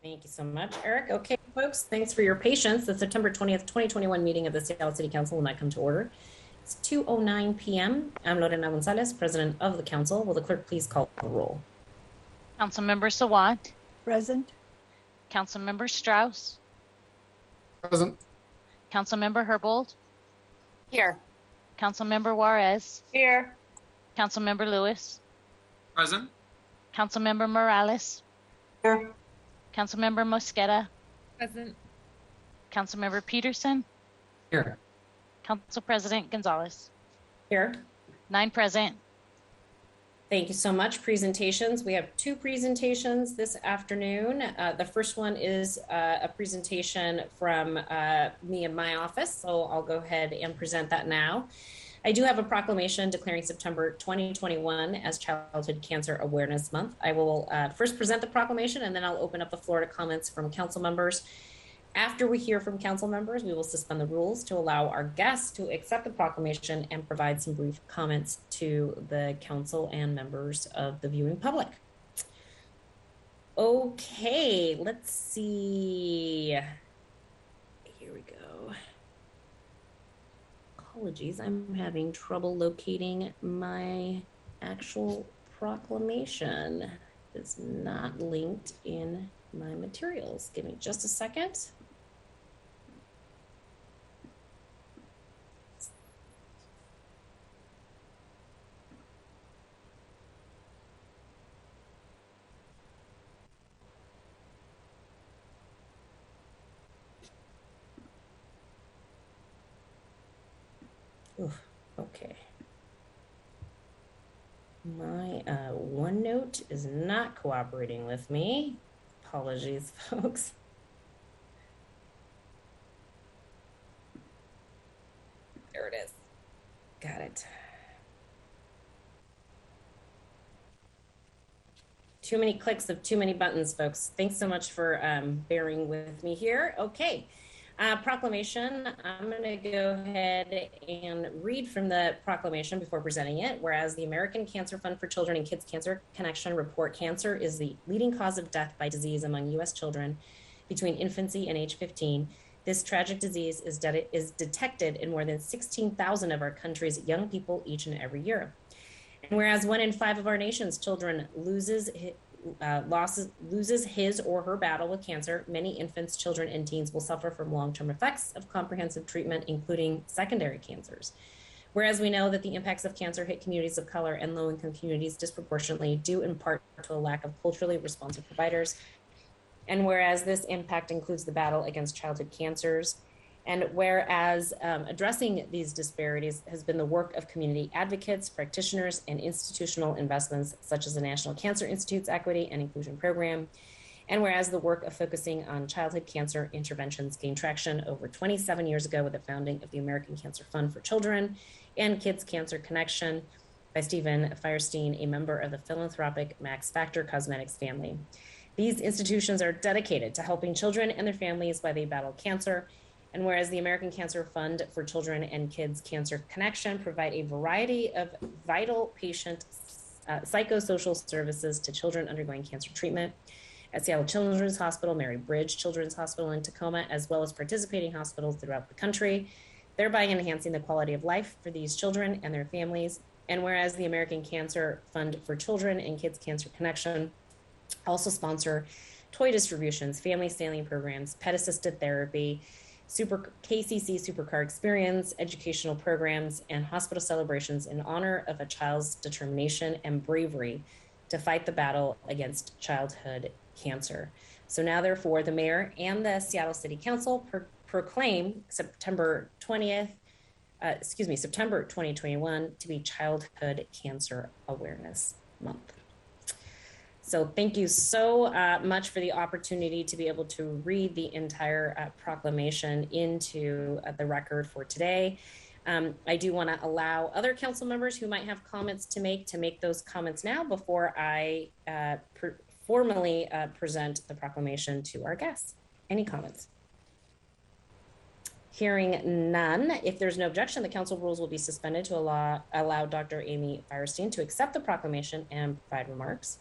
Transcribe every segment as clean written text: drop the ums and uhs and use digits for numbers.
Thank you so much, Eric. Okay, folks, thanks for your patience. The September 20th, 2021 meeting of the Seattle City Council will now come to order. It's 2:09 p.m. I'm Lorena Gonzalez, President of the Council. Will the clerk please call the roll? Councilmember Sawant. Present. Councilmember Strauss. Present. Councilmember Herbold. Here. Councilmember Juarez. Here. Councilmember Lewis. Present. Councilmember Morales. Here. Councilmember Mosqueda. Present. Councilmember Peterson. Here. Council President Gonzalez. Here. 9 present. Thank you so much. Presentations. We have 2 presentations this afternoon. The first one is a presentation from me in my office, so I'll go ahead and present that now. I do have a proclamation declaring September 2021 as Childhood Cancer Awareness Month. I will first present the proclamation, and then I'll open up the floor to comments from council members. After we hear from council members, we will suspend the rules to allow our guests to accept the proclamation and provide some brief comments to the council and members of the viewing public. Okay, let's see. Here we go. Apologies, I'm having trouble locating my actual proclamation. It's not linked in my materials. Give me just a second. Oof, okay. My OneNote is not cooperating with me. Apologies, folks. There it is. Got it. Too many clicks of too many buttons, folks. Thanks so much for bearing with me here. Okay. Proclamation. I'm going to go ahead and read from the proclamation before presenting it. Whereas the American Cancer Fund for Children and Kids Cancer Connection report cancer is the leading cause of death by disease among U.S. children between infancy and age 15. This tragic disease is detected in more than 16,000 of our country's young people each and every year. And whereas 1 in 5 of our nation's children loses his or her battle with cancer, many infants, children, and teens will suffer from long-term effects of comprehensive treatment, including secondary cancers. Whereas we know that the impacts of cancer hit communities of color and low-income communities disproportionately, due in part to a lack of culturally responsive providers. And whereas this impact includes the battle against childhood cancers, and whereas addressing these disparities has been the work of community advocates, practitioners, and institutional investments such as the National Cancer Institute's Equity and Inclusion Program, and whereas the work of focusing on childhood cancer interventions gained traction over 27 years ago with the founding of the American Cancer Fund for Children and Kids Cancer Connection by Stephen Firestein, a member of the philanthropic Max Factor Cosmetics family. These institutions are dedicated to helping children and their families while they battle cancer. And whereas the American Cancer Fund for Children and Kids Cancer Connection provide a variety of vital patient psychosocial services to children undergoing cancer treatment at Seattle Children's Hospital, Mary Bridge Children's Hospital in Tacoma, as well as participating hospitals throughout the country, thereby enhancing the quality of life for these children and their families. And whereas the American Cancer Fund for Children and Kids Cancer Connection also sponsor toy distributions, family sailing programs, pet-assisted therapy, KCC Supercar Experience, educational programs, and hospital celebrations in honor of a child's determination and bravery to fight the battle against childhood cancer. So now, therefore, the mayor and the Seattle City Council proclaim September 2021 to be Childhood Cancer Awareness Month. So thank you so much for the opportunity to be able to read the entire proclamation into the record for today. I do want to allow other council members who might have comments to make those comments now before I formally present the proclamation to our guests. Any comments? Hearing none, if there's no objection, the council rules will be suspended to allow Dr. Amy Firestein to accept the proclamation and provide remarks.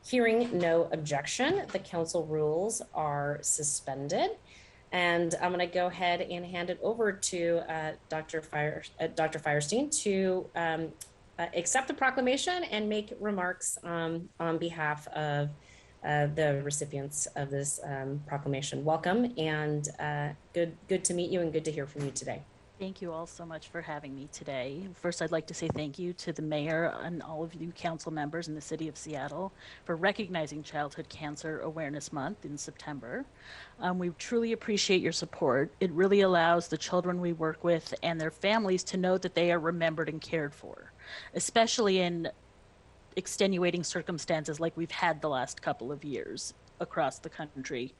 Hearing no objection, the council rules are suspended. And I'm going to go ahead and hand it over to Dr. Firestein to accept the proclamation and make remarks on behalf of the recipients of this proclamation. Welcome, and good to meet you and good to hear from you today. Thank you all so much for having me today. First, I'd like to say thank you to the mayor and all of you council members in the city of Seattle for recognizing Childhood Cancer Awareness Month in September. We truly appreciate your support. It really allows the children we work with and their families to know that they are remembered and cared for, especially in extenuating circumstances like we've had the last couple of years across the country.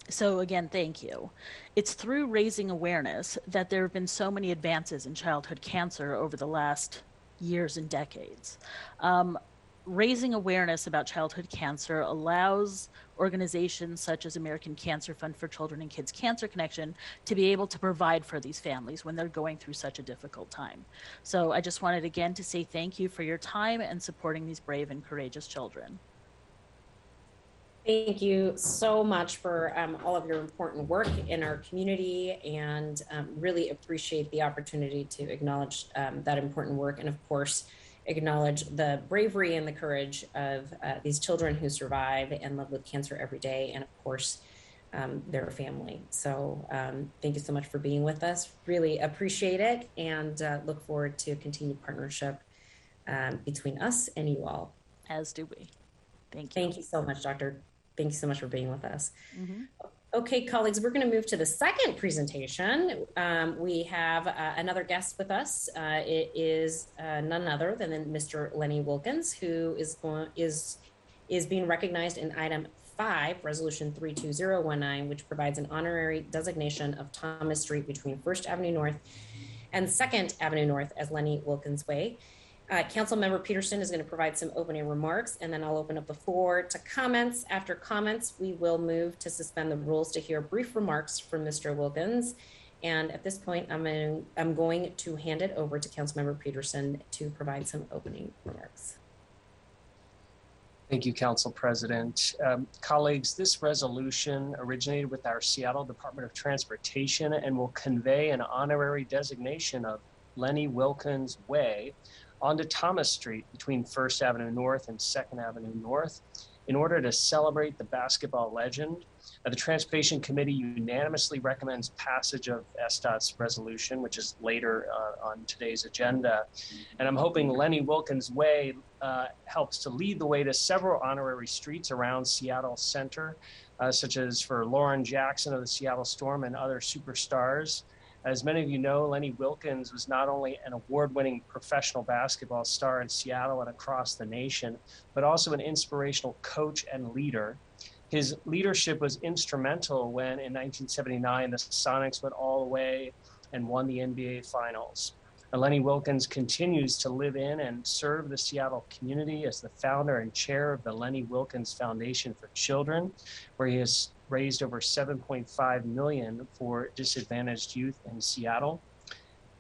So again, thank you. It's through raising awareness that there have been so many advances in childhood cancer over the last years and decades. Raising awareness about childhood cancer allows organizations such as American Cancer Fund for Children and Kids Cancer Connection to be able to provide for these families when they're going through such a difficult time. So I just wanted again to say thank you for your time and supporting these brave and courageous children. Thank you so much for all of your important work in our community, and really appreciate the opportunity to acknowledge that important work, and of course, acknowledge the bravery and the courage of these children who survive and live with cancer every day, and of course, their family. So thank you so much for being with us. Really appreciate it, and look forward to continued partnership between us and you all. As do we. Thank you. Thank you so much, Doctor. Thank you so much for being with us. Mm-hmm. Okay, colleagues, we're going to move to the second presentation. We have another guest with us. It is none other than Mr. Lenny Wilkens, who is being recognized in item 5, Resolution 32019, which provides an honorary designation of Thomas Street between 1st Avenue North and 2nd Avenue North as Lenny Wilkens Way. Councilmember Peterson is going to provide some opening remarks, and then I'll open up the floor to comments. After comments, we will move to suspend the rules to hear brief remarks from Mr. Wilkens. And at this point, I'm going to hand it over to Councilmember Peterson to provide some opening remarks. Thank you, Council President. Colleagues, this resolution originated with our Seattle Department of Transportation and will convey an honorary designation of Lenny Wilkens Way onto Thomas Street between 1st Avenue North and 2nd Avenue North in order to celebrate the basketball legend. The Transportation Committee unanimously recommends passage of SDOT's resolution, which is later on today's agenda. And I'm hoping Lenny Wilkens Way helps to lead the way to several honorary streets around Seattle Center, such as for Lauren Jackson of the Seattle Storm and other superstars. As many of you know, Lenny Wilkens was not only an award-winning professional basketball star in Seattle and across the nation, but also an inspirational coach and leader. His leadership was instrumental when, in 1979, the Sonics went all the way and won the NBA Finals. Lenny Wilkens continues to live in and serve the Seattle community as the founder and chair of the Lenny Wilkens Foundation for Children, where he has raised over $7.5 million for disadvantaged youth in Seattle.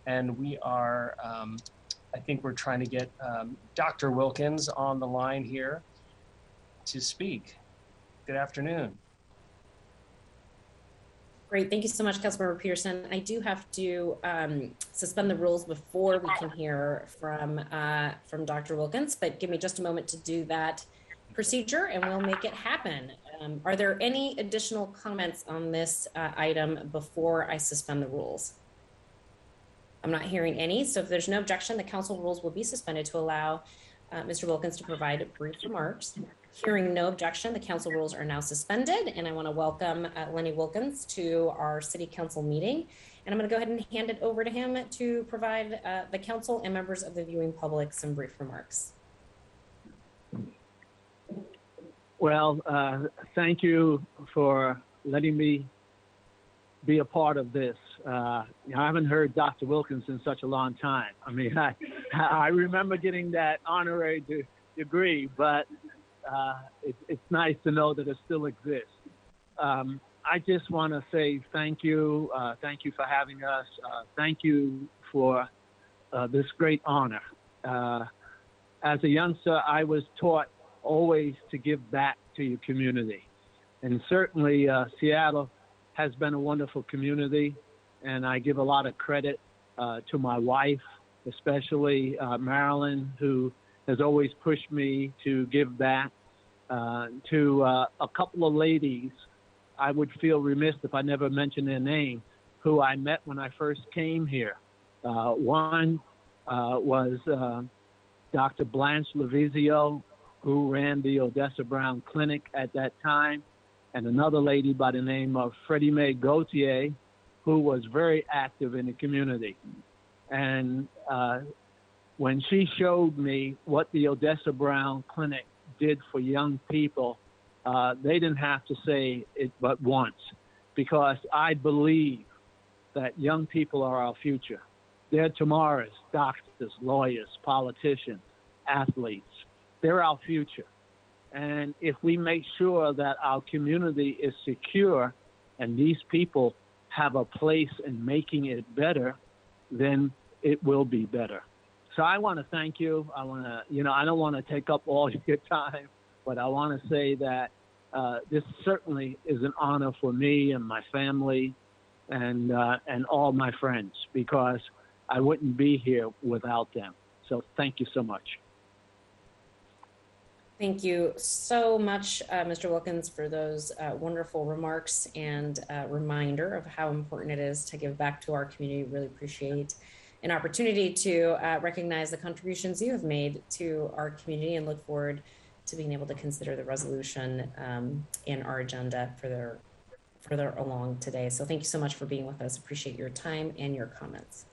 And we are, I think we're trying to get Dr. Wilkens on the line here to speak. Good afternoon. Great, thank you so much, Councilmember Peterson. I do have to suspend the rules before we can hear from Dr. Wilkens, but give me just a moment to do that procedure and we'll make it happen. Are there any additional comments on this item before I suspend the rules? I'm not hearing any, so if there's no objection, the council rules will be suspended to allow Mr. Wilkens to provide brief remarks. Hearing no objection, the council rules are now suspended, and I want to welcome Lenny Wilkens to our city council meeting. And I'm going to go ahead and hand it over to him to provide the council and members of the viewing public some brief remarks. Well, thank you for letting me be a part of this. I haven't heard Dr. Wilkens in such a long time. I mean, I remember getting that honorary degree, but it's nice to know that it still exists. I just want to say thank you. Thank you for having us. Thank you for this great honor. as a youngster, I was taught always to give back to your community. And certainly Seattle has been a wonderful community, and I give a lot of credit to my wife, especially Marilyn, who has always pushed me to give back. To a couple of ladies, I would feel remiss if I never mentioned their name, who I met when I first came here. One was Dr. Blanche Levizio, who ran the Odessa Brown Clinic at that time, and another lady by the name of Freddie Mae Gauthier, who was very active in the community. And when she showed me what the Odessa Brown Clinic did for young people, they didn't have to say it but once, because I believe that young people are our future. They're tomorrow's doctors, lawyers, politicians, athletes. They're our future. And if we make sure that our community is secure and these people have a place in making it better, then it will be better. So I want to thank you. I want to, I don't want to take up all your time, but I want to say that this certainly is an honor for me and my family and all my friends, because I wouldn't be here without them. So thank you so much. Thank you so much, Mr. Wilkens, for those wonderful remarks and reminder of how important it is to give back to our community. Really appreciate an opportunity to recognize the contributions you have made to our community, and look forward to being able to consider the resolution in our agenda further along today. So thank you so much for being with us. Appreciate your time and your comments.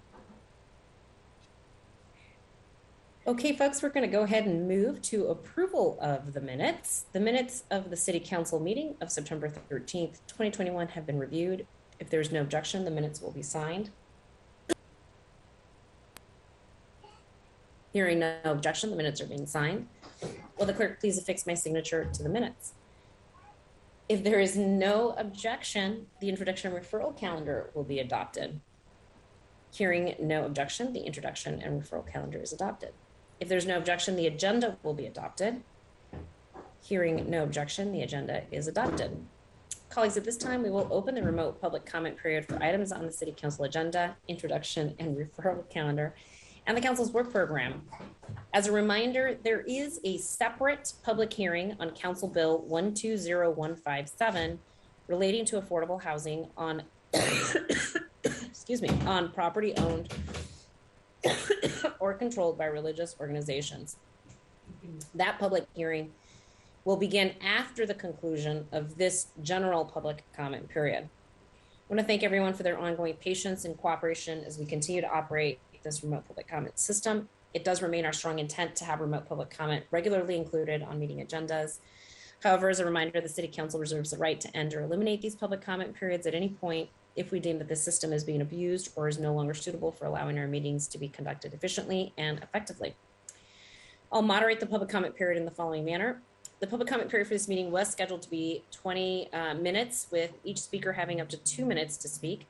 Okay, folks, we're going to go ahead and move to approval of the minutes. The minutes of the City Council meeting of September 13th, 2021 have been reviewed. If there's no objection, the minutes will be signed. Hearing no objection, the minutes are being signed. Will the clerk please affix my signature to the minutes? If there is no objection, the introduction and referral calendar will be adopted. Hearing no objection, the introduction and referral calendar is adopted. If there's no objection, the agenda will be adopted. Hearing no objection, the agenda is adopted. Colleagues, at this time, we will open the remote public comment period for items on the City Council agenda, introduction and referral calendar, and the Council's work program. As a reminder, there is a separate public hearing on Council Bill 120157 relating to affordable housing on, on property owned or controlled by religious organizations. That public hearing will begin after the conclusion of this general public comment period. I want to thank everyone for their ongoing patience and cooperation as we continue to operate this remote public comment system. It does remain our strong intent to have remote public comment regularly included on meeting agendas. However, as a reminder, the City Council reserves the right to end or eliminate these public comment periods at any point if we deem that the system is being abused or is no longer suitable for allowing our meetings to be conducted efficiently and effectively. I'll moderate the public comment period in the following manner. The public comment period for this meeting was scheduled to be 20 minutes, with each speaker having up to 2 minutes to speak.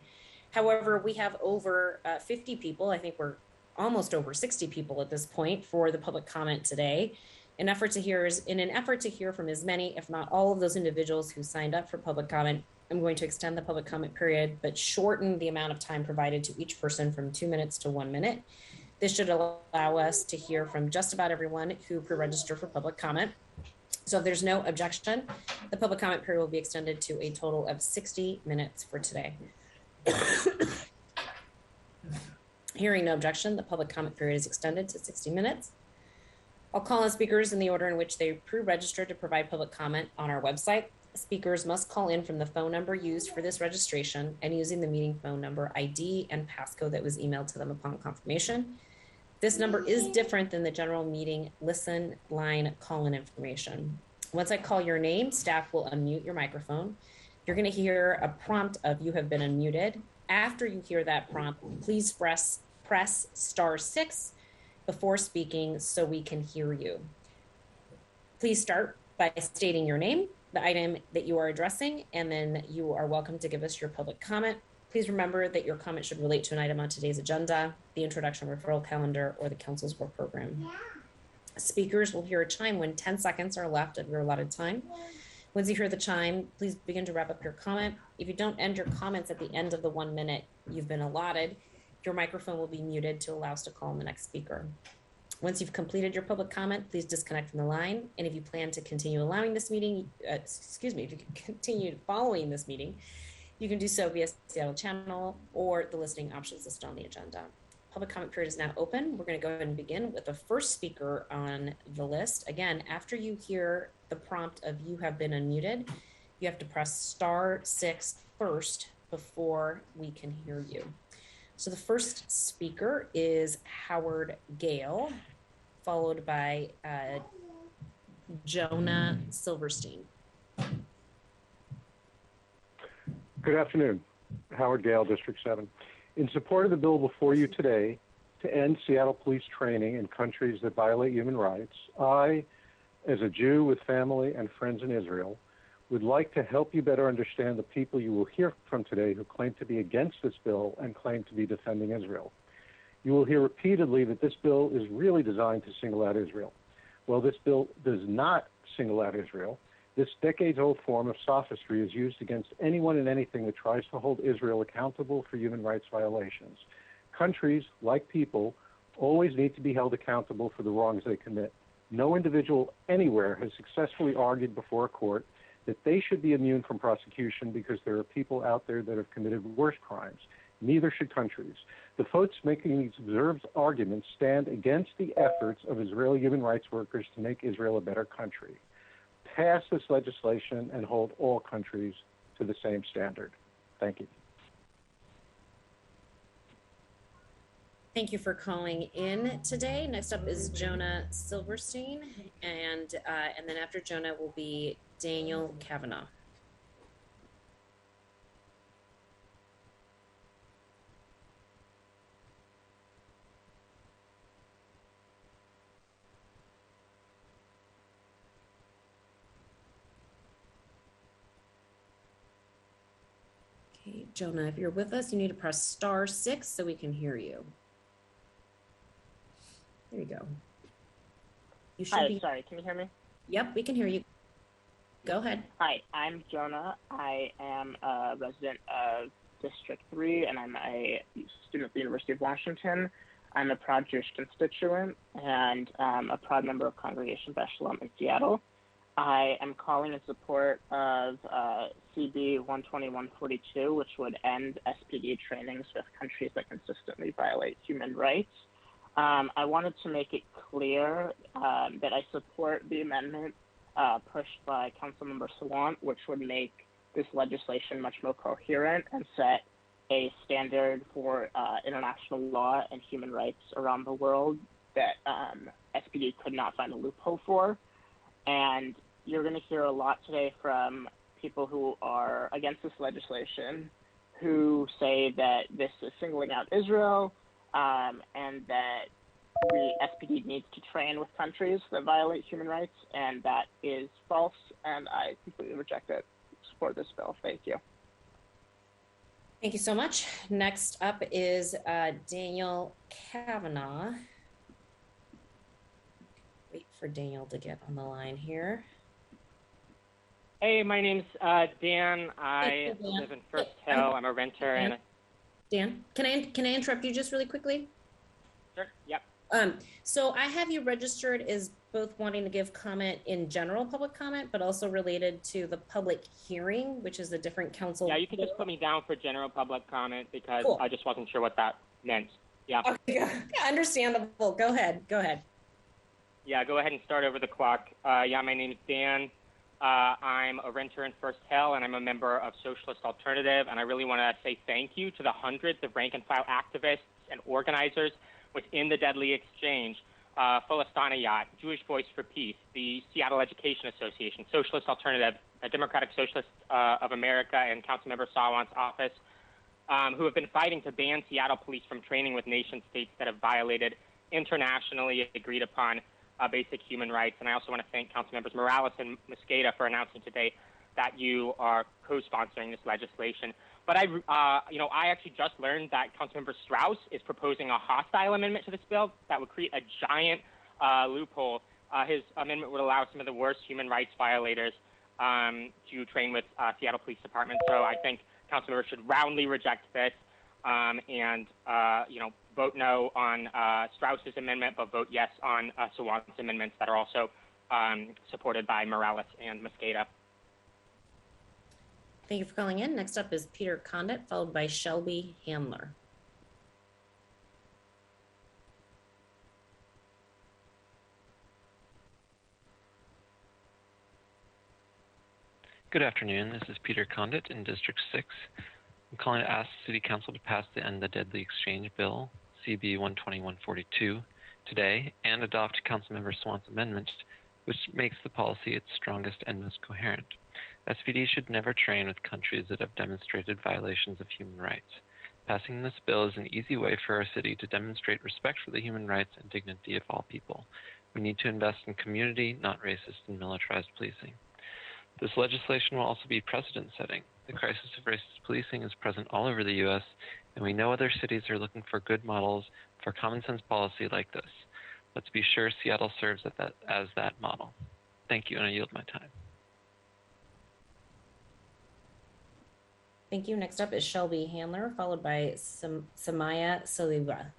However, we have over 50 people. I think we're almost over 60 people at this point for the public comment today. In an effort to hear from as many, if not all, of those individuals who signed up for public comment, I'm going to extend the public comment period, but shorten the amount of time provided to each person from 2 minutes to 1 minute. This should allow us to hear from just about everyone who pre-registered for public comment. So if there's no objection, the public comment period will be extended to a total of 60 minutes for today. Hearing no objection, the public comment period is extended to 60 minutes. I'll call on speakers in the order in which they pre-registered to provide public comment on our website. Speakers must call in from the phone number used for this registration and using the meeting phone number ID and passcode that was emailed to them upon confirmation. This number is different than the general meeting listen line call-in information. Once I call your name, staff will unmute your microphone. You're going to hear a prompt of "you have been unmuted." After you hear that prompt, please press *6 before speaking so we can hear you. Please start by stating your name, the item that you are addressing, and then you are welcome to give us your public comment. Please remember that your comment should relate to an item on today's agenda, the introduction referral calendar, or the council's work program. Speakers will hear a chime when 10 seconds are left of your allotted time. Once you hear the chime, please begin to wrap up your comment. If you don't end your comments at the end of the 1 minute you've been allotted, your microphone will be muted to allow us to call on the next speaker. Once you've completed your public comment, please disconnect from the line. And if you plan to continue allowing this meeting, if you continue following this meeting, you can do so via Seattle channel or the listening options listed on the agenda. Public comment period is now open. We're going to go ahead and begin with the first speaker on the list. Again, after you hear the prompt of "you have been unmuted," you have to press *6 first before we can hear you. So the first speaker is Howard Gale, followed by Jonah Silverstein. Good afternoon. Howard Gale, District 7. In support of the bill before you today to end Seattle police training in countries that violate human rights, I, as a Jew with family and friends in Israel, would like to help you better understand the people you will hear from today who claim to be against this bill and claim to be defending Israel. You will hear repeatedly that this bill is really designed to single out Israel. Well, this bill does not single out Israel. This decades-old form of sophistry is used against anyone and anything that tries to hold Israel accountable for human rights violations. Countries, like people, always need to be held accountable for the wrongs they commit. No individual anywhere has successfully argued before a court that they should be immune from prosecution because there are people out there that have committed worse crimes. Neither should countries. The folks making these absurd arguments stand against the efforts of Israeli human rights workers to make Israel a better country. Pass this legislation and hold all countries to the same standard. Thank you. Thank you for calling in today. Next up is Jonah Silverstein, and then after Jonah will be Daniel Kavanaugh. Okay, Jonah, if you're with us, you need to press *6 so we can hear you. There you go. You should Hi, sorry, can you hear me? Yep, we can hear you. Go ahead. Hi, I'm Jonah. I am a resident of District 3, and I'm a student at the University of Washington. I'm a proud Jewish constituent and a proud member of Congregation Beth Shalom in Seattle. I am calling in support of CB 12142, which would end SPD trainings with countries that consistently violate human rights. I wanted to make it clear that I support the amendment pushed by Councilmember Sawant, which would make this legislation much more coherent and set a standard for international law and human rights around the world that SPD could not find a loophole for. And you're going to hear a lot today from people who are against this legislation, who say that this is singling out Israel, and that the SPD needs to train with countries that violate human rights, and that is false, and I completely reject it. Support this bill. Thank you. Thank you so much. Next up is Daniel Kavanaugh. Wait for Daniel to get on the line here. Hey, my name's Dan. I live in First Hill. I'm a renter. And Dan, can I interrupt you just really quickly? Sure. Yep. So I have you registered as both wanting to give comment in general public comment, but also related to the public hearing, which is a different council. Yeah, you can just put me down for general public comment because Cool. I just wasn't sure what that meant. Yeah. Okay, yeah, understandable. Go ahead. Yeah, go ahead and start over the clock. Yeah, my name's Dan. I'm a renter in First Hill, and I'm a member of Socialist Alternative, and I really want to say thank you to the hundreds of rank-and-file activists and organizers within the Deadly Exchange, Philistaniyat, Jewish Voice for Peace, the Seattle Education Association, Socialist Alternative, the Democratic Socialists of America, and Councilmember Sawant's office, who have been fighting to ban Seattle police from training with nation-states that have violated internationally agreed upon basic human rights. And I also want to thank Councilmembers Morales and Mosqueda for announcing today that you are co-sponsoring this legislation. But I actually just learned that Councilmember Strauss is proposing a hostile amendment to this bill that would create a giant loophole. His amendment would allow some of the worst human rights violators to train with Seattle Police Department. So I think council members should roundly reject this and vote no on Strauss's amendment, but vote yes on Sawant's amendments that are also supported by Morales and Mosqueda. Thank you for calling in. Next up is Peter Condit, followed by Shelby Handler. Good afternoon. This is Peter Condit in District 6. I'm calling to ask City Council to pass the End the Deadly Exchange Bill, CB 12142, today and adopt Councilmember Sawant's amendment, which makes the policy its strongest and most coherent. SPD should never train with countries that have demonstrated violations of human rights. Passing this bill is an easy way for our city to demonstrate respect for the human rights and dignity of all people. We need to invest in community, not racist and militarized policing. This legislation will also be precedent-setting. The crisis of racist policing is present all over the U.S., and we know other cities are looking for good models for common-sense policy like this. Let's be sure Seattle serves as that model. Thank you, and I yield my time. Thank you. Next up is Shelby Handler, followed by Samaya Saliba.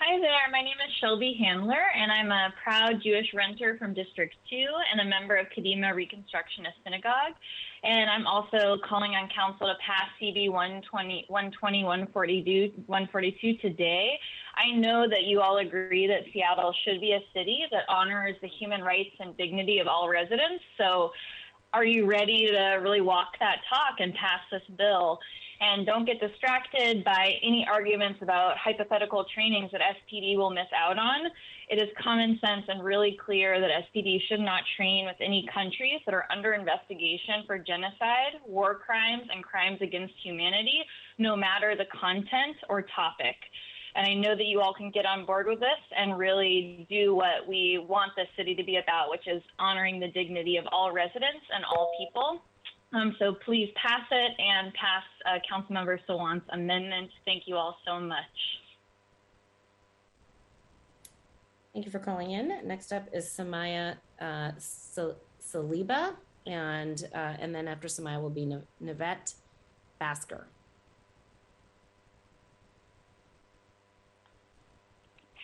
Hi there, my name is Shelby Handler, and I'm a proud Jewish renter from District 2 and a member of Kadima Reconstructionist Synagogue. And I'm also calling on council to pass CB 142 today. I know that you all agree that Seattle should be a city that honors the human rights and dignity of all residents. So are you ready to really walk that talk and pass this bill? And don't get distracted by any arguments about hypothetical trainings that SPD will miss out on. It is common sense and really clear that SPD should not train with any countries that are under investigation for genocide, war crimes, and crimes against humanity, no matter the content or topic. And I know that you all can get on board with this and really do what we want this city to be about, which is honoring the dignity of all residents and all people. So please pass it and pass Councilmember Sawant's amendment. Thank you all so much. Thank you for calling in. Next up is Samaya Saliba, and then after Samaya will be Navette Basker.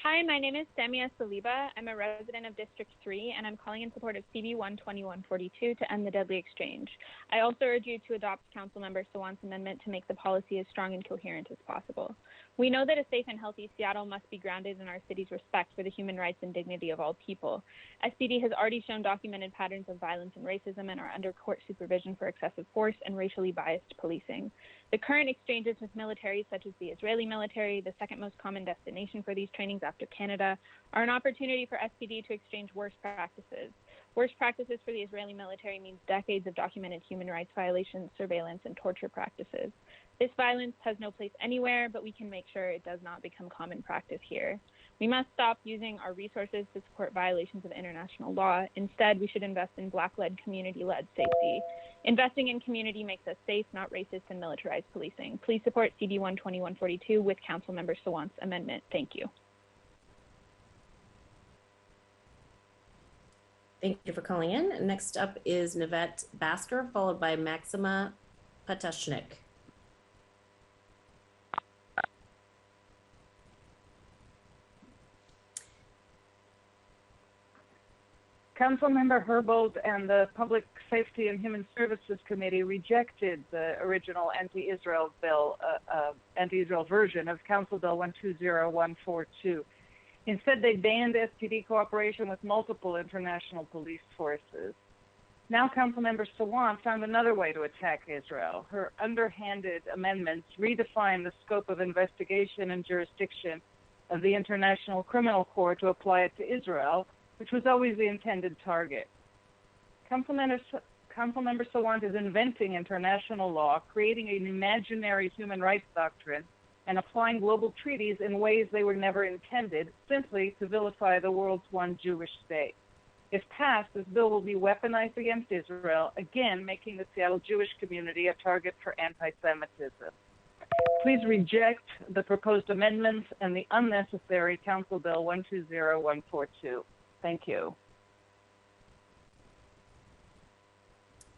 Hi, my name is Samia Saliba. I'm a resident of District 3, and I'm calling in support of CB 12142 to end the deadly exchange. I also urge you to adopt Councilmember Sawant's amendment to make the policy as strong and coherent as possible. We know that a safe and healthy Seattle must be grounded in our city's respect for the human rights and dignity of all people. SPD has already shown documented patterns of violence and racism and are under court supervision for excessive force and racially biased policing. The current exchanges with militaries, such as the Israeli military, the second most common destination for these trainings after Canada, are an opportunity for SPD to exchange worst practices. Worst practices for the Israeli military means decades of documented human rights violations, surveillance, and torture practices. This violence has no place anywhere, but we can make sure it does not become common practice here. We must stop using our resources to support violations of international law. Instead, we should invest in Black-led, community-led safety. Investing in community makes us safe, not racist and militarized policing. Please support CB 12142 with Councilmember Sawant's amendment. Thank you. Thank you for calling in. Next up is Navette Basker, followed by Maxima Patashnik. Councilmember Herbold and the Public Safety and Human Services Committee rejected the original anti-Israel bill, anti-Israel version of Council Bill 120142. Instead, they banned SPD cooperation with multiple international police forces. Now, Councilmember Sawant found another way to attack Israel. Her underhanded amendments redefine the scope of investigation and jurisdiction of the International Criminal Court to apply it to Israel, which was always the intended target. Councilmember Sawant is inventing international law, creating an imaginary human rights doctrine, and applying global treaties in ways they were never intended, simply to vilify the world's one Jewish state. If passed, this bill will be weaponized against Israel, again making the Seattle Jewish community a target for anti-Semitism. Please reject the proposed amendments and the unnecessary Council Bill 120142. Thank you.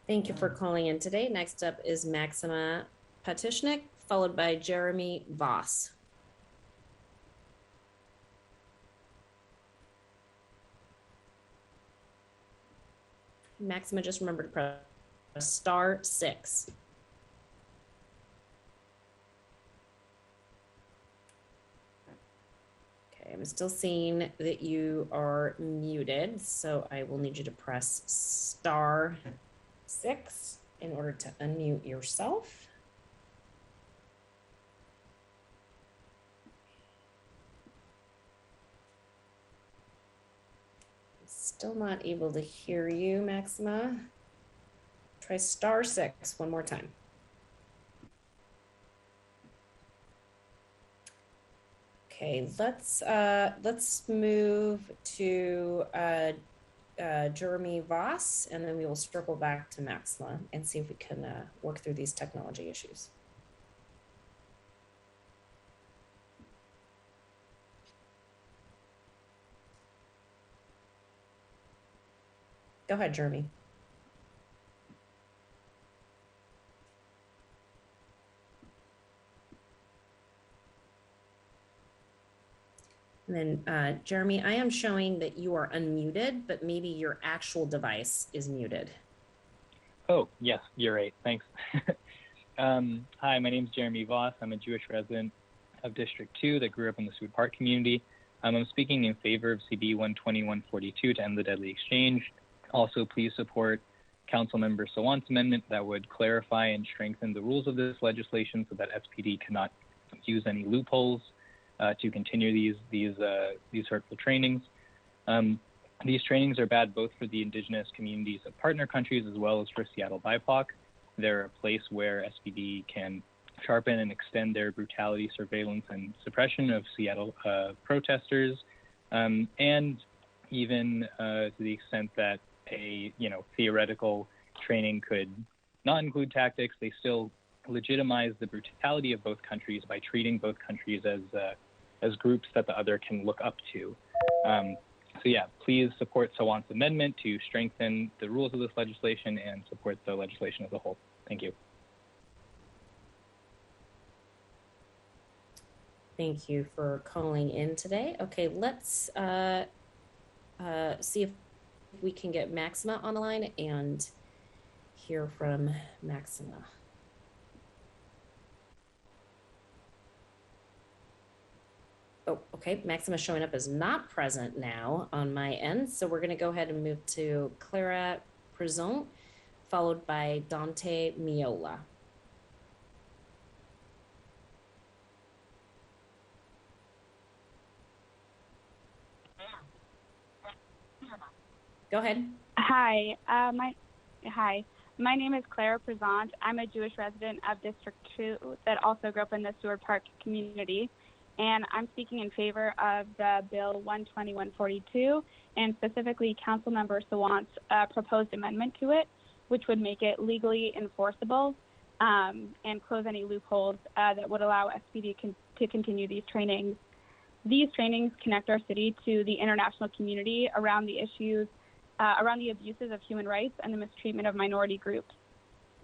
Thank you for calling in today. Next up is Maxima Patishnik, followed by Jeremy Voss. Maxima, just remember to press *6. Okay, I'm still seeing that you are muted, so I will need you to press *6 in order to unmute yourself. Still not able to hear you, Maxima. Try *6 one more time. Okay, let's move to Jeremy Voss, and then we will circle back to Maxima and see if we can work through these technology issues. Go ahead, Jeremy. And then, Jeremy, I am showing that you are unmuted, but maybe your actual device is muted. Oh, yes, you're right. Thanks. Hi, my name is Jeremy Voss. I'm a Jewish resident of District 2 that grew up in the Seward Park community. I'm speaking in favor of CB 12142 to end the deadly exchange. Also, please support Councilmember Sawant's amendment that would clarify and strengthen the rules of this legislation so that SPD cannot use any loopholes to continue these hurtful trainings. These trainings are bad both for the indigenous communities of partner countries as well as for Seattle BIPOC. They're a place where SPD can sharpen and extend their brutality, surveillance, and suppression of Seattle protesters, and even to the extent that a theoretical training could not include tactics, they still legitimize the brutality of both countries by treating both countries as groups that the other can look up to. So yeah, please support Sawant's amendment to strengthen the rules of this legislation and support the legislation as a whole. Thank you. Thank you for calling in today. Okay, let's see if we can get Maxima on the line and hear from Maxima. Oh, okay, Maxima showing up as not present now on my end. So we're gonna go ahead and move to Clara Prezant, followed by Dante Miola. Go ahead. Hi, my name is Clara Prezant. I'm a Jewish resident of District 2 that also grew up in the Seward Park community, and I'm speaking in favor of the Bill 12142 and specifically Councilmember Sawant's proposed amendment to it, which would make it legally enforceable and close any loopholes that would allow SPD to continue these trainings. These trainings connect our city to the international community around the issues around the abuses of human rights and the mistreatment of minority groups.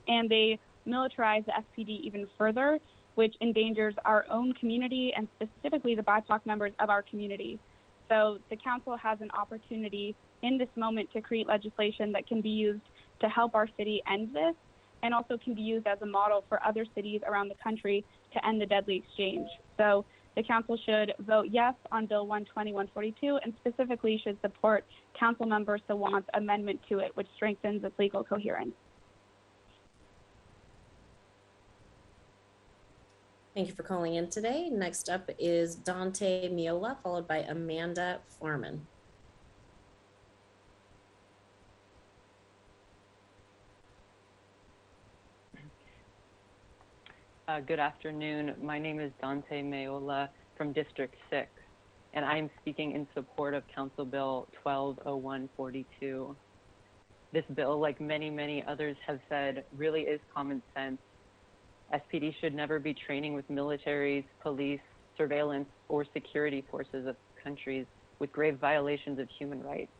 And they militarize the SPD even further, which endangers our own community and specifically the BIPOC members of our community. So the council has an opportunity in this moment to create legislation that can be used to help our city end this and also can be used as a model for other cities around the country to end the deadly exchange. So the council should vote yes on Bill 12142 and specifically should support Councilmember Sawant's amendment to it, which strengthens its legal coherence. Thank you for calling in today. Next up is Dante Miola, followed by Amanda Foreman. Good afternoon. My name is Dante Miola from District 6, and I am speaking in support of Council Bill 120142. This bill, like many, many others have said, really is common sense. SPD should never be training with militaries, police, surveillance, or security forces of countries with grave violations of human rights.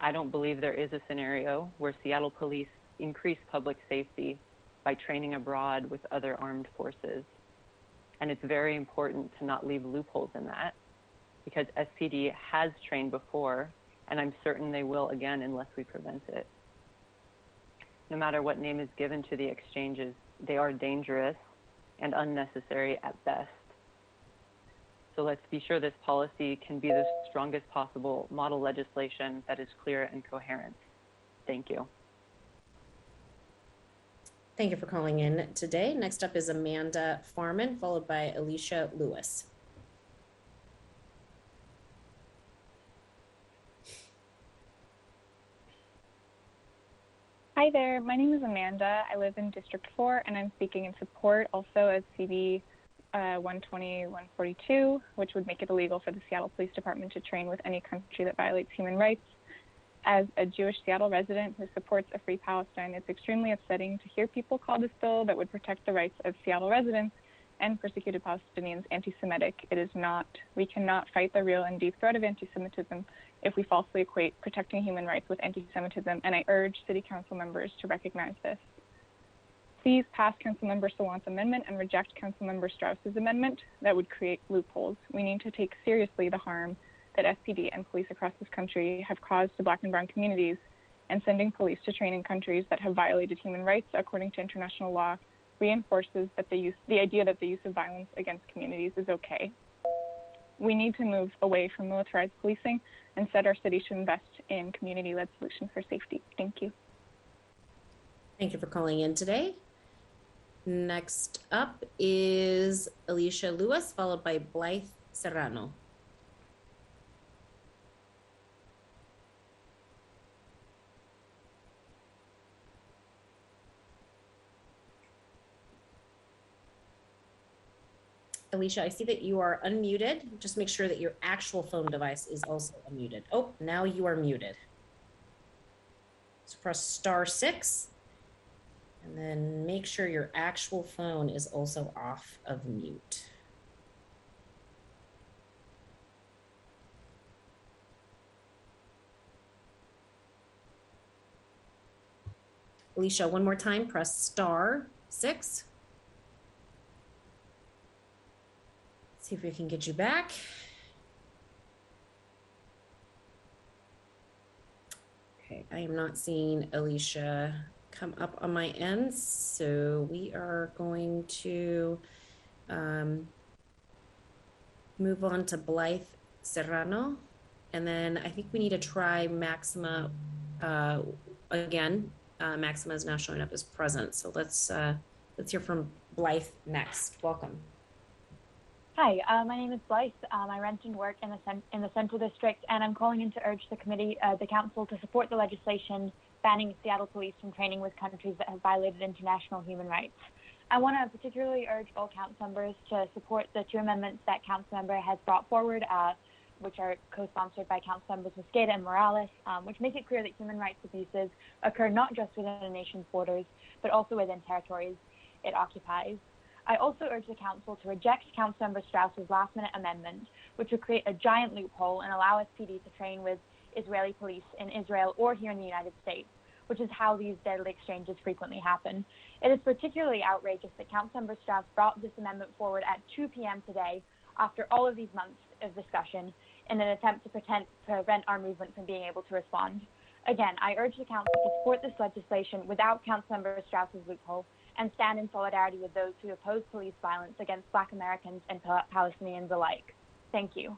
I don't believe there is a scenario where Seattle police increase public safety by training abroad with other armed forces. And it's very important to not leave loopholes in that, because SPD has trained before, and I'm certain they will again unless we prevent it. No matter what name is given to the exchanges, they are dangerous and unnecessary at best. So let's be sure this policy can be the strongest possible model legislation that is clear and coherent. Thank you. Thank you for calling in today. Next up is Amanda Farman, followed by Alicia Lewis. Hi there, my name is Amanda. I live in District 4 and I'm speaking in support also of CB 120-142, which would make it illegal for the Seattle Police Department to train with any country that violates human rights. As a Jewish Seattle resident who supports a free Palestine, it's extremely upsetting to hear people call this bill that would protect the rights of Seattle residents and persecuted Palestinians anti-Semitic. It is not. We cannot fight the real and deep threat of anti-Semitism if we falsely equate protecting human rights with anti-Semitism, and I urge City Council members to recognize this. Please pass Councilmember Sawant's amendment and reject Councilmember Strauss's amendment that would create loopholes. We need to take seriously the harm that SPD and police across this country have caused to Black and Brown communities, and sending police to train in countries that have violated human rights according to international law reinforces that the idea that the use of violence against communities is okay. We need to move away from militarized policing. Instead, our city should invest in community-led solutions for safety. Thank you. Thank you for calling in today. Next up is Alicia Lewis, followed by Blythe Serrano. Alicia, I see that you are unmuted. Just make sure that your actual phone device is also unmuted. Oh, now you are muted. So press *6 and then make sure your actual phone is also off of mute. Alicia, one more time, press *6. See if we can get you back. Okay, I am not seeing Alicia come up on my end, so we are going to move on to Blythe Serrano, and then I think we need to try Maxima again. Maxima is now showing up as present, so let's hear from Blythe next. Welcome. Hi, my name is Blythe. I rent and work in the Central District, and I'm calling in to urge the council to support the legislation banning Seattle police from training with countries that have violated international human rights. I want to particularly urge all council members to support the 2 amendments that council member has brought forward, which are co-sponsored by council members Mosqueda and Morales, which make it clear that human rights abuses occur not just within a nation's borders, but also within territories it occupies. I also urge the council to reject Councilmember Strauss's last-minute amendment, which would create a giant loophole and allow SPD to train with Israeli police in Israel or here in the United States, which is how these deadly exchanges frequently happen. It is particularly outrageous that Councilmember Strauss brought this amendment forward at 2 p.m. today, after all of these months of discussion, in an attempt to prevent our movement from being able to respond. Again, I urge the council to support this legislation without Councilmember Strauss's loophole, and stand in solidarity with those who oppose police violence against Black Americans and Palestinians alike. Thank you.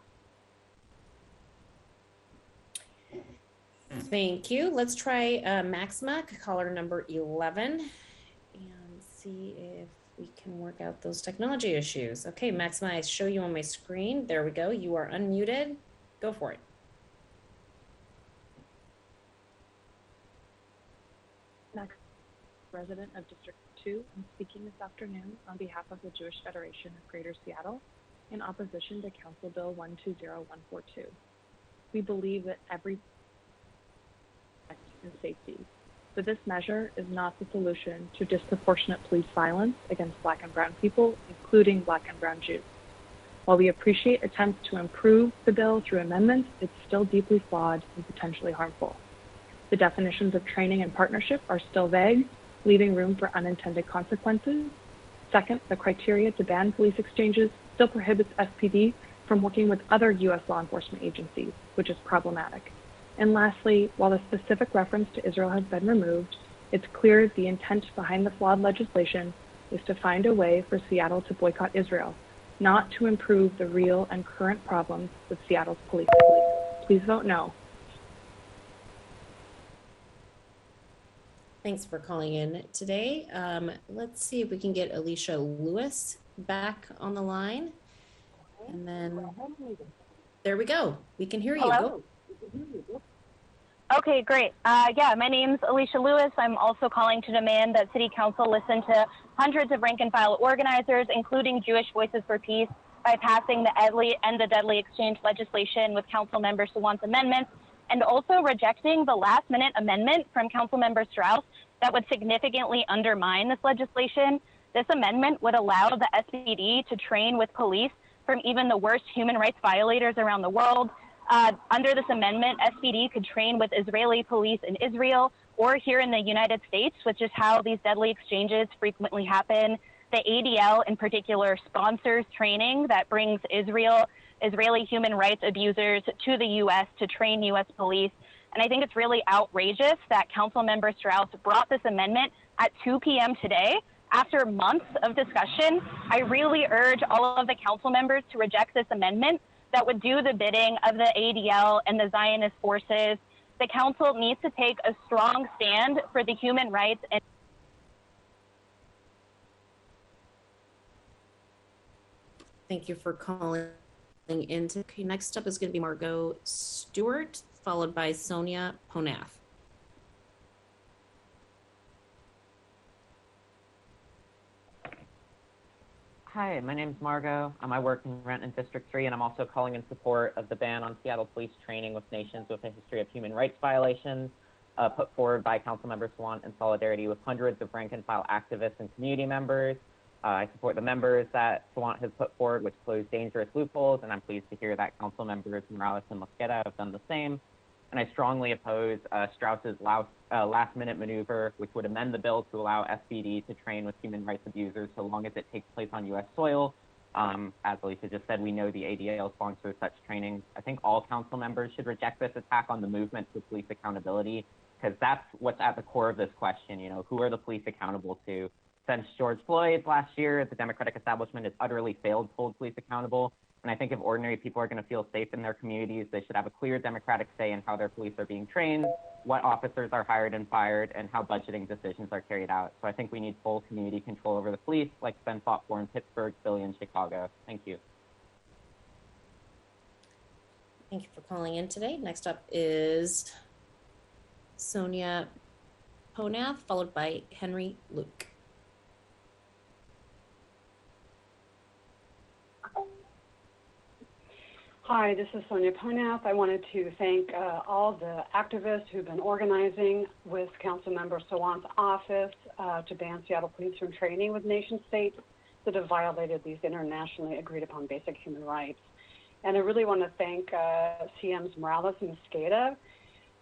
Thank you. Let's try Maxima, caller number 11, and see if we can work out those technology issues. Okay, Maxima, I show you on my screen. There we go. You are unmuted. Go for it. Next, resident of District 2, I'm speaking this afternoon on behalf of the Jewish Federation of Greater Seattle in opposition to Council Bill 120142. We believe that every and safety but this measure is not the solution to disproportionate police violence against Black and brown people, including Black and brown Jews. While we appreciate attempts to improve the bill through amendments, it's still deeply flawed and potentially harmful. The definitions of training and partnership are still vague, leaving room for unintended consequences. Second, the criteria to ban police exchanges still prohibits SPD from working with other U.S. law enforcement agencies, which is problematic. And lastly, while the specific reference to Israel has been removed, it's clear the intent behind the flawed legislation is to find a way for Seattle to boycott Israel, not to improve the real and current problems with Seattle's police. Please vote no. Thanks for calling in today. Let's see if we can get Alicia Lewis back on the line. And then, there we go. We can hear you. Hello? Go. Okay, great. Yeah, my name's Alicia Lewis. I'm also calling to demand that City Council listen to hundreds of rank-and-file organizers, including Jewish Voices for Peace, by passing the End the Deadly Exchange legislation with council members who want amendments, and also rejecting the last-minute amendment from Councilmember Strauss that would significantly undermine this legislation. This amendment would allow the SPD to train with police from even the worst human rights violators around the world. Under this amendment, SPD could train with Israeli police in Israel or here in the United States, which is how these deadly exchanges frequently happen. The ADL in particular sponsors training that brings Israeli human rights abusers to the U.S. to train U.S. police. And I think it's really outrageous that Councilmember Strauss brought this amendment at 2 p.m. today. After months of discussion, I really urge all of the council members to reject this amendment that would do the bidding of the ADL and the Zionist forces. The council needs to take a strong stand for the human rights and Thank you for calling in. Okay, next up is going to be Margot Stewart, followed by Sonia Ponath. Hi, my name's Margot. I work in Renton District 3, and I'm also calling in support of the ban on Seattle police training with nations with a history of human rights violations, put forward by Councilmember Sawant in solidarity with hundreds of rank-and-file activists and community members. I support the members that Sawant has put forward, which close dangerous loopholes, and I'm pleased to hear that Council members Morales and Mosqueda have done the same. And I strongly oppose Strauss's last-minute maneuver, which would amend the bill to allow SPD to train with human rights abusers so long as it takes place on U.S. soil. As Alicia just said, we know the ADL sponsors such training. I think all council members should reject this attack on the movement to police accountability, because that's what's at the core of this question. You know, who are the police accountable to? Since George Floyd last year, the Democratic establishment has utterly failed to hold police accountable. And I think if ordinary people are going to feel safe in their communities, they should have a clear democratic say in how their police are being trained, what officers are hired and fired, and how budgeting decisions are carried out. So I think we need full community control over the police, like it's been fought for in Pittsburgh, Philly, and Chicago. Thank you. Thank you for calling in today. Next up is Sonia Ponath, followed by Henry Luke. Hi, this is Sonia Ponath. I wanted to thank all the activists who've been organizing with Councilmember Sawant's office to ban Seattle police from training with nation states that have violated these internationally agreed upon basic human rights. And I really want to thank CMs Morales and Mosqueda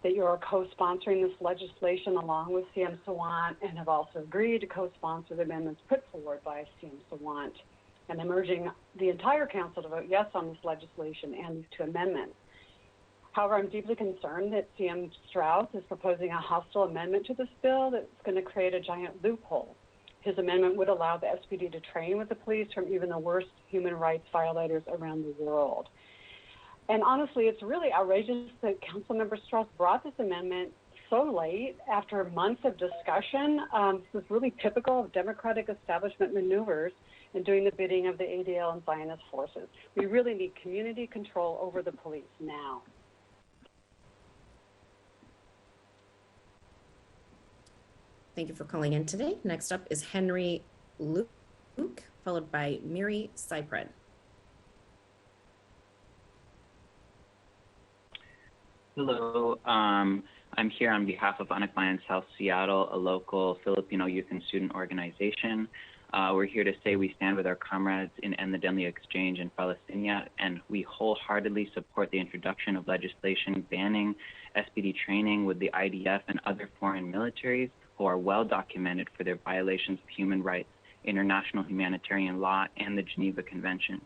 that you're co-sponsoring this legislation along with CM Sawant and have also agreed to co-sponsor the amendments put forward by CM Sawant. And I'm urging the entire council to vote yes on this legislation and these two amendments. However, I'm deeply concerned that CM Strauss is proposing a hostile amendment to this bill that's going to create a giant loophole. His amendment would allow the SPD to train with the police from even the worst human rights violators around the world. And honestly, it's really outrageous that Councilmember Strauss brought this amendment so late after months of discussion. This is really typical of Democratic establishment maneuvers and doing the bidding of the ADL and Zionist forces. We really need community control over the police now. Thank you for calling in today. Next up is Henry Luke, followed by Miri Cypred. Hello. I'm here on behalf of Anak Bayan South Seattle, a local Filipino youth and student organization. We're here to say we stand with our comrades in End the Deadly Exchange in Palestine, and we wholeheartedly support the introduction of legislation banning SPD training with the IDF and other foreign militaries who are well documented for their violations of human rights, international humanitarian law, and the Geneva Convention.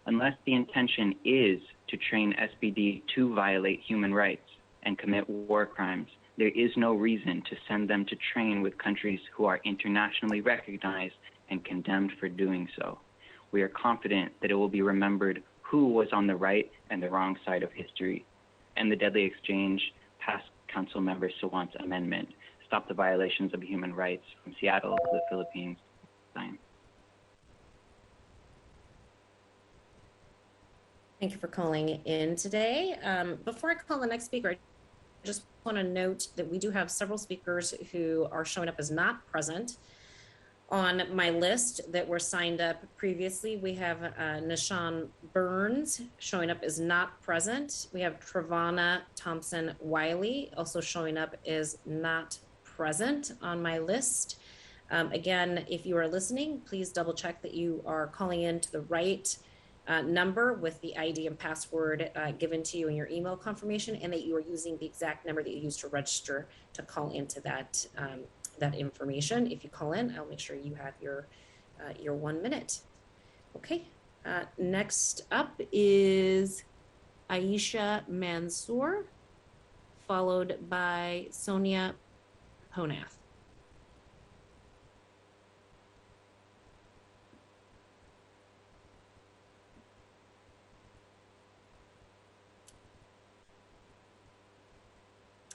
Unless the intention is to train SPD to violate human rights and commit war crimes, there is no reason to send them to train with countries who are internationally recognized and condemned for doing so. We are confident that it will be remembered who was on the right and the wrong side of history. End the Deadly Exchange, pass Councilmember Sawant's amendment. Stop the violations of human rights from Seattle to the Philippines. Sign. Thank you for calling in today. Before I call the next speaker, I just want to note that we do have several speakers who are showing up as not present on my list that were signed up previously. We have Nishan Burns showing up as not present. We have Travana Thompson Wiley also showing up as not present on my list. Again, if you are listening, please double check that you are calling in to the right number with the ID and password given to you in your email confirmation, and that you are using the exact number that you used to register to call into that that information. If you call in, I'll make sure you have your 1 minute. Okay. Next up is Aisha Mansour, followed by Sonia Ponath.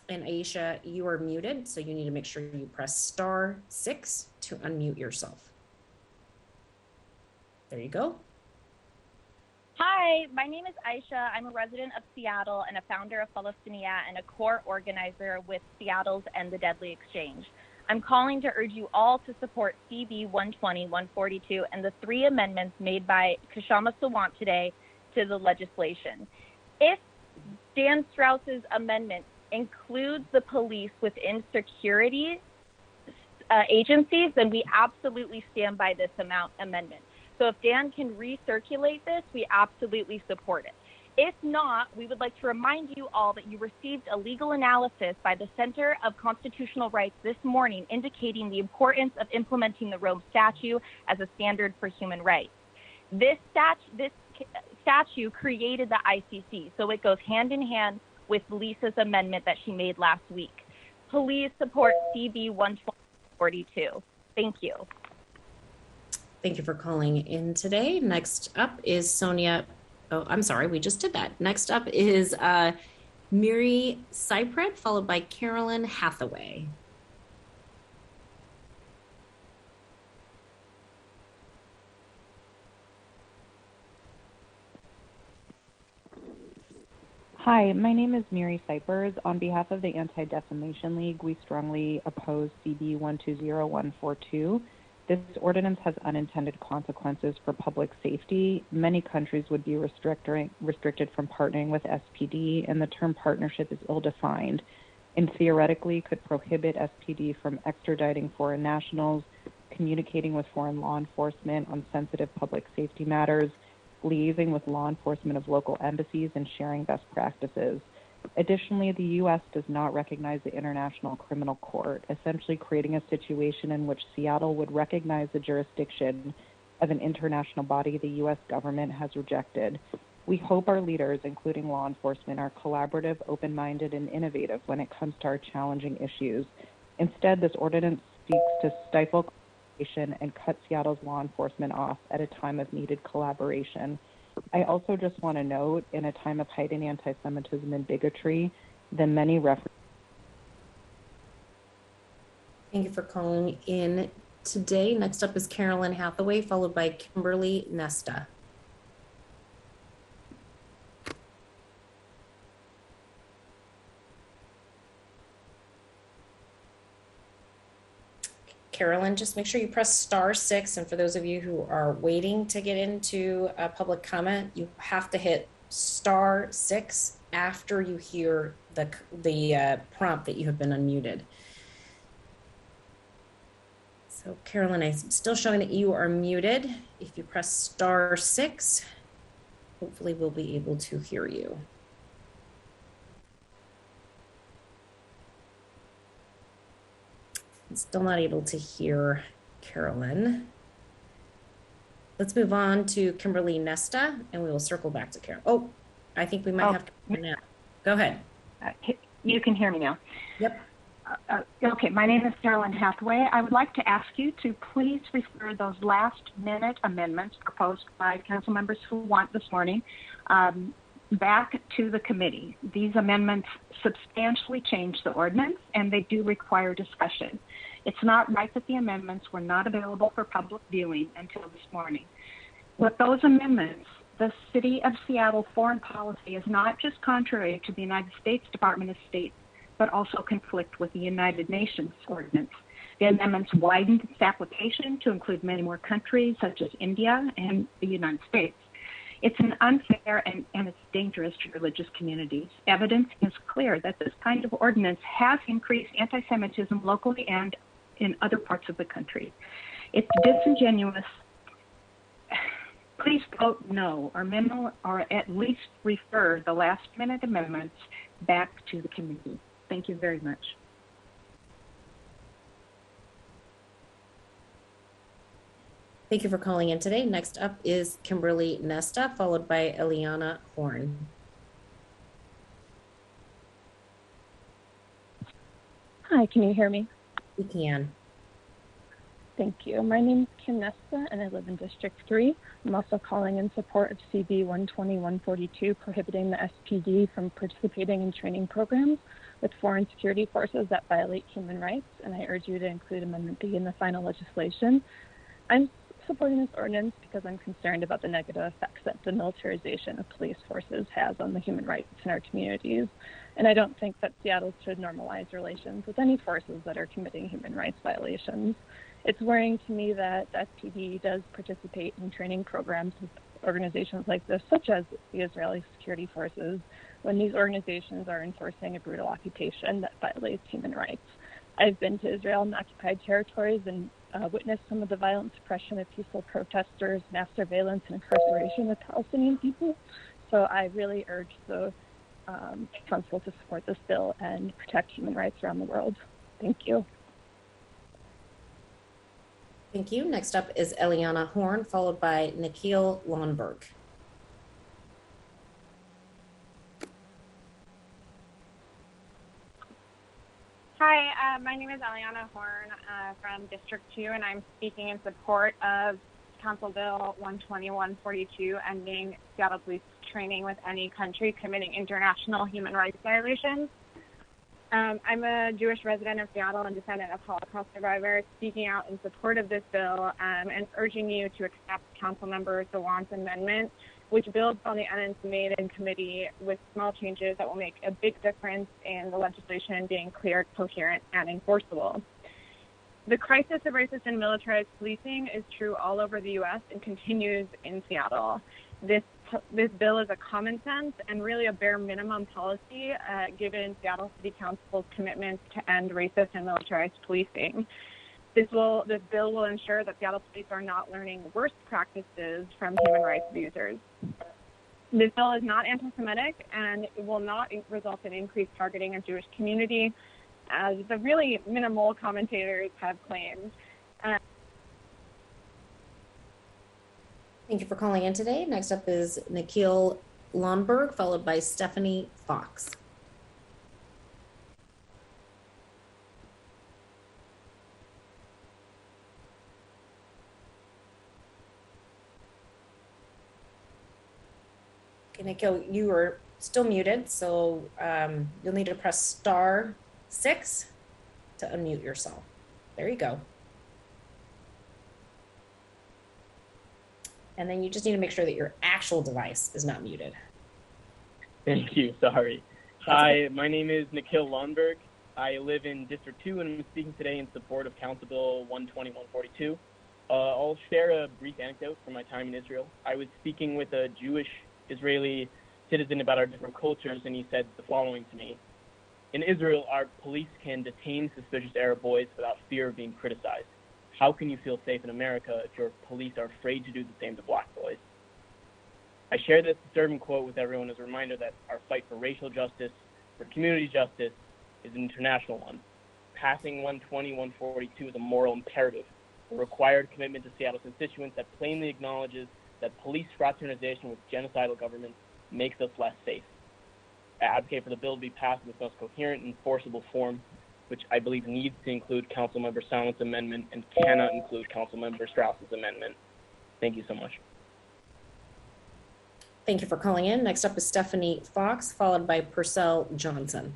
And Aisha, you are muted, so you need to make sure you press *6 to unmute yourself. There you go. Hi, my name is Aisha. I'm a resident of Seattle and a founder of Palestinia and a core organizer with Seattle's End the Deadly Exchange. I'm calling to urge you all to support CB 120, 142, and the 3 amendments made by Kshama Sawant today to the legislation. If Dan Strauss's amendment includes the police within security agencies, then we absolutely stand by this amendment. So if Dan can recirculate this, we absolutely support it. If not, we would like to remind you all that you received a legal analysis by the Center of Constitutional Rights this morning indicating the importance of implementing the Rome Statute as a standard for human rights. This statute created the ICC, so it goes hand in hand with Lisa's amendment that she made last week. Please support CB 142. Thank you. Thank you for calling in today. Next up is Sonia. Oh, I'm sorry, we just did that. Next up is Miri Cypret, followed by Carolyn Hathaway. Hi, my name is Miri Cypers. On behalf of the Anti-Defamation League, we strongly oppose CB 120142. This ordinance has unintended consequences for public safety. Many countries would be restricted from partnering with SPD, and the term partnership is ill-defined and theoretically could prohibit SPD from extraditing foreign nationals, communicating with foreign law enforcement on sensitive public safety matters, liaising with law enforcement of local embassies, and sharing best practices. Additionally, the U.S. does not recognize the International Criminal Court, essentially creating a situation in which Seattle would recognize the jurisdiction of an international body the U.S. government has rejected. We hope our leaders, including law enforcement, are collaborative, open-minded, and innovative when it comes to our challenging issues. Instead, this ordinance seeks to stifle collaboration and cut Seattle's law enforcement off at a time of needed collaboration. I also just want to note, in a time of heightened anti-Semitism and bigotry, the many references. Thank you for calling in today. Next up is Carolyn Hathaway, followed by Kimberly Nesta. Carolyn, just make sure you press *6. And for those of you who are waiting to get into a public comment, you have to hit *6 after you hear the prompt that you have been unmuted. So Carolyn, I'm still showing that you are muted. If you press *6, hopefully we'll be able to hear you. I'm still not able to hear Carolyn. Let's move on to Kimberly Nesta, and we will circle back to Carol. Oh, I think we might have Carolyn now. Go ahead. You can hear me now. Yep. Okay, my name is Carolyn Hathaway. I would like to ask you to please refer those last-minute amendments proposed by council members who want this morning back to the committee. These amendments substantially change the ordinance, and they do require discussion. It's not right that the amendments were not available for public viewing until this morning. With those amendments, the City of Seattle foreign policy is not just contrary to the United States Department of State, but also conflict with the United Nations ordinance. The amendments widened its application to include many more countries, such as India and the United States. It's an unfair and it's dangerous to religious communities. Evidence is clear that this kind of ordinance has increased anti-Semitism locally and in other parts of the country. It's disingenuous. Please vote no or at least refer the last-minute amendments back to the committee. Thank you very much. Thank you for calling in today. Next up is Kimberly Nesta, followed by Eliana Horn. Hi, can you hear me? We can. Thank you. My name is Kim Nesta, and I live in District 3. I'm also calling in support of CB 120-142, prohibiting the SPD from participating in training programs with foreign security forces that violate human rights, and I urge you to include Amendment B in the final legislation. I'm supporting this ordinance because I'm concerned about the negative effects that the militarization of police forces has on the human rights in our communities, and I don't think that Seattle should normalize relations with any forces that are committing human rights violations. It's worrying to me that the SPD does participate in training programs with organizations like this, such as the Israeli security forces, when these organizations are enforcing a brutal occupation that violates human rights. I've been to Israel and occupied territories and witnessed some of the violent suppression of peaceful protesters, mass surveillance, and incarceration of Palestinian people. So I really urge the council to support this bill and protect human rights around the world. Thank you. Thank you. Next up is Eliana Horn, followed by Nikhil Lonberg. Hi, my name is Eliana Horn from District 2, and I'm speaking in support of Council Bill 120-142, ending Seattle Police training with any country committing international human rights violations. I'm a Jewish resident of Seattle and descendant of Holocaust survivors, speaking out in support of this bill and urging you to accept Councilmember Sawant's amendment, which builds on the amendments made in committee with small changes that will make a big difference in the legislation being clear, coherent, and enforceable. The crisis of racist and militarized policing is true all over the U.S. and continues in Seattle. This bill is a common sense and really a bare minimum policy given Seattle City Council's commitment to end racist and militarized policing. This bill will ensure that Seattle police are not learning worst practices from human rights abusers. This bill is not anti-Semitic, and it will not result in increased targeting of Jewish community, as the really minimal commentators have claimed. Thank you for calling in today. Next up is Nikhil Lonberg, followed by Stephanie Fox. Okay, Nikhil, you are still muted, so you'll need to press *6 to unmute yourself. There you go. And then you just need to make sure that your actual device is not muted. Thank you. Sorry. Hi, my name is Nikhil Lonberg. I live in District 2, and I'm speaking today in support of Council Bill 120-142. I'll share a brief anecdote from my time in Israel. I was speaking with a Jewish Israeli citizen about our different cultures, and he said the following to me. In Israel, our police can detain suspicious Arab boys without fear of being criticized. How can you feel safe in America if your police are afraid to do the same to black boys? I share this disturbing quote with everyone as a reminder that our fight for racial justice, for community justice, is an international one. Passing 120-142 is a moral imperative, a required commitment to Seattle constituents that plainly acknowledges that police fraternization with genocidal governments makes us less safe. I advocate for the bill to be passed in its most coherent and enforceable form, which I believe needs to include Councilmember Silent's amendment and cannot include Councilmember Strauss's amendment. Thank you so much. Thank you for calling in. Next up is Stephanie Fox, followed by Purcell Johnson.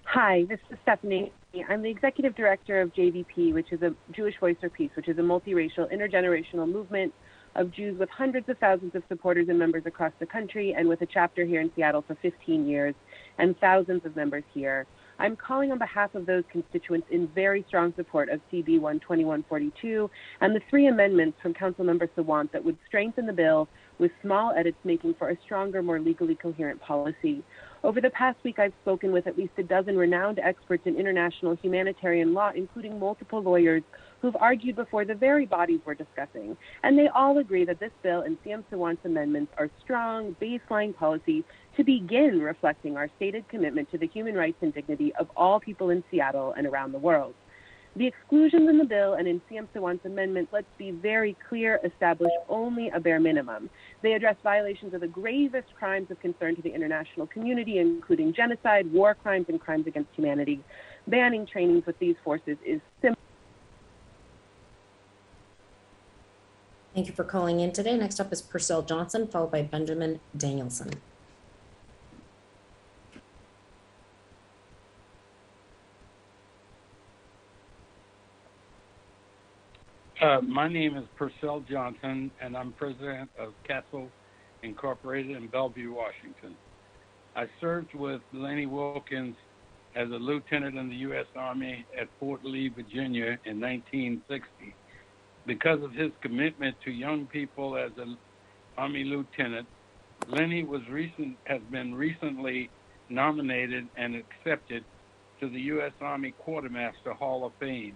Hi, this is Stephanie. I'm the Executive Director of JVP, which is a Jewish Voice for Peace, which is a multiracial, intergenerational movement of Jews with hundreds of thousands of supporters and members across the country, and with a chapter here in Seattle for 15 years and thousands of members here. I'm calling on behalf of those constituents in very strong support of CB 12142 and the 3 amendments from Councilmember Sawant that would strengthen the bill with small edits making for a stronger, more legally coherent policy. Over the past week, I've spoken with at least a dozen renowned experts in international humanitarian law, including multiple lawyers who've argued before the very bodies we're discussing. And they all agree that this bill and CM Sawant's amendments are strong baseline policy to begin reflecting our stated commitment to the human rights and dignity of all people in Seattle and around the world. The exclusions in the bill and in CM Sawant's amendment, let's be very clear, establish only a bare minimum. They address violations of the gravest crimes of concern to the international community, including genocide, war crimes, and crimes against humanity. Banning trainings with these forces is simple. Thank you for calling in today. Next up is Purcell Johnson, followed by Benjamin Danielson. My name is Purcell Johnson, and I'm president of Castle Incorporated in Bellevue, Washington. I served with Lenny Wilkens as a lieutenant in the U.S. Army at Fort Lee, Virginia in 1960. Because of his commitment to young people as an Army lieutenant, Lenny has been recently nominated and accepted to the U.S. Army Quartermaster Hall of Fame.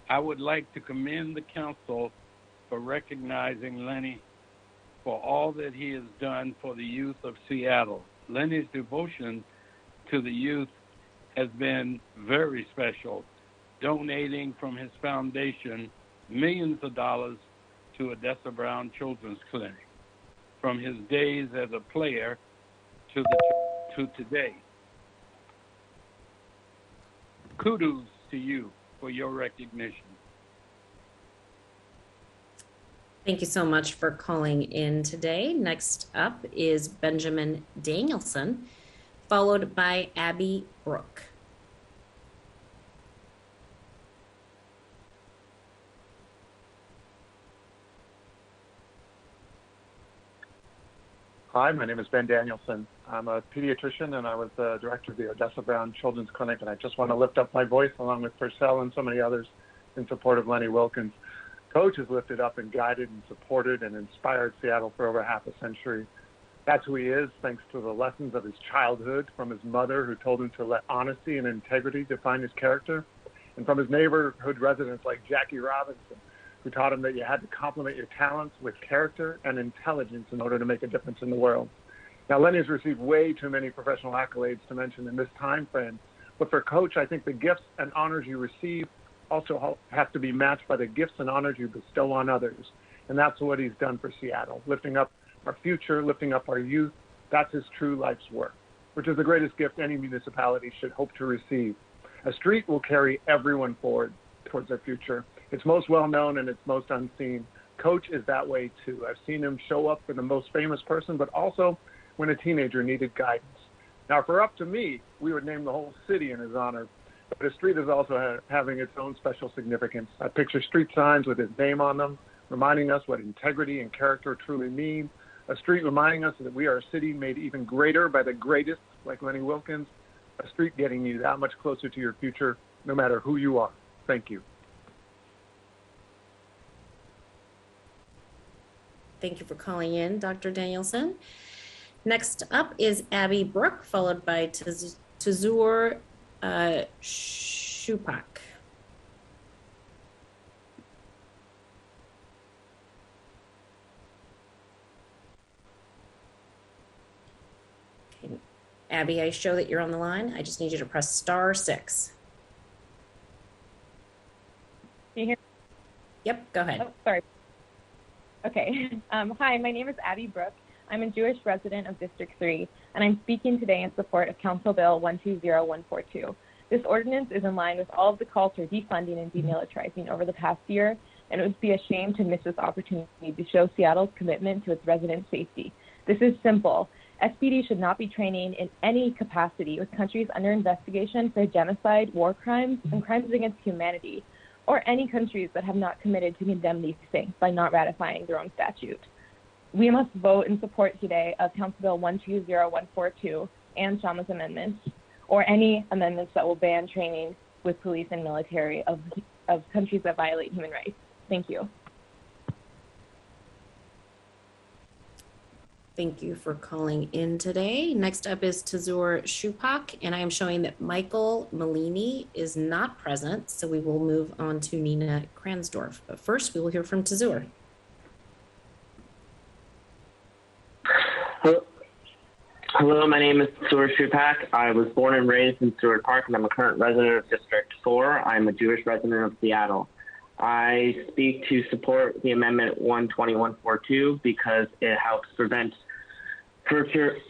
I would like to commend the council for recognizing Lenny for all that he has done for the youth of Seattle. Lenny's devotion to the youth has been very special, donating from his foundation millions of dollars to Odessa Brown Children's Clinic, from his days as a player to today. Kudos to you for your recognition. Thank you so much for calling in today. Next up is Benjamin Danielson, followed by Abby Brooke. Hi, my name is Ben Danielson. I'm a pediatrician, and I was the director of the Odessa Brown Children's Clinic, and I just want to lift up my voice along with Purcell and so many others in support of Lenny Wilkens. Coach has lifted up and guided and supported and inspired Seattle for over half a century. That's who he is, thanks to the lessons of his childhood from his mother, who told him to let honesty and integrity define his character, and from his neighborhood residents like Jackie Robinson, who taught him that you had to complement your talents with character and intelligence in order to make a difference in the world. Now, Lenny has received way too many professional accolades to mention in this time frame, but for Coach, I think the gifts and honors you receive also have to be matched by the gifts and honors you bestow on others. And that's what he's done for Seattle, lifting up our future, lifting up our youth. That's his true life's work, which is the greatest gift any municipality should hope to receive. A street will carry everyone forward towards their future. It's most well-known and it's most unseen. Coach is that way too. I've seen him show up for the most famous person, but also when a teenager needed guidance. Now, if it were up to me, we would name the whole city in his honor. But a street is also having its own special significance. I picture street signs with his name on them, reminding us what integrity and character truly mean. A street reminding us that we are a city made even greater by the greatest, like Lenny Wilkens. A street getting you that much closer to your future, no matter who you are. Thank you. Thank you for calling in, Dr. Danielson. Next up is Abby Brooke, followed by Tazur Shupak. Okay. Abby, I show that you're on the line. I just need you to press *6. Can you hear? Yep, go ahead. Oh, sorry. Okay. Hi, my name is Abby Brooke. I'm a Jewish resident of District 3, and I'm speaking today in support of Council Bill 120142. This ordinance is in line with all of the calls for defunding and demilitarizing over the past year, and it would be a shame to miss this opportunity to show Seattle's commitment to its resident safety. This is simple. SPD should not be training in any capacity with countries under investigation for genocide, war crimes, and crimes against humanity, or any countries that have not committed to condemn these things by not ratifying their own statute. We must vote in support today of Council Bill 120142 and Shama's amendments, or any amendments that will ban training with police and military of countries that violate human rights. Thank you. Thank you for calling in today. Next up is Tazur Shupak, and I am showing that Michael Malini is not present, so we will move on to Nina Kransdorf. But first, we will hear from Tazur. Hello, my name is Tazur Shupak. I was born and raised in Seward Park, and I'm a current resident of District 4. I'm a Jewish resident of Seattle. I speak to support the Amendment 12142 because it helps prevent future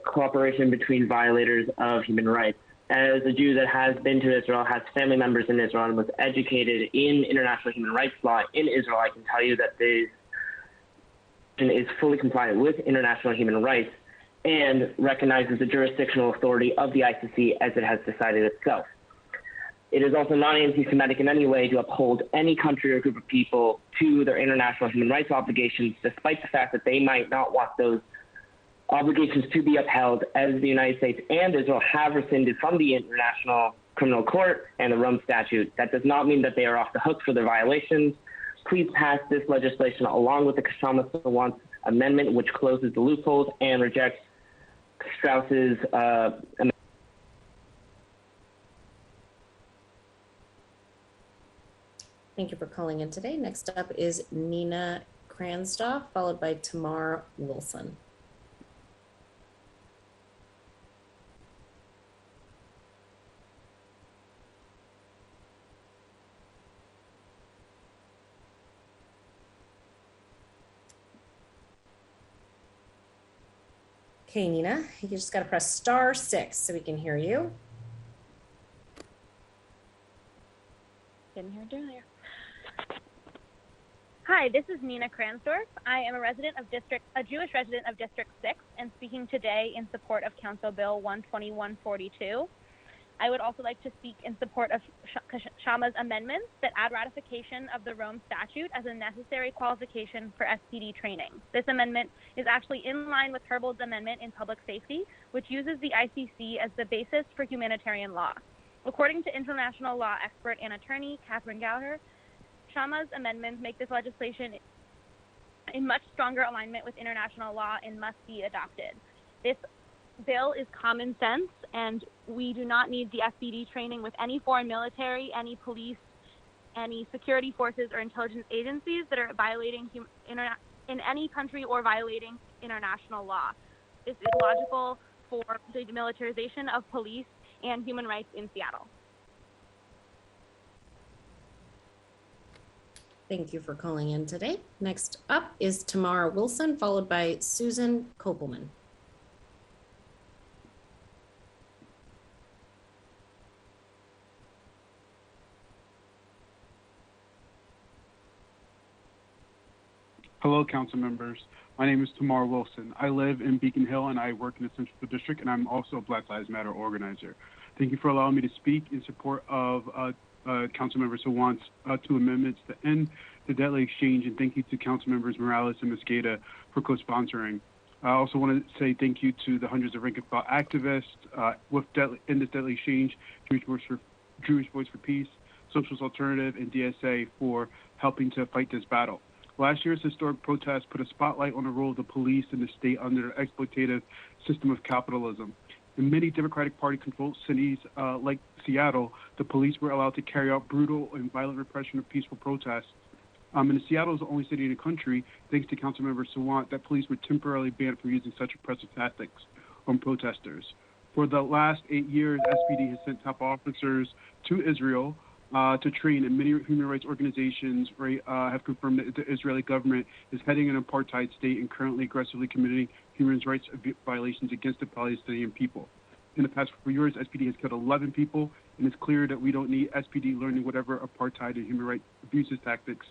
cooperation between violators of human rights. As a Jew that has been to Israel, has family members in Israel, and was educated in international human rights law in Israel, I can tell you that this is fully compliant with international human rights and recognizes the jurisdictional authority of the ICC as it has decided itself. It is also not anti-Semitic in any way to uphold any country or group of people to their international human rights obligations, despite the fact that they might not want those obligations to be upheld, as the United States and Israel have rescinded from the International Criminal Court and the Rome Statute. That does not mean that they are off the hook for their violations. Please pass this legislation along with the Kashama Sawant Amendment, which closes the loopholes and rejects Strauss's amendment. Thank you for calling in today. Next up is Nina Kransdorf, followed by Tamar Wilson. Okay, Nina, you just got to press *6 so we can hear you. Didn't hear it earlier. Hi, this is Nina Kransdorf. I am a Jewish resident of District 6 and speaking today in support of Council Bill 12142. I would also like to speak in support of Shama's amendments that add ratification of the Rome Statute as a necessary qualification for SPD training. This amendment is actually in line with Herbold's amendment in public safety, which uses the ICC as the basis for humanitarian law. According to international law expert and attorney Catherine Gowder, Shama's amendments make this legislation in much stronger alignment with international law and must be adopted. This bill is common sense, and we do not need the SPD training with any foreign military, any police, any security forces or intelligence agencies that are violating in any country or violating international law. This is logical for the demilitarization of police and human rights in Seattle. Thank you for calling in today. Next up is Tamara Wilson, followed by Susan Kopelman. Hello, council members. My name is Tamar Wilson. I live in Beacon Hill and I work in the Central District, and I'm also a Black Lives Matter organizer. Thank you for allowing me to speak in support of council members who wants two amendments to end the deadly exchange, and thank you to council members Morales and Mosqueda for co-sponsoring. I also want to say thank you to the hundreds of rank and file activists in this deadly exchange, Jewish Jewish Voice for Peace, Socialist Alternative, and DSA for helping to fight this battle. Last year's historic protest put a spotlight on the role of the police in the state under an exploitative system of capitalism. In many Democratic Party-controlled cities like Seattle, the police were allowed to carry out brutal and violent repression of peaceful protests. And Seattle is the only city in the country, thanks to Councilmember Sawant, that police were temporarily banned from using such oppressive tactics on protesters. For the last 8 years, SPD has sent top officers to Israel to train, and many human rights organizations have confirmed that the Israeli government is heading an apartheid state and currently aggressively committing human rights violations against the Palestinian people. In the past 4 years, SPD has killed 11 people, and it's clear that we don't need SPD learning whatever apartheid and human rights abuses tactics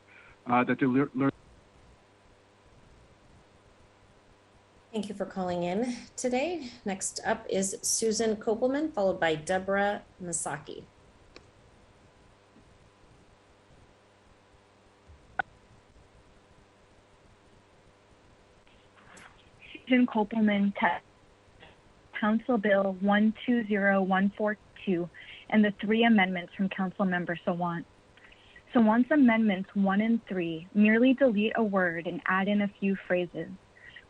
that they learn. Thank you for calling in today. Next up is Susan Kopelman, followed by Deborah Misaki. Susan Kopelman, Council Bill 120142, and the 3 amendments from Councilmember Sawant. Sawant's amendments 1 and 3 merely delete a word and add in a few phrases,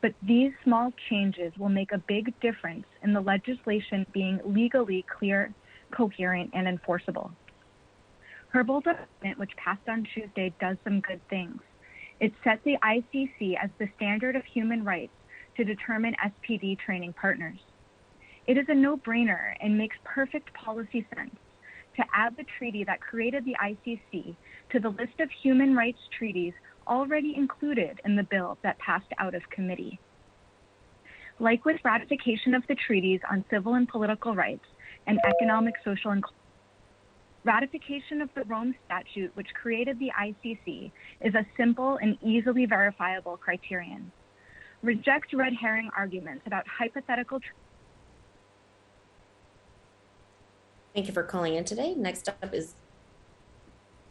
but these small changes will make a big difference in the legislation being legally clear, coherent, and enforceable. Her bold amendment, which passed on Tuesday, does some good things. It set the ICC as the standard of human rights to determine SPD training partners. It is a no-brainer and makes perfect policy sense to add the treaty that created the ICC to the list of human rights treaties already included in the bill that passed out of committee. Like with ratification of the treaties on civil and political rights and economic, social, and ratification of the Rome Statute, which created the ICC, is a simple and easily verifiable criterion. Reject red herring arguments about hypothetical. Thank you for calling in today. Next up is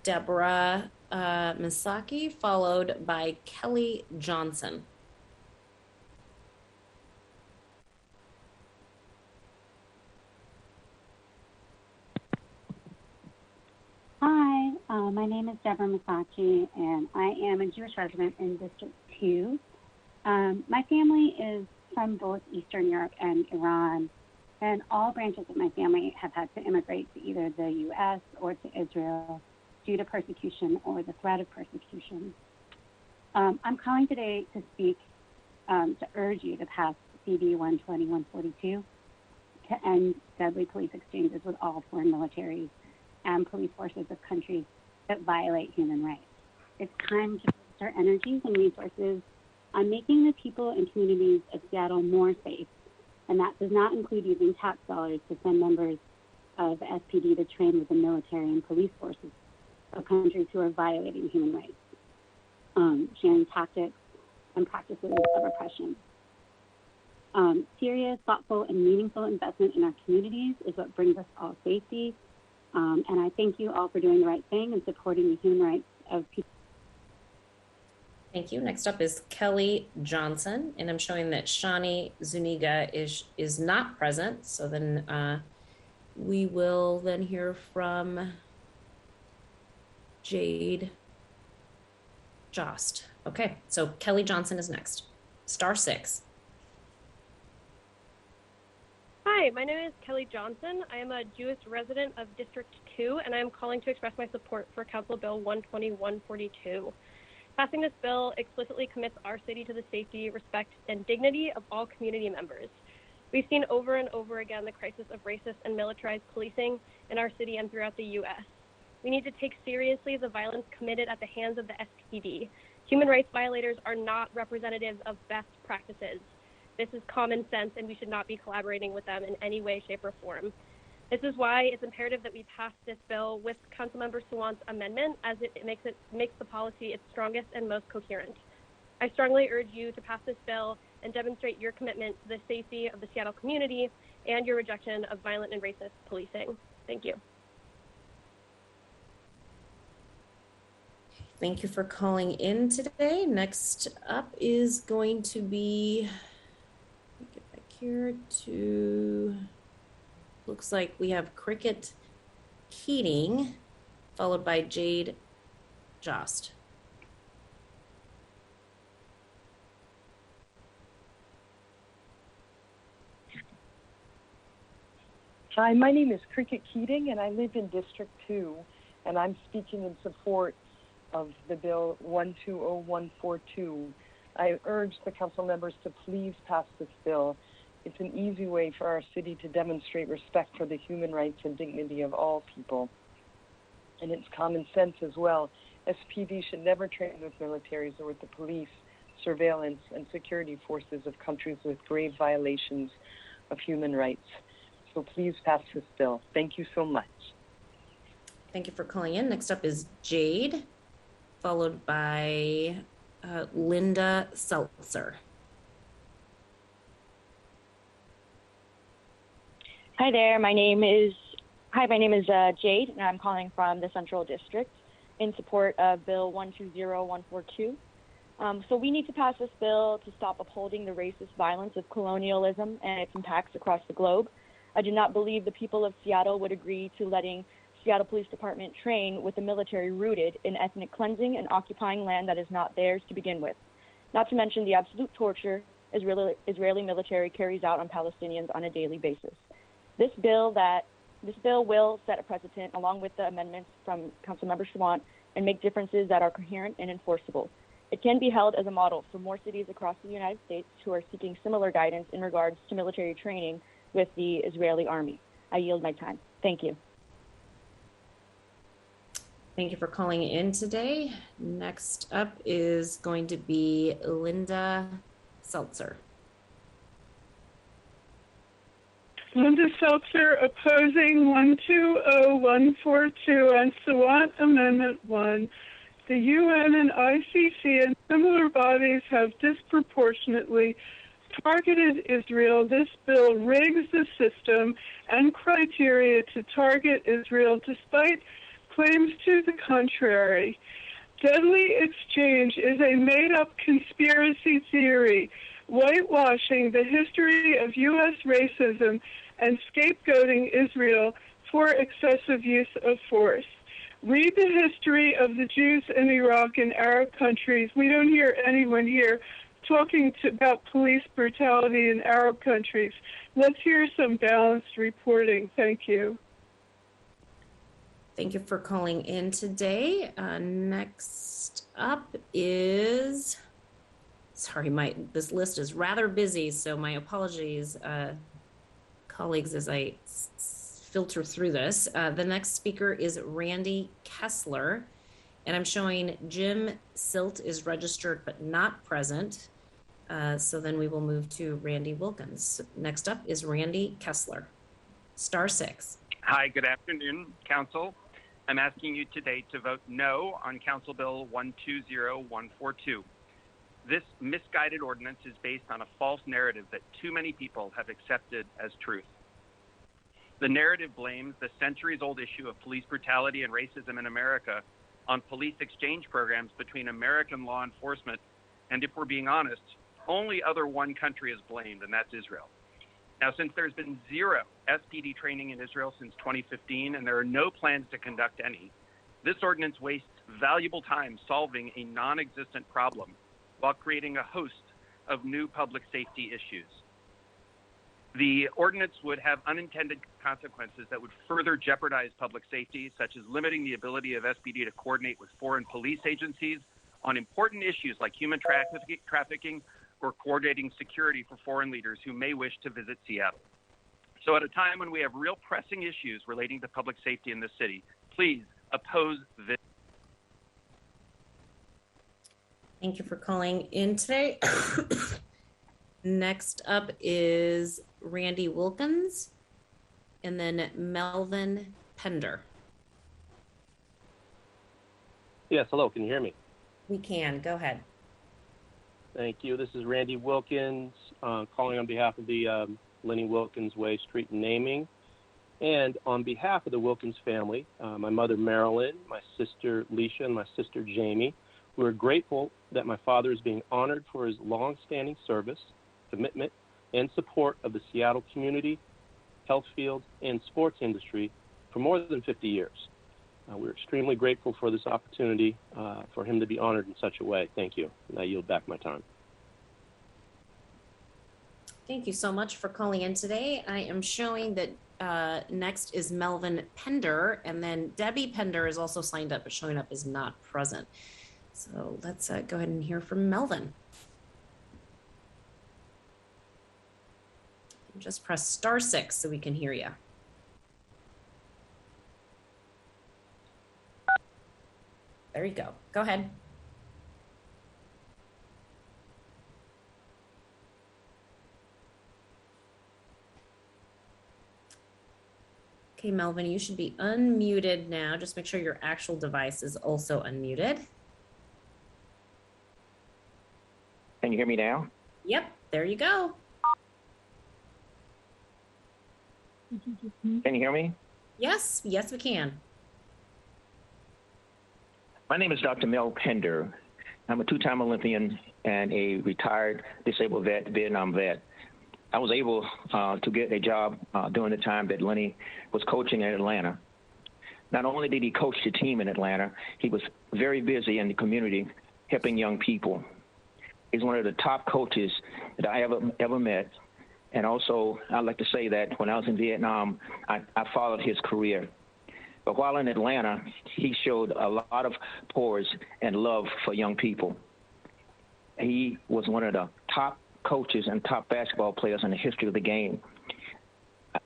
Deborah Misaki, followed by Kelly Johnson. Hi, my name is Deborah Misaki, and I am a Jewish resident in District 2. My family is from both Eastern Europe and Iran, and all branches of my family have had to immigrate to either the U.S. or to Israel due to persecution or the threat of persecution. I'm calling today to speak, to urge you to pass CB 120-142 to end deadly police exchanges with all foreign militaries and police forces of countries that violate human rights. It's time to focus our energies and resources on making the people and communities of Seattle more safe, and that does not include using tax dollars to send members of the SPD to train with the military and police forces of countries who are violating human rights, sharing tactics and practices of oppression. Serious, thoughtful, and meaningful investment in our communities is what brings us all safety, and I thank you all for doing the right thing and supporting the human rights of people. Thank you. Next up is Kelly Johnson, and I'm showing that Shani Zuniga is not present. So then we will then hear from Jade Jost. Okay, so Kelly Johnson is next. *6. Hi, my name is Kelly Johnson. I am a Jewish resident of District 2, and I am calling to express my support for Council Bill 120-142. Passing this bill explicitly commits our city to the safety, respect, and dignity of all community members. We've seen over and over again the crisis of racist and militarized policing in our city and throughout the U.S. We need to take seriously the violence committed at the hands of the SPD. Human rights violators are not representatives of best practices. This is common sense, and we should not be collaborating with them in any way, shape, or form. This is why it's imperative that we pass this bill with Councilmember Sawant's amendment, as it makes the policy its strongest and most coherent. I strongly urge you to pass this bill and demonstrate your commitment to the safety of the Seattle community and your rejection of violent and racist policing. Thank you. Thank you for calling in today. Next up is going to be, let me get back here to, looks like we have Cricket Keating, followed by Jade Jost. Hi, my name is Cricket Keating, and I live in District 2, and I'm speaking in support of the bill 120142. I urge the council members to please pass this bill. It's an easy way for our city to demonstrate respect for the human rights and dignity of all people. And it's common sense as well. SPD should never train with militaries or with the police, surveillance, and security forces of countries with grave violations of human rights. So please pass this bill. Thank you so much. Thank you for calling in. Next up is Jade, followed by Linda Seltzer. Hi there. My name is Jade, and I'm calling from the Central District in support of Bill 120142. So we need to pass this bill to stop upholding the racist violence of colonialism and its impacts across the globe. I do not believe the people of Seattle would agree to letting Seattle Police Department train with the military rooted in ethnic cleansing and occupying land that is not theirs to begin with. Not to mention the absolute torture Israeli military carries out on Palestinians on a daily basis. This bill will set a precedent along with the amendments from Councilmember Schwant and make differences that are coherent and enforceable. It can be held as a model for more cities across the United States who are seeking similar guidance in regards to military training with the Israeli army. I yield my time. Thank you. Thank you for calling in today. Next up is going to be Linda Seltzer. Linda Seltzer opposing 120142 and Sawant Amendment 1. The UN and ICC and similar bodies have disproportionately targeted Israel. This bill rigs the system and criteria to target Israel despite claims to the contrary. Deadly exchange is a made-up conspiracy theory, whitewashing the history of U.S. racism and scapegoating Israel for excessive use of force. Read the history of the Jews in Iraq and Arab countries. We don't hear anyone here talking about police brutality in Arab countries. Let's hear some balanced reporting. Thank you. Thank you for calling in today. Next up is, this list is rather busy, so my apologies, colleagues, as I filter through this. The next speaker is Randy Kessler, and I'm showing Jim Silt is registered but not present. So then we will move to Randy Wilkens. Next up is Randy Kessler, *6. Hi, good afternoon, Council. I'm asking you today to vote no on Council Bill 120142. This misguided ordinance is based on a false narrative that too many people have accepted as truth. The narrative blames the centuries-old issue of police brutality and racism in America on police exchange programs between American law enforcement, and if we're being honest, only other one country is blamed, and that's Israel. Now, since there's been zero SPD training in Israel since 2015, and there are no plans to conduct any, this ordinance wastes valuable time solving a non-existent problem while creating a host of new public safety issues. The ordinance would have unintended consequences that would further jeopardize public safety, such as limiting the ability of SPD to coordinate with foreign police agencies on important issues like human trafficking or coordinating security for foreign leaders who may wish to visit Seattle. So at a time when we have real pressing issues relating to public safety in this city, please oppose this. Thank you for calling in today. Next up is Randy Wilkens, and then Melvin Pender. Yes, hello, can you hear me? We can, go ahead. Thank you. This is Randy Wilkens, calling on behalf of the Lenny Wilkens Way Street and Naming. And on behalf of the Wilkens family, my mother Marilyn, my sister Leisha, and my sister Jamie, we are grateful that my father is being honored for his long-standing service, commitment, and support of the Seattle community, health field, and sports industry for more than 50 years. We're extremely grateful for this opportunity for him to be honored in such a way. Thank you. And I yield back my time. Thank you so much for calling in today. I am showing that next is Melvin Pender, and then Debbie Pender is also signed up, but showing up is not present. So let's go ahead and hear from Melvin. Just press *6 so we can hear you. There you go. Go ahead. Okay, Melvin, you should be unmuted now. Just make sure your actual device is also unmuted. Can you hear me now? Yep, there you go. Can you hear me? Yes, yes, we can. My name is Dr. Mel Pender. I'm a two-time Olympian and a retired disabled vet, Vietnam vet. I was able to get a job during the time that Lenny was coaching in Atlanta. Not only did he coach the team in Atlanta, he was very busy in the community helping young people. He's one of the top coaches that I ever met. And also, I'd like to say that when I was in Vietnam, I followed his career. But while in Atlanta, he showed a lot of poise and love for young people. He was one of the top coaches and top basketball players in the history of the game.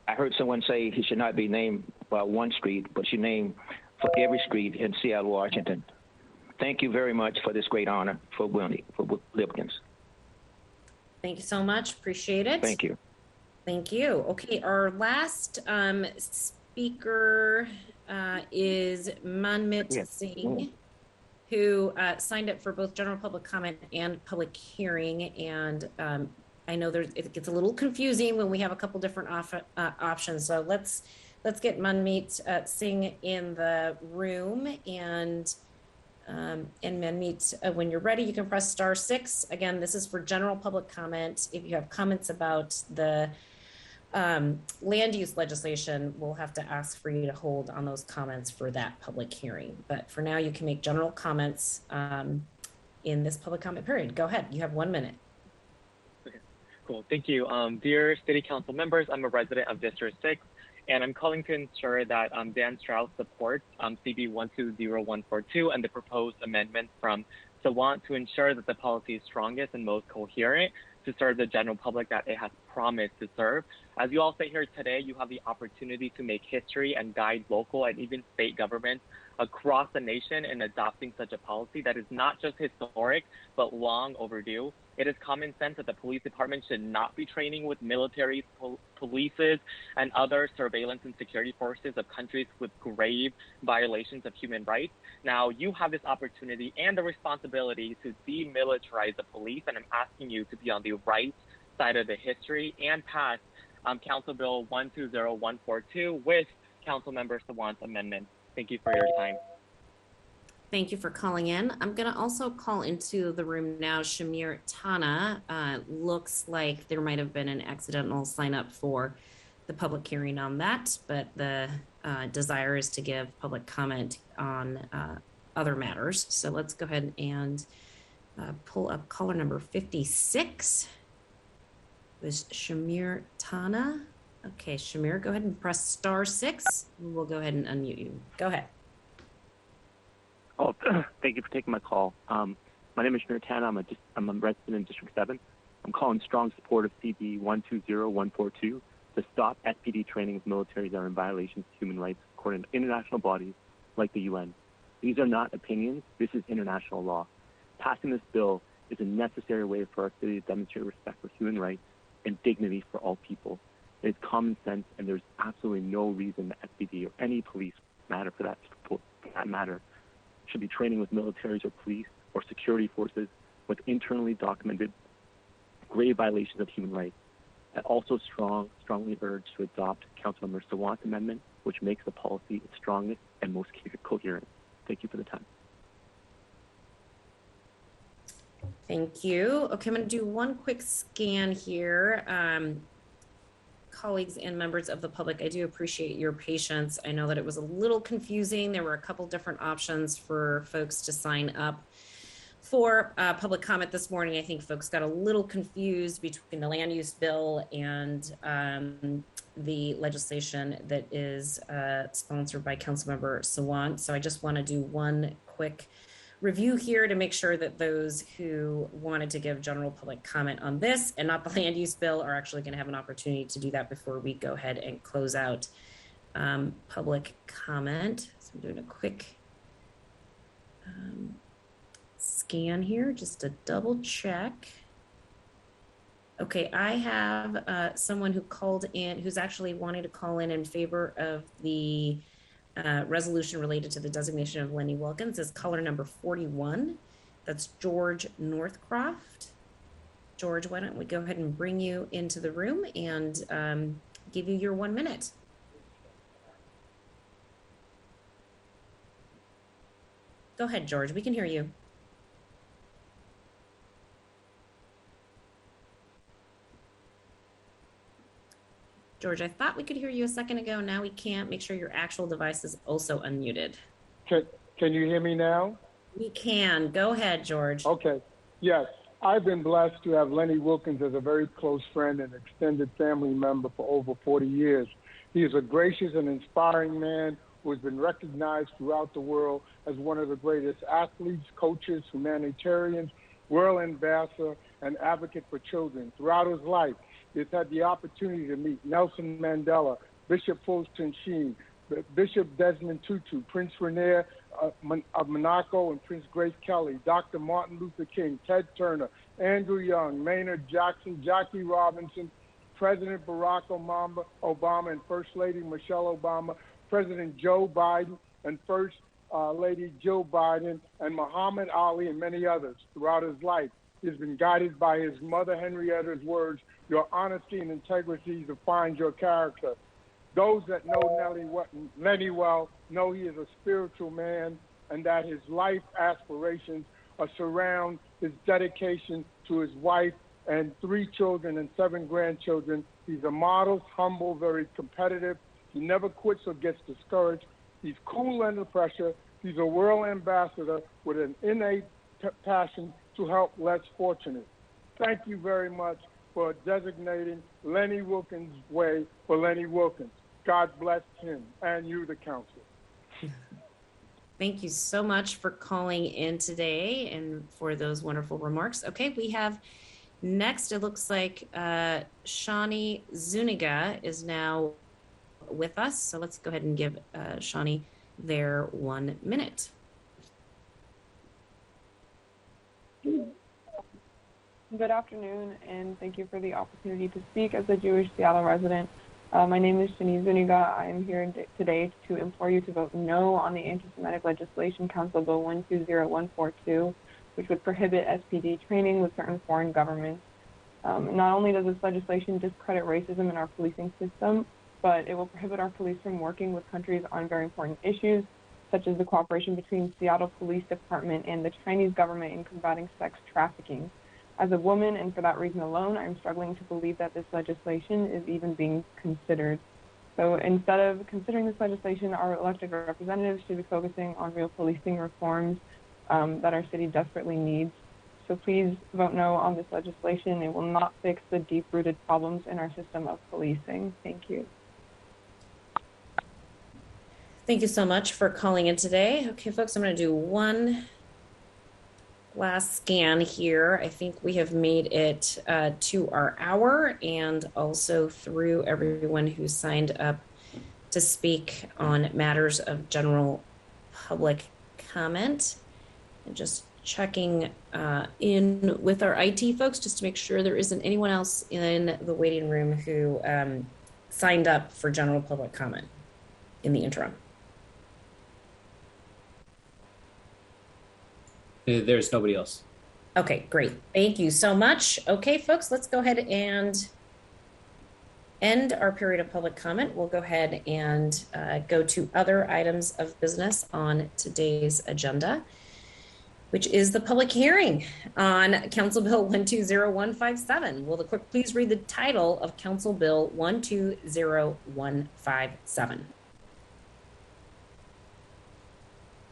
I heard someone say he should not be named by one street, but should name for every street in Seattle, Washington. Thank you very much for this great honor for Wilkens. Thank you so much. Appreciate it. Thank you. Thank you. Okay, our last speaker is Manmit Singh, who signed up for both general public comment and public hearing. And I know it gets a little confusing when we have a couple different options. So let's get Manmeet Singh in the room. And Manmeet, when you're ready, you can press *6. Again, this is for general public comment. If you have comments about the land use legislation, we'll have to ask for you to hold on those comments for that public hearing. But for now, you can make general comments in this public comment period. Go ahead. You have 1 minute. Okay, cool. Thank you. Dear City Council members, I'm a resident of District 6, and I'm calling to ensure that Dan Strauss supports CB 120142 and the proposed amendment from Sawant to ensure that the policy is strongest and most coherent to serve the general public that it has promised to serve. As you all sit here today, you have the opportunity to make history and guide local and even state governments across the nation in adopting such a policy that is not just historic, but long overdue. It is common sense that the police department should not be training with militaries, polices, and other surveillance and security forces of countries with grave violations of human rights. Now, you have this opportunity and the responsibility to demilitarize the police, and I'm asking you to be on the right side of the history and pass Council Bill 120142 with Councilmember Sawant's amendment. Thank you for your time. Thank you for calling in. I'm going to also call into the room now Shamir Tana. Looks like there might have been an accidental sign up for the public hearing on that, but the desire is to give public comment on other matters. So let's go ahead and pull up caller number 56. It was Shamir Tana. Okay, Shamir, go ahead and press *6. We'll go ahead and unmute you. Go ahead. Oh, thank you for taking my call. My name is Shamir Tana. I'm a resident in District 7. I'm calling strong support of CB 120142 to stop SPD training with militaries that are in violation of human rights according to international bodies like the UN. These are not opinions. This is international law. Passing this bill is a necessary way for our city to demonstrate respect for human rights and dignity for all people. It is common sense, and there's absolutely no reason that SPD or any police matter for that matter should be training with militaries or police or security forces with internally documented grave violations of human rights. I also strongly urge to adopt Councilmember Sawant's amendment, which makes the policy its strongest and most coherent. Thank you for the time. Thank you. Okay, I'm going to do one quick scan here. colleagues and members of the public, I do appreciate your patience. I know that it was a little confusing. There were a couple different options for folks to sign up for public comment this morning. I think folks got a little confused between the land use bill and the legislation that is sponsored by Councilmember Sawant. So I just want to do one quick review here to make sure that those who wanted to give general public comment on this and not the land use bill are actually going to have an opportunity to do that before we go ahead and close out public comment. So I'm doing a quick scan here just to double check. Okay, I have someone who called in, who's actually wanting to call in favor of the resolution related to the designation of Lenny Wilkens as caller number 41. That's George Northcroft. George, why don't we go ahead and bring you into the room and give you your 1 minute. Go ahead, George, we can hear you. George, I thought we could hear you a second ago. Now we can't. Make sure your actual device is also unmuted. Can you hear me now? We can. Go ahead, George. Okay. Yes. I've been blessed to have Lenny Wilkens as a very close friend and extended family member for over 40 years. He is a gracious and inspiring man who has been recognized throughout the world as one of the greatest athletes, coaches, humanitarians, world ambassador, and advocate for children. Throughout his life, he's had the opportunity to meet Nelson Mandela, Bishop Fulton Sheen, Bishop Desmond Tutu, Prince Rainier of Monaco, and Prince Grace Kelly, Dr. Martin Luther King, Ted Turner, Andrew Young, Maynard Jackson, Jackie Robinson, President Barack Obama, and First Lady Michelle Obama, President Joe Biden, and First Lady Jill Biden, and Muhammad Ali, and many others. Throughout his life, he's been guided by his mother Henrietta's words, "Your honesty and integrity defines your character." Those that know Lenny well know he is a spiritual man and that his life aspirations are surround his dedication to his wife and 3 children and 7 grandchildren. He's a modest, humble, very competitive. He never quits or gets discouraged. He's cool under pressure. He's a world ambassador with an innate passion to help less fortunate. Thank you very much for designating Lenny Wilkens Way for Lenny Wilkens. God bless him and you, the council. Thank you so much for calling in today and for those wonderful remarks. Okay, we have next, it looks like Shawnee Zuniga is now with us. So let's go ahead and give Shawnee their 1 minute. Good afternoon, and thank you for the opportunity to speak as a Jewish Seattle resident. My name is Shani Zuniga. I am here today to implore you to vote no on the anti-Semitic legislation, Council Bill 120142, which would prohibit SPD training with certain foreign governments. Not only does this legislation discredit racism in our policing system, but it will prohibit our police from working with countries on very important issues, such as the cooperation between Seattle Police Department and the Chinese government in combating sex trafficking. As a woman, and for that reason alone, I'm struggling to believe that this legislation is even being considered. So instead of considering this legislation, our elected representatives should be focusing on real policing reforms that our city desperately needs. So please vote no on this legislation. It will not fix the deep-rooted problems in our system of policing. Thank you. Thank you so much for calling in today. Okay, folks, I'm going to do one last scan here. I think we have made it to our hour and also through everyone who signed up to speak on matters of general public comment. And just checking in with our IT folks just to make sure there isn't anyone else in the waiting room who signed up for general public comment in the interim. There's nobody else. Okay, great. Thank you so much. Okay, folks, let's go ahead and end our period of public comment. We'll go ahead and go to other items of business on today's agenda. which is the public hearing on Council Bill 120157. Will the clerk please read the title of Council Bill 120157?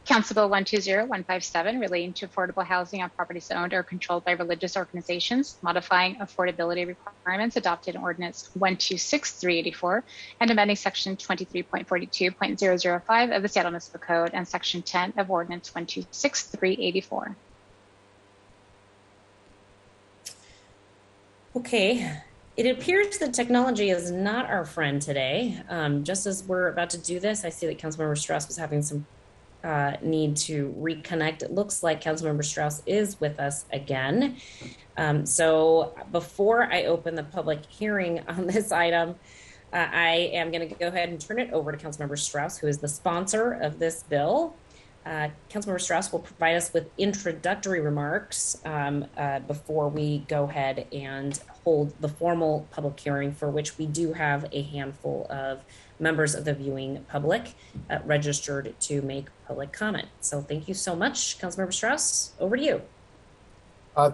Council Bill 120157 relating to affordable housing on properties owned or controlled by religious organizations, modifying affordability requirements adopted in Ordinance 126384, and amending Section 23.42.005 of the Seattle Municipal Code and Section 10 of Ordinance 126384. Okay. It appears that technology is not our friend today. Just as we're about to do this, I see that Councilmember Strauss was having some need to reconnect. It looks like Councilmember Strauss is with us again. So before I open the public hearing on this item, I am going to go ahead and turn it over to Councilmember Strauss, who is the sponsor of this bill. Councilmember Strauss will provide us with introductory remarks before we go ahead and hold the formal public hearing, for which we do have a handful of members of the viewing public registered to make public comment. So thank you so much, Councilmember Strauss. Over to you.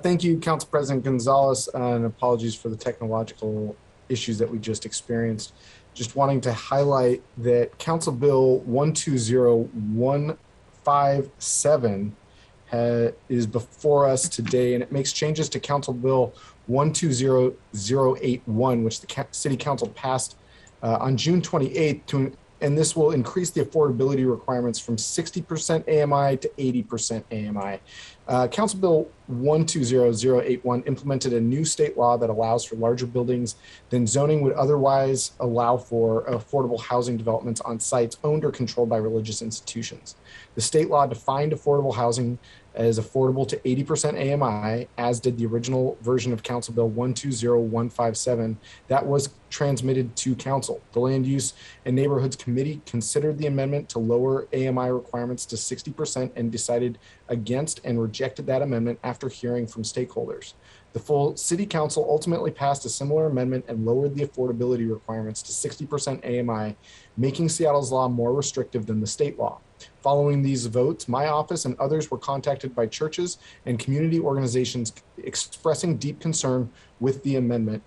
Thank you, Council President Gonzalez, and apologies for the technological issues that we just experienced. Just wanting to highlight that Council Bill 120157 is before us today, and it makes changes to Council Bill 120081, which the City Council passed on June 28th, and this will increase the affordability requirements from 60% AMI to 80% AMI. Council Bill 120081 implemented a new state law that allows for larger buildings than zoning would otherwise allow for affordable housing developments on sites owned or controlled by religious institutions. The state law defined affordable housing as affordable to 80% AMI, as did the original version of Council Bill 120157 that was transmitted to Council. The Land Use and Neighborhoods Committee considered the amendment to lower AMI requirements to 60% and decided against and rejected that amendment after hearing from stakeholders. The full City Council ultimately passed a similar amendment and lowered the affordability requirements to 60% AMI, making Seattle's law more restrictive than the state law. Following these votes, my office and others were contacted by churches and community organizations expressing deep concern with the amendment,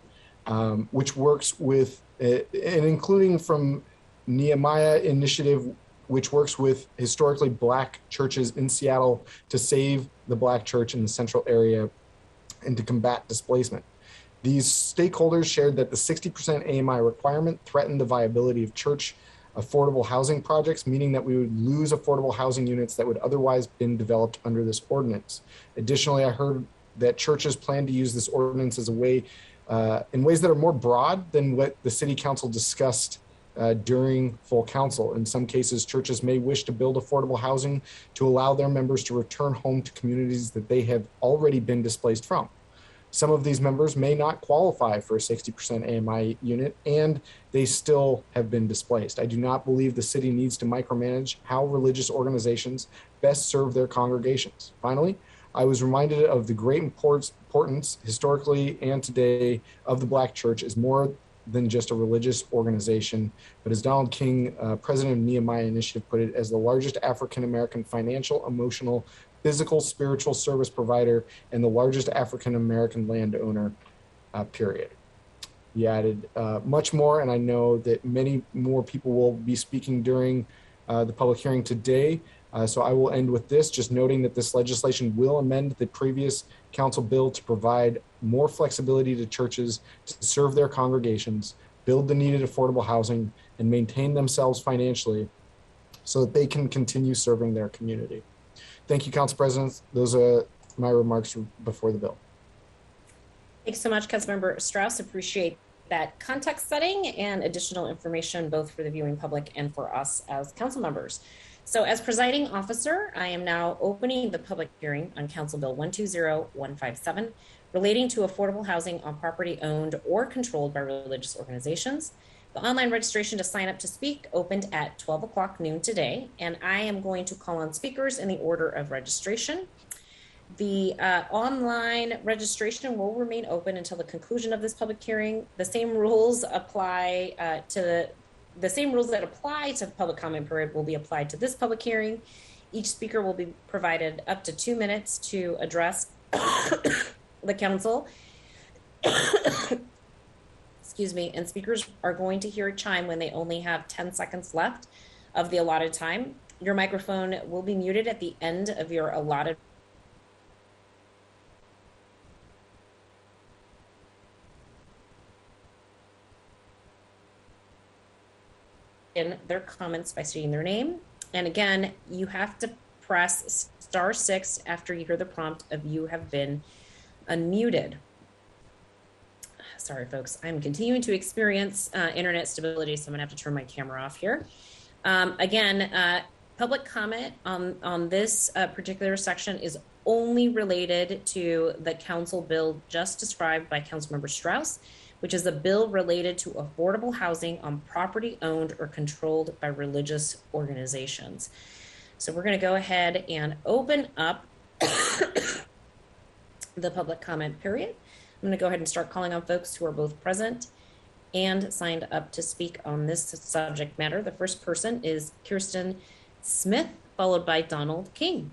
which works with, and including from Nehemiah Initiative, which works with historically Black churches in Seattle to save the Black church in the central area and to combat displacement. These stakeholders shared that the 60% AMI requirement threatened the viability of church affordable housing projects, meaning that we would lose affordable housing units that would otherwise been developed under this ordinance. Additionally, I heard that churches plan to use this ordinance as a way, in ways that are more broad than what the City Council discussed during full council. In some cases, churches may wish to build affordable housing to allow their members to return home to communities that they have already been displaced from. Some of these members may not qualify for a 60% AMI unit, and they still have been displaced. I do not believe the city needs to micromanage how religious organizations best serve their congregations. Finally, I was reminded of the great importance historically and today of the Black church as more than just a religious organization, but as Donald King, president of Nehemiah Initiative, put it, as the largest African-American financial, emotional, physical, spiritual service provider, and the largest African-American landowner, period. He added much more, and I know that many more people will be speaking during the public hearing today. So I will end with this, just noting that this legislation will amend the previous council bill to provide more flexibility to churches to serve their congregations, build the needed affordable housing, and maintain themselves financially so that they can continue serving their community. Thank you, Council President. Those are my remarks before the bill. Thanks so much, Councilmember Strauss. Appreciate that context setting and additional information both for the viewing public and for us as council members. So as presiding officer, I am now opening the public hearing on Council Bill 120157 relating to affordable housing on property owned or controlled by religious organizations. The online registration to sign up to speak opened at 12 o'clock noon today, and I am going to call on speakers in the order of registration. The online registration will remain open until the conclusion of this public hearing. The same rules apply the same rules that apply to the public comment period will be applied to this public hearing. Each speaker will be provided up to 2 minutes to address the council. Excuse me, and speakers are going to hear a chime when they only have 10 seconds left of the allotted time. Your microphone will be muted at the end of your allotted. In their comments by stating their name. And again, you have to press *6 after you hear the prompt of "you have been unmuted." Sorry, folks, I'm continuing to experience internet stability, so I'm gonna have to turn my camera off here. Public comment on this particular section is only related to the council bill just described by Councilmember Strauss, which is a bill related to affordable housing on property owned or controlled by religious organizations. So we're going to go ahead and open up the public comment period. I'm going to go ahead and start calling on folks who are both present and signed up to speak on this subject matter. The first person is Kirsten Smith, followed by Donald King.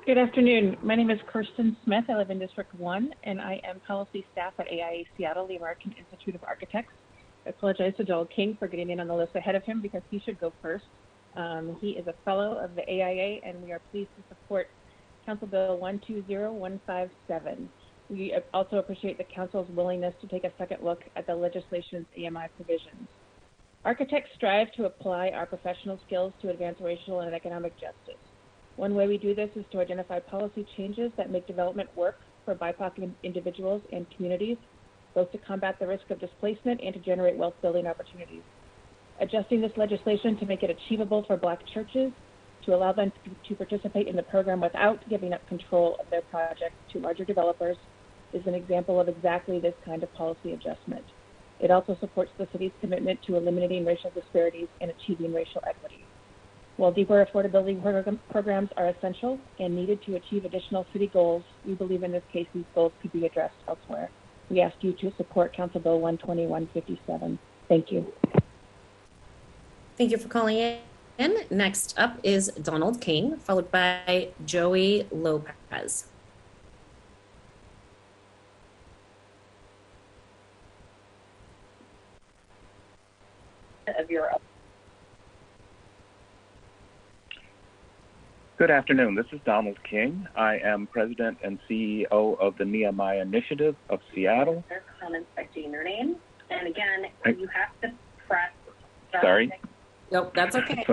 Good afternoon. My name is Kirsten Smith. I live in District 1, and I am policy staff at AIA Seattle, the American Institute of Architects. I apologize to Donald King for getting in on the list ahead of him because he should go first. He is a fellow of the AIA, and we are pleased to support Council Bill 120157. We also appreciate the Council's willingness to take a second look at the legislation's AMI provisions. Architects strive to apply our professional skills to advance racial and economic justice. One way we do this is to identify policy changes that make development work for BIPOC individuals and communities, both to combat the risk of displacement and to generate wealth-building opportunities. Adjusting this legislation to make it achievable for Black churches, to allow them to participate in the program without giving up control of their projects to larger developers, is an example of exactly this kind of policy adjustment. It also supports the city's commitment to eliminating racial disparities and achieving racial equity. While deeper affordability programs are essential and needed to achieve additional city goals, we believe in this case these goals could be addressed elsewhere. We ask you to support Council Bill 12157. Thank you. Thank you for calling in. Next up is Donald King, followed by Joey Lopez. Good afternoon. This is Donald King. I am President and CEO of the Nehemiah Initiative of Seattle. Their comments by stating their name. And again, you have to press. Sorry. Nope, that's okay.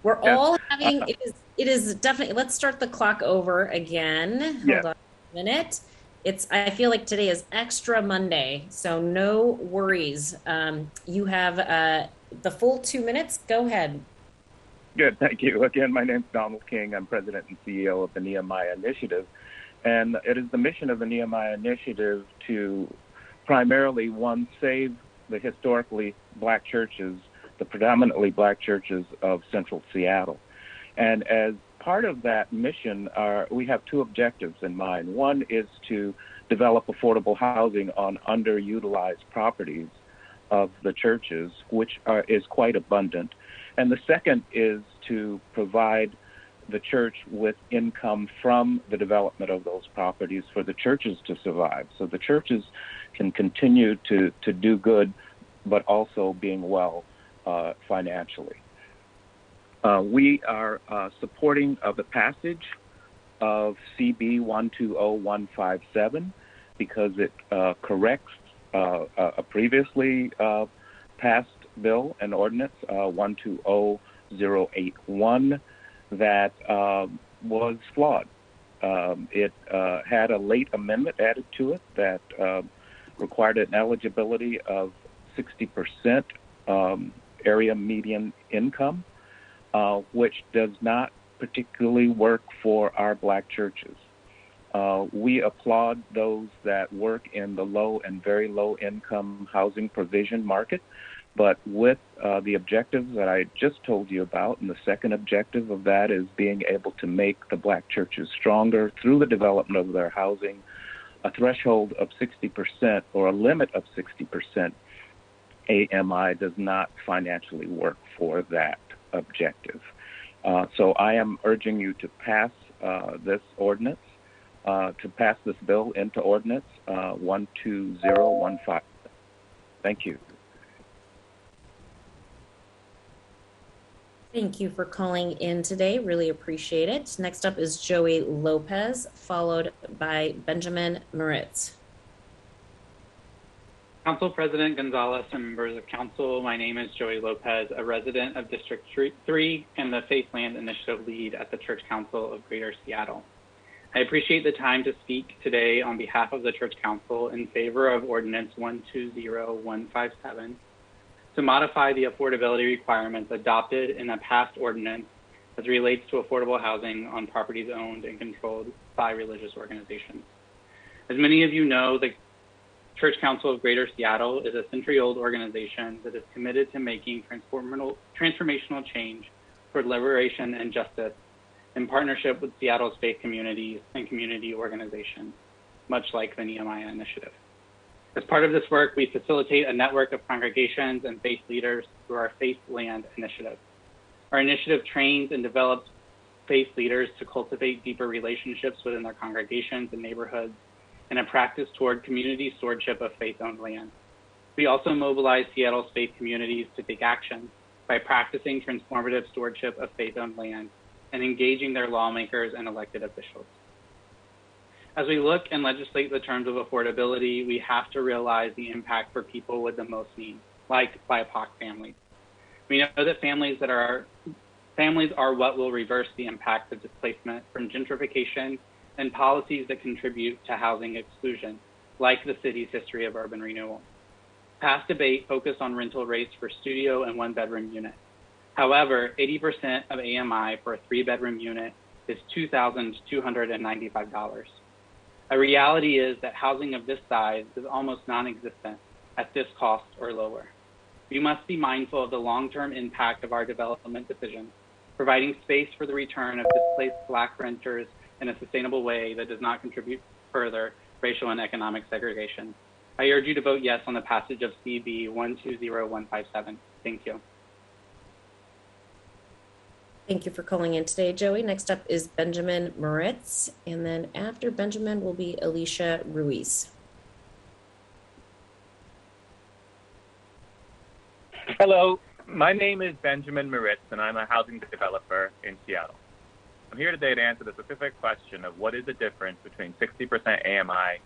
We're all having, it is definitely, let's start the clock over again. Hold on a minute. I feel like today is extra Monday, so no worries. You have the full 2 minutes. Go ahead. Good, thank you. Again, my name is Donald King. I'm President and CEO of the Nehemiah Initiative. And it is the mission of the Nehemiah Initiative to primarily, one, save the historically Black churches, the predominantly Black churches of Central Seattle. And as part of that mission, we have two objectives in mind. One is to develop affordable housing on underutilized properties of the churches, which is quite abundant. And the second is to provide the church with income from the development of those properties for the churches to survive. So the churches can continue to do good, but also being well financially. We are supporting the passage of CB 120157 because it corrects a previously passed bill and ordinance 120081 that was flawed. It had a late amendment added to it that required an eligibility of 60% area median income, which does not particularly work for our Black churches. We applaud those that work in the low and very low income housing provision market, but with the objectives that I just told you about, and the second objective of that is being able to make the Black churches stronger through the development of their housing a threshold of 60% or a limit of 60% AMI does not financially work for that objective. So I am urging you to pass this ordinance, to pass this bill into ordinance 12015. Thank you. Thank you for calling in today. Really appreciate it. Next up is Joey Lopez, followed by Benjamin Moritz. Council President Gonzalez and members of council, my name is Joey Lopez, a resident of District 3 and the Faith Land Initiative lead at the Church Council of Greater Seattle. I appreciate the time to speak today on behalf of the Church Council in favor of Ordinance 120157 to modify the affordability requirements adopted in a past ordinance as relates to affordable housing on properties owned and controlled by religious organizations. As many of you know, the Church Council of Greater Seattle is a century-old organization that is committed to making transformational change toward liberation and justice in partnership with Seattle's faith communities and community organizations, much like the Nehemiah Initiative. As part of this work, we facilitate a network of congregations and faith leaders through our Faith Land Initiative. Our initiative trains and develops faith leaders to cultivate deeper relationships within their congregations and neighborhoods and a practice toward community stewardship of faith-owned land. We also mobilize Seattle's faith communities to take action by practicing transformative stewardship of faith-owned land and engaging their lawmakers and elected officials. As we look and legislate the terms of affordability, we have to realize the impact for people with the most need, like BIPOC families. We know that families are what will reverse the impact of displacement from gentrification and policies that contribute to housing exclusion, like the city's history of urban renewal. Past debate focused on rental rates for studio and one-bedroom units. However, 80% of AMI for a three-bedroom unit is $2,295. A reality is that housing of this size is almost non-existent at this cost or lower. We must be mindful of the long-term impact of our development decisions, providing space for the return of displaced Black renters in a sustainable way that does not contribute further racial and economic segregation. I urge you to vote yes on the passage of CB 120157. Thank you. Thank you for calling in today, Joey. Next up is Benjamin Moritz, and then after Benjamin will be Alicia Ruiz. Hello, my name is Benjamin Moritz, and I'm a housing developer in Seattle. I'm here today to answer the specific question of what is the difference between 60% AMI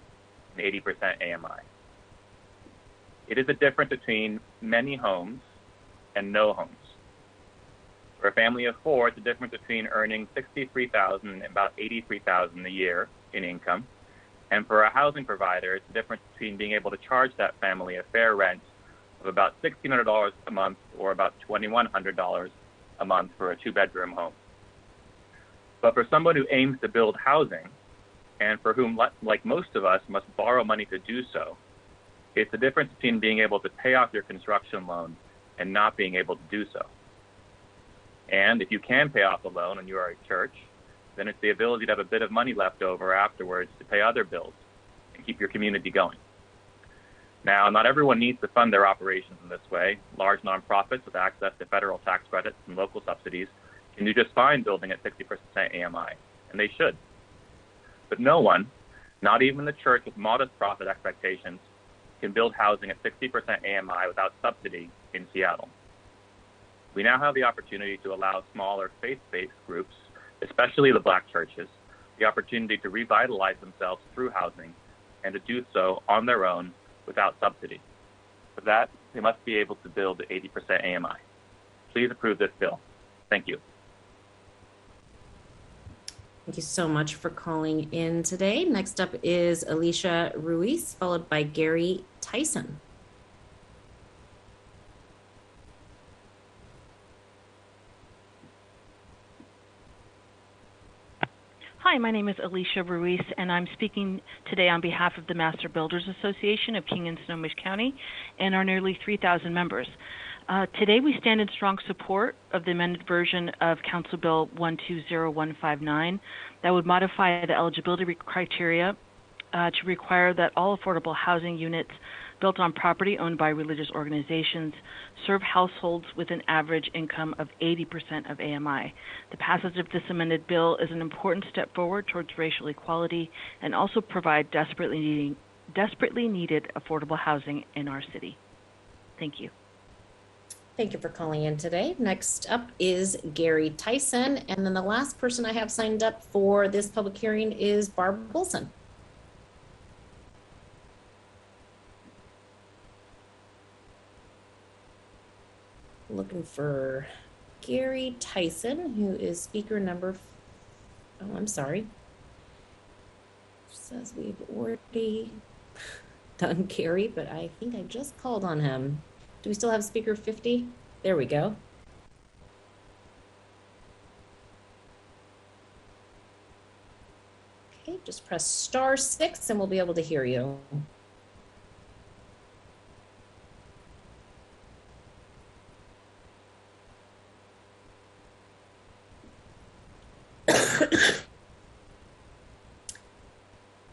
and 80% AMI. It is the difference between many homes and no homes. For a family of four, it's the difference between earning $63,000 and about $83,000 a year in income. And for a housing provider, it's the difference between being able to charge that family a fair rent of about $1,600 a month or about $2,100 a month for a two-bedroom home. But for someone who aims to build housing, and for whom, like most of us, must borrow money to do so, it's the difference between being able to pay off your construction loan and not being able to do so. And if you can pay off the loan and you are a church, then it's the ability to have a bit of money left over afterwards to pay other bills and keep your community going. Now, not everyone needs to fund their operations in this way. Large nonprofits with access to federal tax credits and local subsidies can do just fine building at 60% AMI, and they should. But no one, not even the church with modest profit expectations, can build housing at 60% AMI without subsidy in Seattle. We now have the opportunity to allow smaller faith-based groups, especially the Black churches, the opportunity to revitalize themselves through housing and to do so on their own without subsidy. For that, they must be able to build at 80% AMI. Please approve this bill. Thank you. Thank you so much for calling in today. Next up is Alicia Ruiz, followed by Gary Tyson. Hi, my name is Alicia Ruiz, and I'm speaking today on behalf of the Master Builders Association of King and Snohomish County and our nearly 3,000 members. Today we stand in strong support of the amended version of Council Bill 120159 that would modify the eligibility criteria to require that all affordable housing units built on property owned by religious organizations serve households with an average income of 80% of AMI. The passage of this amended bill is an important step forward towards racial equality and also provide desperately needed affordable housing in our city. Thank you. Thank you for calling in today. Next up is Gary Tyson. And then the last person I have signed up for this public hearing is Barb Wilson. Looking for Gary Tyson, who is speaker number, oh, I'm sorry. Says we've already done Gary, but I think I just called on him. Do we still have speaker 50? There we go. Okay, just press *6 and we'll be able to hear you.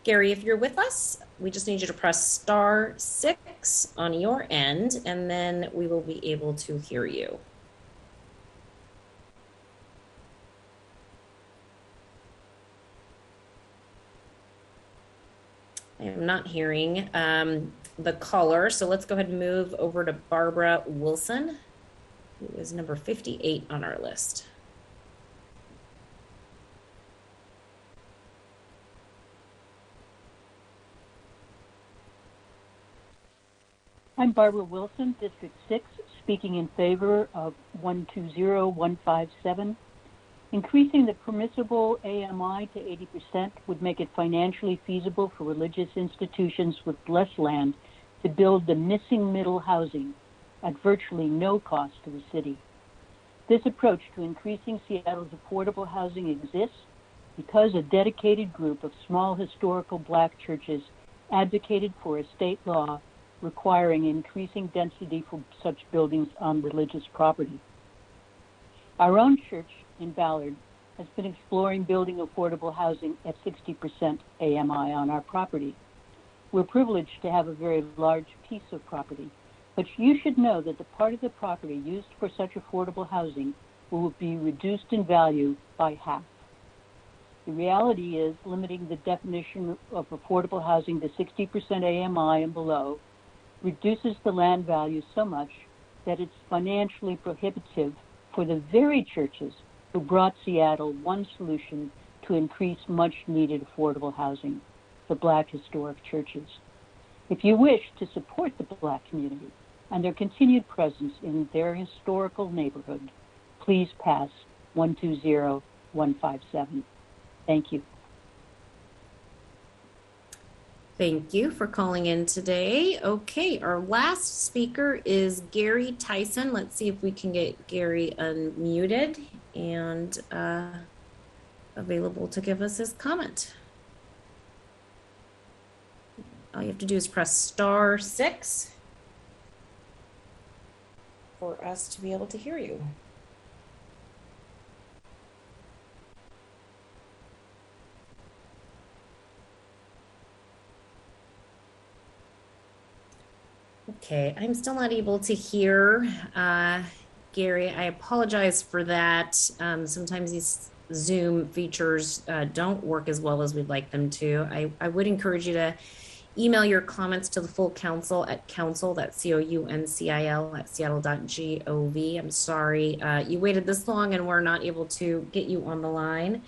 Gary, if you're with us, we just need you to press *6 on your end, and then we will be able to hear you. I am not hearing the caller, so let's go ahead and move over to Barbara Wilson, who is number 58 on our list. I'm Barbara Wilson, District 6, speaking in favor of 120157. Increasing the permissible AMI to 80% would make it financially feasible for religious institutions with less land to build the missing middle housing at virtually no cost to the city. This approach to increasing Seattle's affordable housing exists because a dedicated group of small historical Black churches advocated for a state law requiring increasing density for such buildings on religious property. Our own church in Ballard has been exploring building affordable housing at 60% AMI on our property. We're privileged to have a very large piece of property, but you should know that the part of the property used for such affordable housing will be reduced in value by half. The reality is limiting the definition of affordable housing to 60% AMI and below reduces the land value so much that it's financially prohibitive for the very churches who brought Seattle one solution to increase much needed affordable housing, the Black historic churches. If you wish to support the Black community and their continued presence in their historical neighborhood, please pass 120157. Thank you. Thank you for calling in today. Okay, our last speaker is Gary Tyson. Let's see if we can get Gary unmuted and available to give us his comment. All you have to do is press *6 for us to be able to hear you. Okay, I'm still not able to hear Gary. I apologize for that. Sometimes these Zoom features don't work as well as we'd like them to. I would encourage you to email your comments to the full council at council, that's COUNCIL at seattle.gov. I'm sorry you waited this long and we're not able to get you on the line.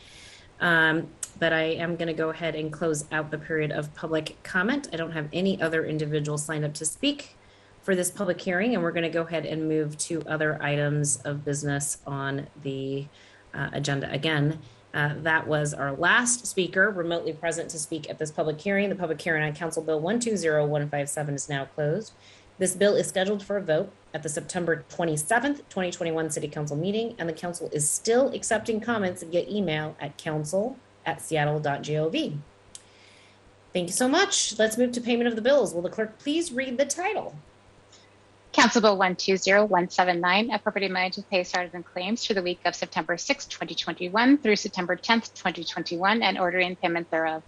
But I am going to go ahead and close out the period of public comment. I don't have any other individuals signed up to speak for this public hearing, and we're going to go ahead and move to other items of business on the agenda. Again, that was our last speaker remotely present to speak at this public hearing. The public hearing on Council Bill 120157 is now closed. This bill is scheduled for a vote at the September 27th, 2021 City Council meeting, and the council is still accepting comments via email at council@seattle.gov. Thank you so much. Let's move to payment of the bills. Will the clerk please read the title? Council Bill 120179, appropriate money to pay certain claims for the week of September 6, 2021 through September 10th, 2021, and ordering payment thereof.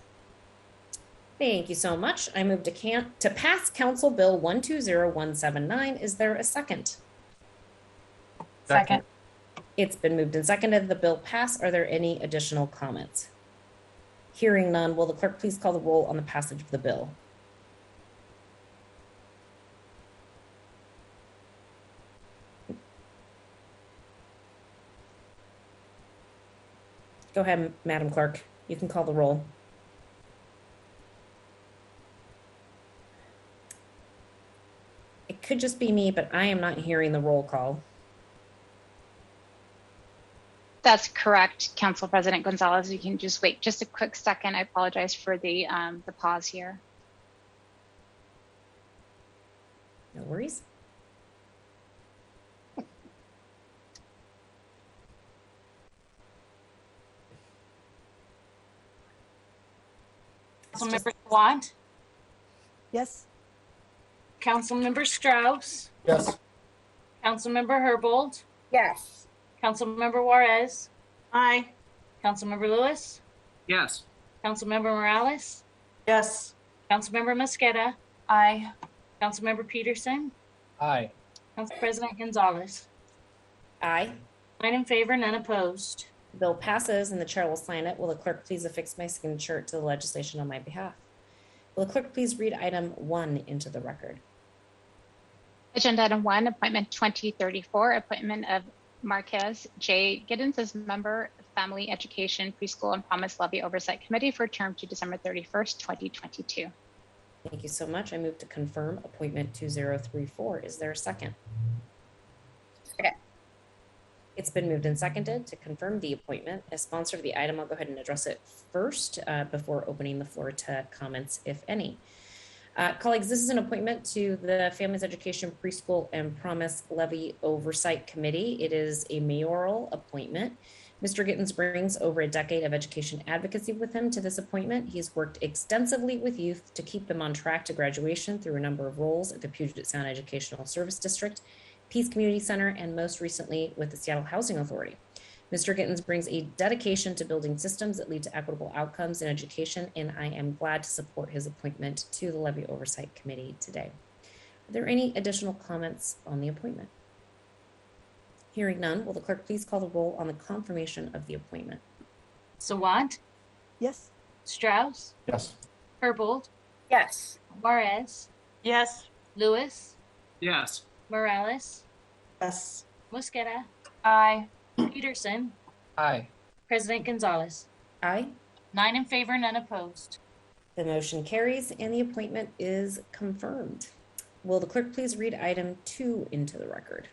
Thank you so much. I move to pass Council Bill 120179. Is there a second? Second. It's been moved and seconded. The bill pass. Are there any additional comments? Hearing none, will the clerk please call the roll on the passage of the bill? Go ahead, Madam Clerk. You can call the roll. It could just be me, but I am not hearing the roll call. That's correct, Council President Gonzalez. You can just wait just a quick second. I apologize for the pause here. No worries. Councilmember Sawant? Yes. Councilmember Strauss? Yes. Councilmember Herbold? Yes. Councilmember Juarez? Aye. Councilmember Lewis? Yes. Councilmember Morales? Yes. Councilmember Mosqueda? Aye. Councilmember Peterson? Aye. Council President Gonzalez? Aye. 9 in favor, none opposed. The bill passes and the chair will sign it. Will the clerk please affix my signature to the legislation on my behalf? Will the clerk please read item 1 into the record? Agenda item 1, appointment 2034, appointment of Marquez J. Giddens as member of Family Education, Preschool, and Promise Levy Oversight Committee for a term to December 31st, 2022. Thank you so much. I move to confirm appointment 2034. Is there a second? Second. It's been moved and seconded to confirm the appointment. As sponsor of the item, I'll go ahead and address it first before opening the floor to comments, if any. Colleagues, this is an appointment to the Families Education, Preschool, and Promise Levy Oversight Committee. It is a mayoral appointment. Mr. Gittens brings over a decade of education advocacy with him to this appointment. He's worked extensively with youth to keep them on track to graduation through a number of roles at the Puget Sound Educational Service District, Peace Community Center, and most recently with the Seattle Housing Authority. Mr. Gittens brings a dedication to building systems that lead to equitable outcomes in education, and I am glad to support his appointment to the Levy Oversight Committee today. Are there any additional comments on the appointment? Hearing none, will the clerk please call the roll on the confirmation of the appointment? Sawant? Yes. Strauss? Yes. Herbold? Yes. Juarez? Yes. Lewis? Yes. Morales? Yes. Mosqueda? Aye. Peterson? Aye. President Gonzalez? Aye. 9 in favor, none opposed. The motion carries and the appointment is confirmed. Will the clerk please read item 2 into the record?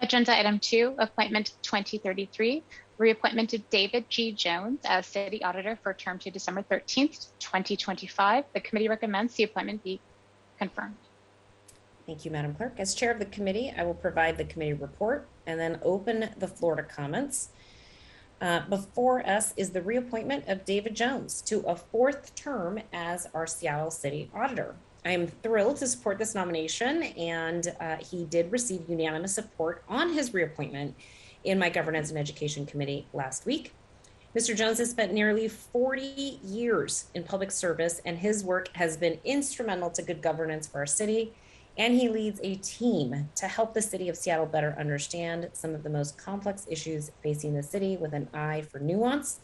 Agenda item 2, appointment 2033, reappointment of David G. Jones as City Auditor for a term to December 13th, 2025. The committee recommends the appointment be confirmed. Thank you, Madam Clerk. As chair of the committee, I will provide the committee report and then open the floor to comments. Before us is the reappointment of David Jones to a 4th term as our Seattle City Auditor. I am thrilled to support this nomination, and he did receive unanimous support on his reappointment in my Governance and Education Committee last week. Mr. Jones has spent nearly 40 years in public service, and his work has been instrumental to good governance for our city, and he leads a team to help the city of Seattle better understand some of the most complex issues facing the city with an eye for nuance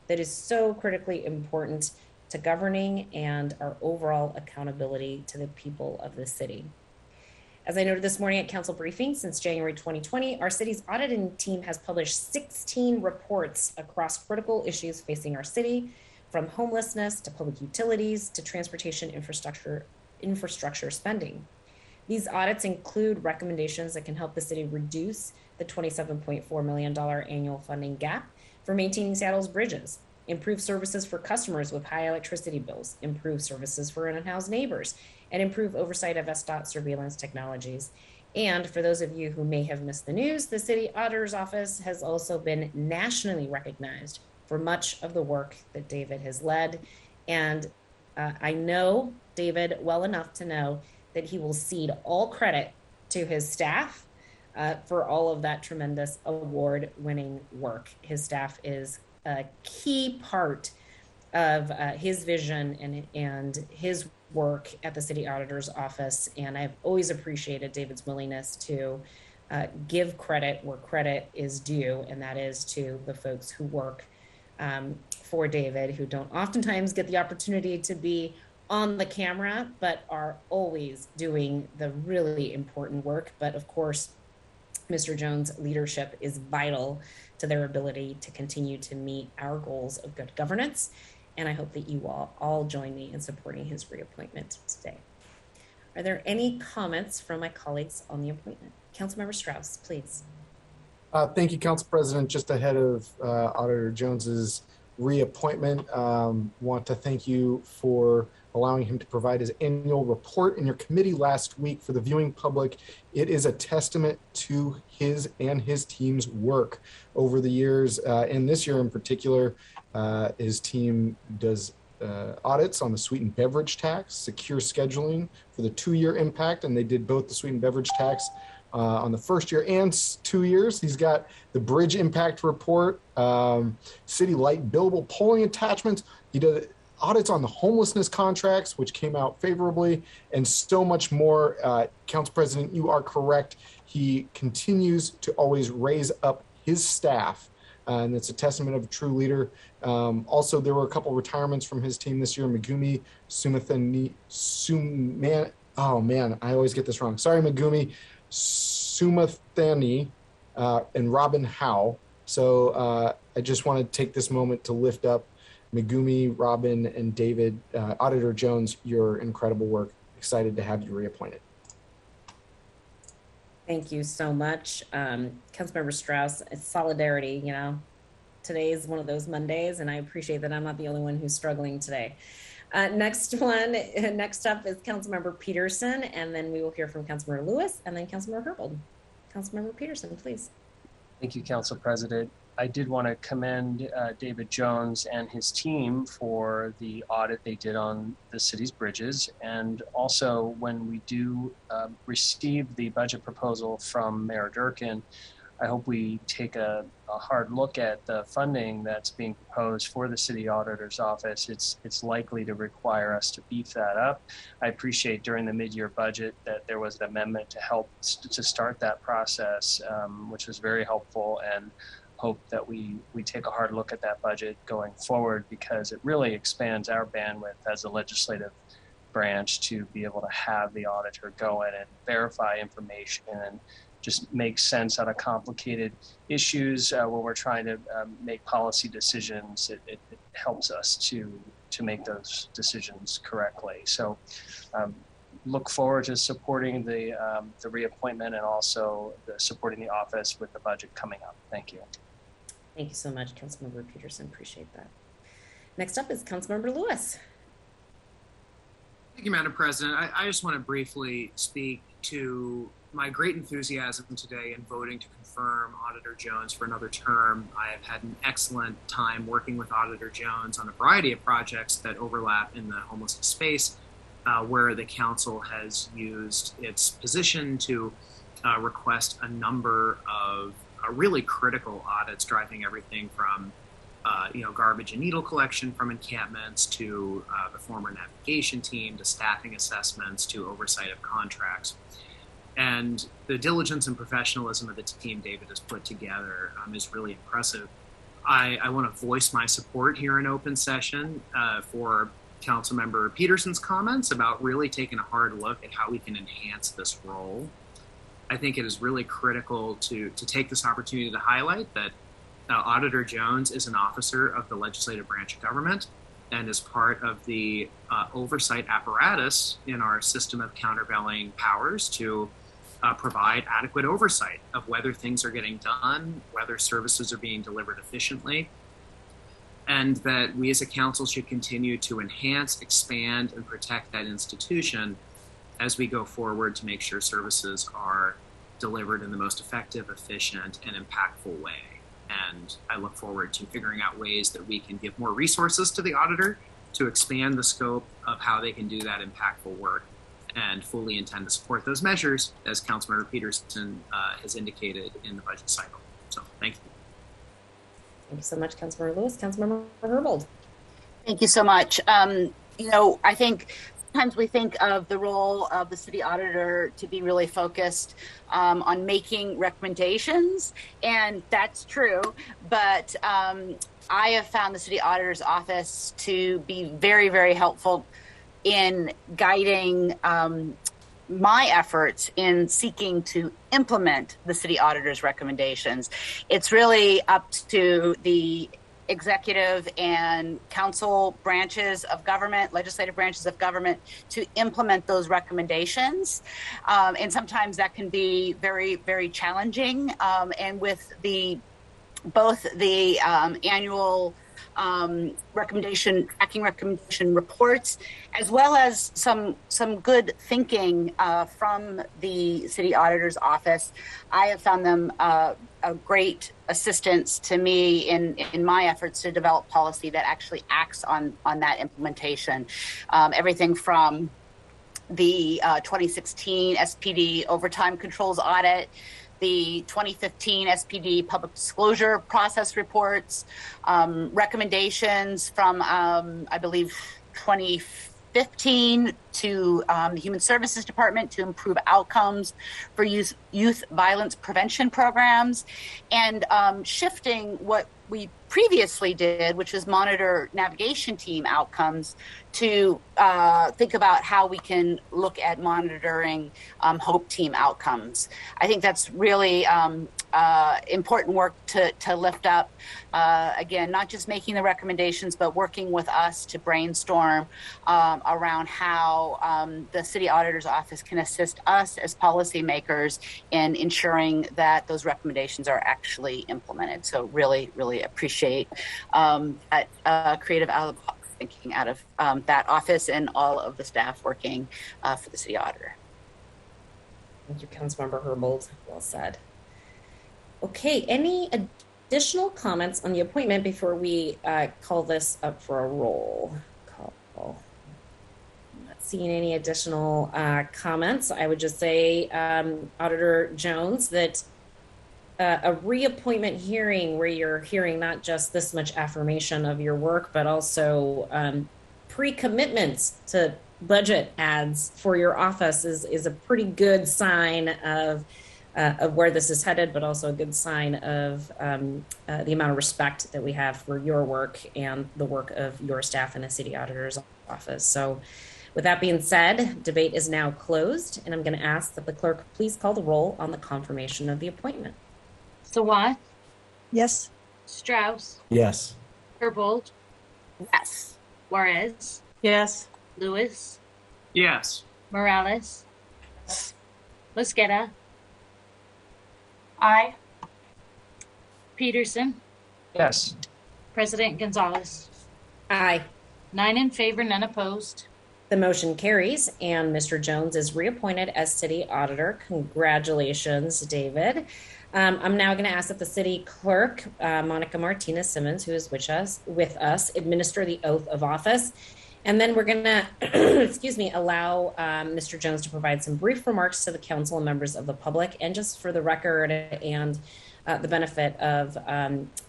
that is so critically important to governing and our overall accountability to the people of the city. As I noted this morning at council briefing, since January 2020, our city's auditing team has published 16 reports across critical issues facing our city, from homelessness to public utilities to transportation infrastructure spending. These audits include recommendations that can help the city reduce the $27.4 million annual funding gap for maintaining Seattle's bridges, improve services for customers with high electricity bills, improve services for unhoused neighbors, and improve oversight of SDOT surveillance technologies. And for those of you who may have missed the news, the City Auditor's Office has also been nationally recognized for much of the work that David has led. And I know David well enough to know that he will cede all credit to his staff for all of that tremendous award-winning work. His staff is a key part of his vision and his work at the City Auditor's office. And I've always appreciated David's willingness to give credit where credit is due, and that is to the folks who work for David, who don't oftentimes get the opportunity to be on the camera, but are always doing the really important work. But of course, Mr. Jones' leadership is vital to their ability to continue to meet our goals of good governance. And I hope that you all join me in supporting his reappointment today. Are there any comments from my colleagues on the appointment? Councilmember Strauss, please. Thank you, Council President. Just ahead of Auditor Jones's reappointment, want to thank you for allowing him to provide his annual report in your committee last week for the viewing public. It is a testament to his and his team's work over the years, and this year in particular. His team does audits on the sweetened beverage tax, secure scheduling for the 2-year impact, and they did both the sweetened beverage tax on the first year and 2 years. He's got the bridge impact report, city light billable polling attachments. He did audits on the homelessness contracts, which came out favorably, and so much more. Council President, you are correct. He continues to always raise up his staff, and it's a testament of a true leader. Also, there were a couple retirements from his team this year. Megumi I always get this wrong. Sorry, Megumi Sumathani and Robin Howe. So I just want to take this moment to lift up Megumi, Robin, and David. Auditor Jones, your incredible work. Excited to have you reappointed. Thank you so much. Councilmember Strauss, it's solidarity, you know. Today is one of those Mondays, and I appreciate that I'm not the only one who's struggling today. Next up is Councilmember Peterson, and then we will hear from Councilmember Lewis, and then Councilmember Herbold. Councilmember Peterson, please. Thank you, Council President. I did want to commend David Jones and his team for the audit they did on the city's bridges. And also, when we do receive the budget proposal from Mayor Durkin, I hope we take a hard look at the funding that's being proposed for the City Auditor's office. It's likely to require us to beef that up. I appreciate during the mid-year budget that there was an amendment to help to start that process, which was very helpful, and hope that we take a hard look at that budget going forward, because it really expands our bandwidth as a legislative branch to be able to have the auditor go in and verify information and just make sense out of complicated issues when we're trying to make policy decisions. It helps us to make those decisions correctly. So look forward to supporting the reappointment, and also supporting the office with the budget coming up. Thank you. Thank you so much, Councilmember Peterson. Appreciate that. Next up is Councilmember Lewis. Thank you, Madam President. I just want to briefly speak to my great enthusiasm today in voting to confirm Auditor Jones for another term. I have had an excellent time working with Auditor Jones on a variety of projects that overlap in the homelessness space, where the council has used its position to request a number of really critical audits, driving everything from garbage and needle collection from encampments to the former navigation team, to staffing assessments, to oversight of contracts. And the diligence and professionalism of the team David has put together is really impressive. I want to voice my support here in open session for Councilmember Peterson's comments about really taking a hard look at how we can enhance this role. I think it is really critical to take this opportunity to highlight that Auditor Jones is an officer of the legislative branch of government and is part of the oversight apparatus in our system of countervailing powers to provide adequate oversight of whether things are getting done, whether services are being delivered efficiently, and that we as a council should continue to enhance, expand, and protect that institution as we go forward to make sure services are delivered in the most effective, efficient, and impactful way. And I look forward to figuring out ways that we can give more resources to the auditor to expand the scope of how they can do that impactful work, and fully intend to support those measures, as Councilmember Peterson has indicated in the budget cycle. So thank you. Thank you so much, Councilmember Lewis. Councilmember Herbold. Thank you so much. I think sometimes we think of the role of the city auditor to be really focused on making recommendations, and that's true. But I have found the city auditor's office to be very, very helpful in guiding my efforts in seeking to implement the city auditor's recommendations. It's really up to the executive and council branches of government, legislative branches of government, to implement those recommendations. And sometimes that can be very, very challenging. And with both the annual tracking recommendation reports, as well as some good thinking from the city auditor's office, I have found them a great assistance to me in my efforts to develop policy that actually acts on that implementation. Everything from the 2016 SPD overtime controls audit, the 2015 SPD public disclosure process reports, recommendations from, I believe, 2015 to the Human Services Department to improve outcomes for youth violence prevention programs, and shifting what we previously did, which is monitor navigation team outcomes, to think about how we can look at monitoring HOPE team outcomes. I think that's really important work to lift up. Again, not just making the recommendations, but working with us to brainstorm around how the city auditor's office can assist us as policymakers in ensuring that those recommendations are actually implemented. So really, really appreciate that creative out-of-the-box thinking out of that office and all of the staff working for the city auditor. Thank you, Councilmember Herbold. Well said. Okay, any additional comments on the appointment before we call this up for a roll call? I'm not seeing any additional comments. I would just say, Auditor Jones, that a reappointment hearing where you're hearing not just this much affirmation of your work, but also pre-commitments to budget ads for your office is a pretty good sign of where this is headed, but also a good sign of the amount of respect that we have for your work and the work of your staff in the city auditor's office. So with that being said, debate is now closed, and I'm going to ask that the clerk please call the roll on the confirmation of the appointment. Sawant, Yes. Strauss, Yes. Herbold, Yes. Juarez, Yes. Lewis, Yes. Morales, Mosqueda, Aye. Peterson, Yes. President Gonzalez. Aye. 9 in favor, none opposed. The motion carries, and Mr. Jones is reappointed as city auditor. Congratulations, David. I'm now going to ask that the city clerk, Monica Martinez Simmons, who is with us, administer the oath of office. And then we're going to, allow Mr. Jones to provide some brief remarks to the council and members of the public. And just for the record and the benefit of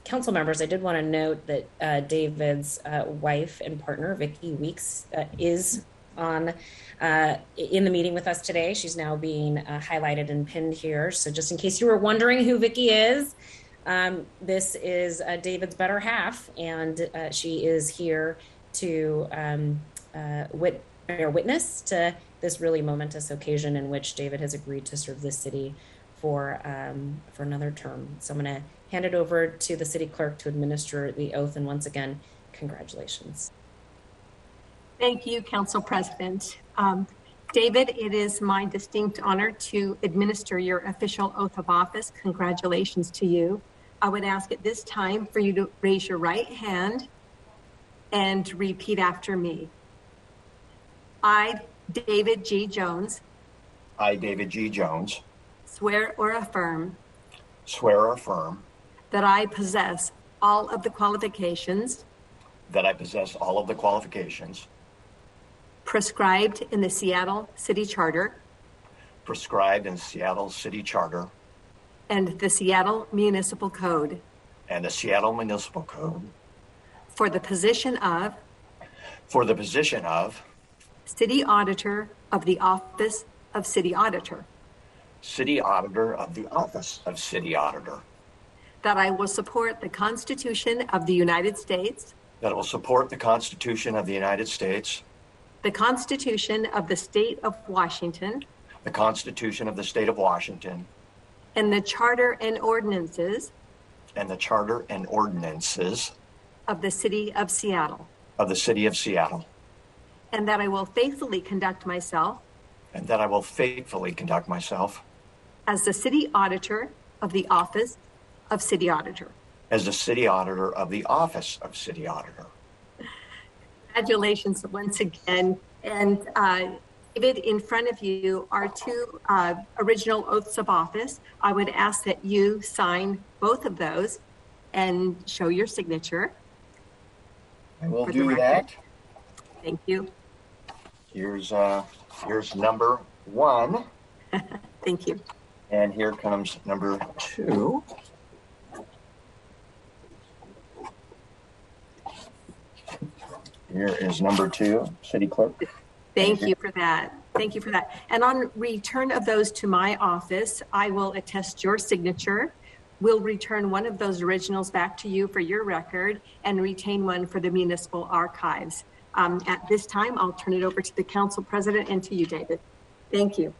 council members, I did want to note that David's wife and partner, Vicki Weeks, is in the meeting with us today. She's now being highlighted and pinned here. So just in case you were wondering who Vicki is, this is David's better half, and she is here to bear witness to this really momentous occasion in which David has agreed to serve this city for another term. So I'm going to hand it over to the city clerk to administer the oath. And once again, congratulations. Thank you, Council President. David, it is my distinct honor to administer your official oath of office. Congratulations to you. I would ask at this time for you to raise your right hand and repeat after me. I, David G. Jones. I, David G. Jones. Swear or affirm. Swear or affirm. That I possess all of the qualifications. That I possess all of the qualifications. Prescribed in the Seattle City Charter. Prescribed in Seattle City Charter. And the Seattle Municipal Code. And the Seattle Municipal Code. For the position of for the position of City Auditor of the Office of City Auditor, City Auditor of the Office of City Auditor, that I will support the Constitution of the United States, that I will support the Constitution of the United States, the Constitution of the State of Washington, the Constitution of the State of Washington, and the Charter and ordinances and the Charter and ordinances of the City of Seattle, of the City of Seattle, and that I will faithfully conduct myself and that I will faithfully conduct myself as the City Auditor of the Office of City Auditor. as the City Auditor of the Office of City Auditor. Congratulations once again. And David, in front of you are two original oaths of office. I would ask that you sign both of those and show your signature. I will do that. Thank you. Here's number 1. Thank you. And here comes number 2. Here is number 2, City Clerk. Thank you for that. Thank you for that. And on return of those to my office, I will attest your signature. We'll return one of those originals back to you for your record and retain one for the municipal archives. At this time, I'll turn it over to the council president and to you, David. Thank you.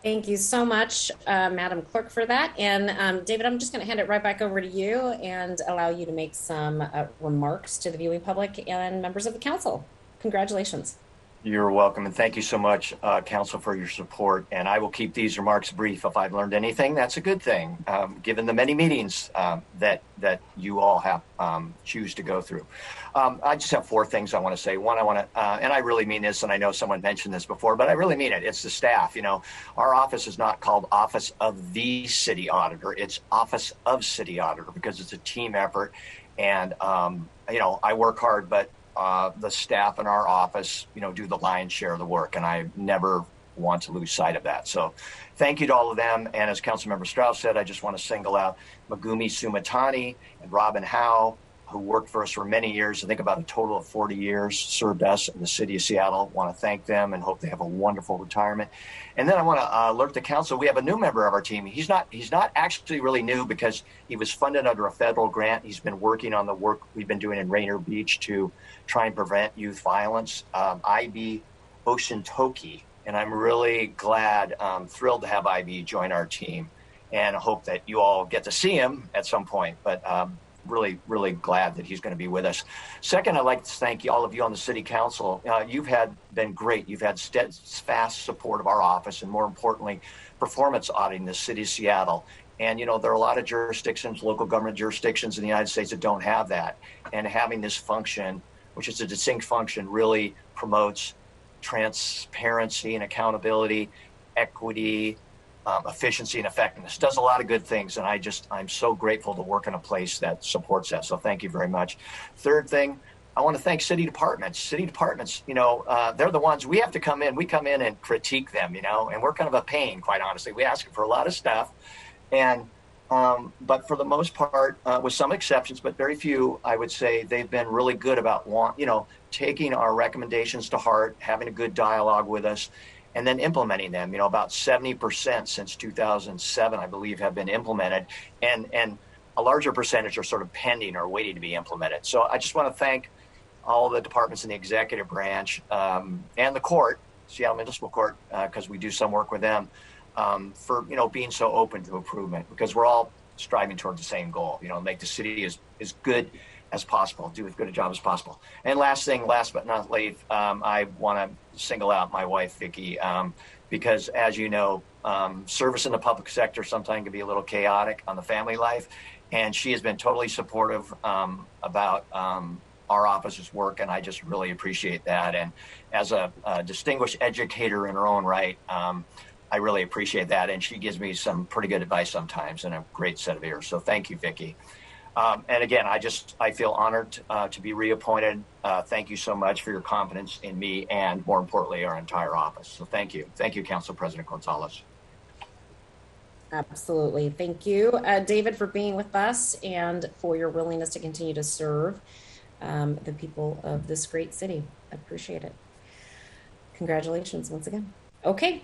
Thank you so much, Madam Clerk, for that. And David, I'm just going to hand it right back over to you and allow you to make some remarks to the viewing public and members of the council. Congratulations. You're welcome, and thank you so much, Council, for your support. And I will keep these remarks brief. If I've learned anything, that's a good thing, given the many meetings that you all have choose to go through. I just have 4 things I want to say. One, I want to, and I really mean this, and I know someone mentioned this before, but I really mean it. It's the staff. You know, our office is not called Office of the City Auditor. It's Office of City Auditor because it's a team effort. And, you know, I work hard, but the staff in our office, you know, do the lion's share of the work, and I never want to lose sight of that. So thank you to all of them. And as Councilmember Strauss said, I just want to single out Megumi Sumatani and Robin Howe, who worked for us for many years. I think about a total of 40 years, served us in the city of Seattle. Want to thank them and hope they have a wonderful retirement. And then I want to alert the council, we have a new member of our team. He's not actually really new because he was funded under a federal grant. He's been working on the work we've been doing in Rainier Beach to try and prevent youth violence, IB Oshintoki. And I'm really glad, thrilled to have IB join our team, and I hope that you all get to see him at some point. But really, really glad that he's going to be with us. Second, I'd like to thank all of you on the City Council. You've been great. You've had steadfast support of our office, and more importantly, performance auditing the City of Seattle. And, you know, there are a lot of jurisdictions, local government jurisdictions in the United States that don't have that. And having this function, which is a distinct function, really promotes transparency and accountability, equity, efficiency and effectiveness. Does a lot of good things, and I'm so grateful to work in a place that supports that. So thank you very much. Third thing, I want to thank city departments. City departments, you know, they're the ones we have to come in. We come in and critique them, you know, and we're kind of a pain, quite honestly. We ask for a lot of stuff, and but for the most part, with some exceptions, but very few, I would say they've been really good about taking our recommendations to heart, having a good dialogue with us, and then implementing them. You know, about 70% since 2007, I believe, have been implemented, and a larger percentage are sort of pending or waiting to be implemented. So I just want to thank all the departments in the executive branch and the court, Seattle Municipal Court, because we do some work with them, for, you know, being so open to improvement, because we're all striving towards the same goal, you know, make the city as good as possible, do as good a job as possible. And last but not least, I want to single out my wife, Vicki, because as you know, service in the public sector sometimes can be a little chaotic on the family life. And she has been totally supportive about our office's work, and I just really appreciate that. And as a distinguished educator in her own right, I really appreciate that. And she gives me some pretty good advice sometimes and a great set of ears. So thank you, Vicki. And again, I feel honored to be reappointed. Thank you so much for your confidence in me and, more importantly, our entire office. So thank you. Thank you, Council President Gonzalez. Absolutely. Thank you, David, for being with us and for your willingness to continue to serve the people of this great city. Appreciate it. Congratulations once again. Okay,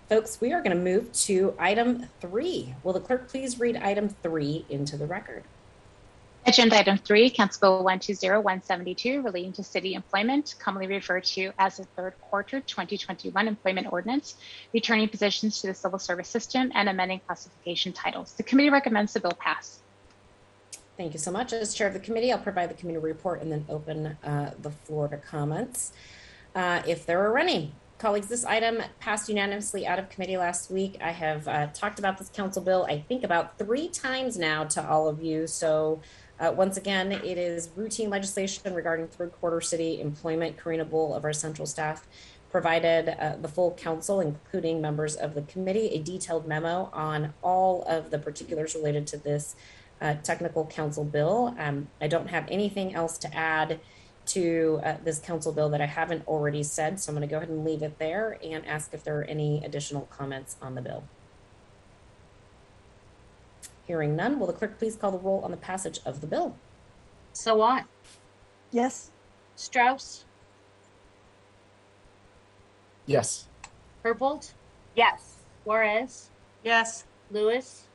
folks, we are going to move to item 3. Will the clerk please read item 3 into the record? Agenda item 3, Council Bill 120172, relating to city employment, commonly referred to as the third quarter 2021 employment ordinance, returning positions to the civil service system and amending classification titles. The committee recommends the bill pass. Thank you so much. As chair of the committee, I'll provide the committee report and then open the floor to comments, if there are any. Colleagues, this item passed unanimously out of committee last week. I have talked about this council bill, I think, about 3 times now to all of you. So once again, it is routine legislation regarding third quarter city employment. Karina Bull of our central staff provided the full council, including members of the committee, a detailed memo on all of the particulars related to this technical council bill. I don't have anything else to add to this council bill that I haven't already said, so I'm going to go ahead and leave it there and ask if there are any additional comments on the bill. Hearing none, will the clerk please call the roll on the passage of the bill? Sawant, Yes. Strauss, Yes. Herbold, Yes. Juarez, Yes. Lewis,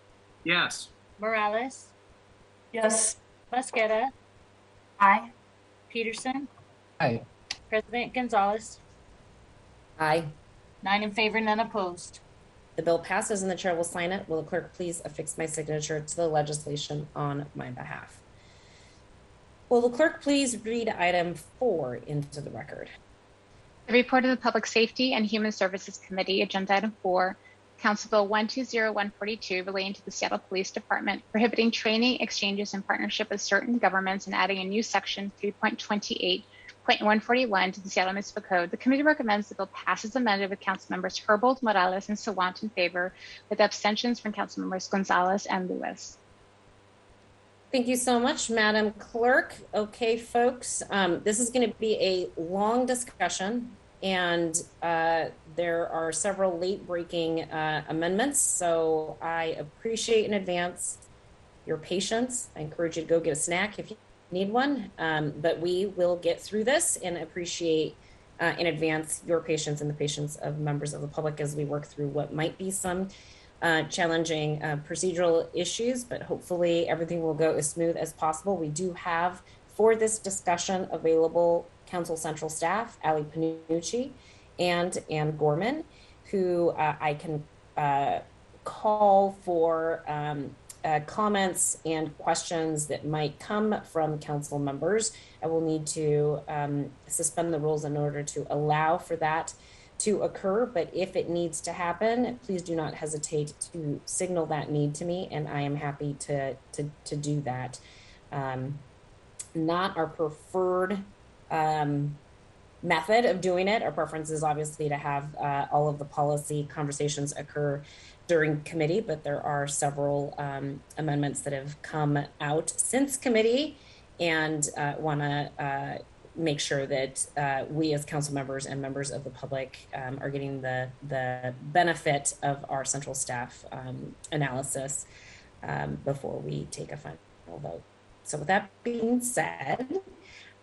Yes. Morales, Yes. Mosqueda, Aye. Peterson, Aye. President Gonzalez, Aye. 9 in favor, none opposed. The bill passes and the chair will sign it. Will the clerk please affix my signature to the legislation on my behalf? Will the clerk please read item 4 into the record? The report of the Public Safety and Human Services Committee, agenda item 4, Council Bill 120142, relating to the Seattle Police Department, prohibiting training, exchanges, and partnership with certain governments, and adding a new section 3.28.141 to the Seattle Municipal Code. The committee recommends the bill passes amended with council members Herbold, Morales, and Sawant in favor, with abstentions from council members Gonzalez and Lewis. Thank you so much, Madam Clerk. Okay, folks, this is going to be a long discussion, and there are several late-breaking amendments, so I appreciate in advance your patience. I encourage you to go get a snack if you need one, but we will get through this and appreciate in advance your patience and the patience of members of the public as we work through what might be some challenging procedural issues, but hopefully everything will go as smooth as possible. We do have for this discussion available Council Central staff, Ali Panucci and Ann Gorman, who I can call for comments and questions that might come from council members. I will need to suspend the rules in order to allow for that to occur, but if it needs to happen, please do not hesitate to signal that need to me, and I am happy to do that. Not our preferred method of doing it. Our preference is obviously to have all of the policy conversations occur during committee, but there are several amendments that have come out since committee, and want to make sure that we as council members and members of the public are getting the benefit of our central staff analysis before we take a final vote. So with that being said,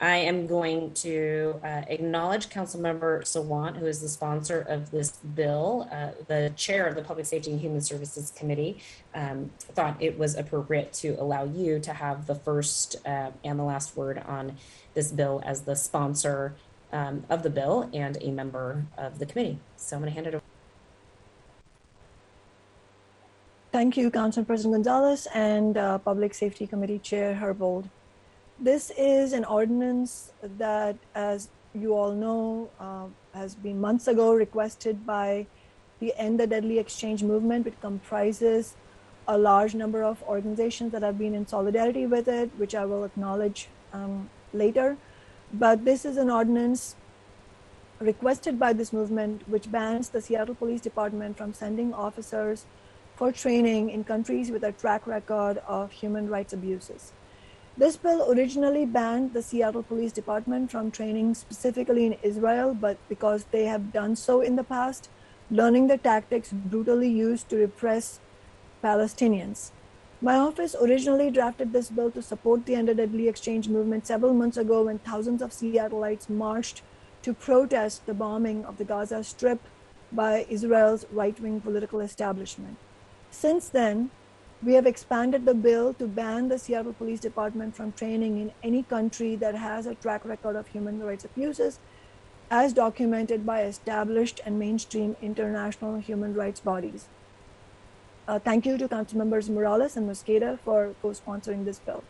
I am going to acknowledge Councilmember Sawant, who is the sponsor of this bill. The chair of the Public Safety and Human Services Committee thought it was appropriate to allow you to have the first and the last word on this bill as the sponsor of the bill and a member of the committee. So I'm going to hand it over. Thank you, Council President Gonzalez and Public Safety Committee Chair Herbold. This is an ordinance that, as you all know, has been months ago requested by the End the Deadly Exchange movement, which comprises a large number of organizations that have been in solidarity with it, which I will acknowledge later. But this is an ordinance requested by this movement, which bans the Seattle Police Department from sending officers for training in countries with a track record of human rights abuses. This bill originally banned the Seattle Police Department from training specifically in Israel, but because they have done so in the past, learning the tactics brutally used to repress Palestinians. My office originally drafted this bill to support the End the Deadly Exchange movement several months ago when thousands of Seattleites marched to protest the bombing of the Gaza Strip by Israel's right-wing political establishment. Since then, we have expanded the bill to ban the Seattle Police Department from training in any country that has a track record of human rights abuses, as documented by established and mainstream international human rights bodies. Thank you to Councilmembers Morales and Mosqueda for co-sponsoring this bill.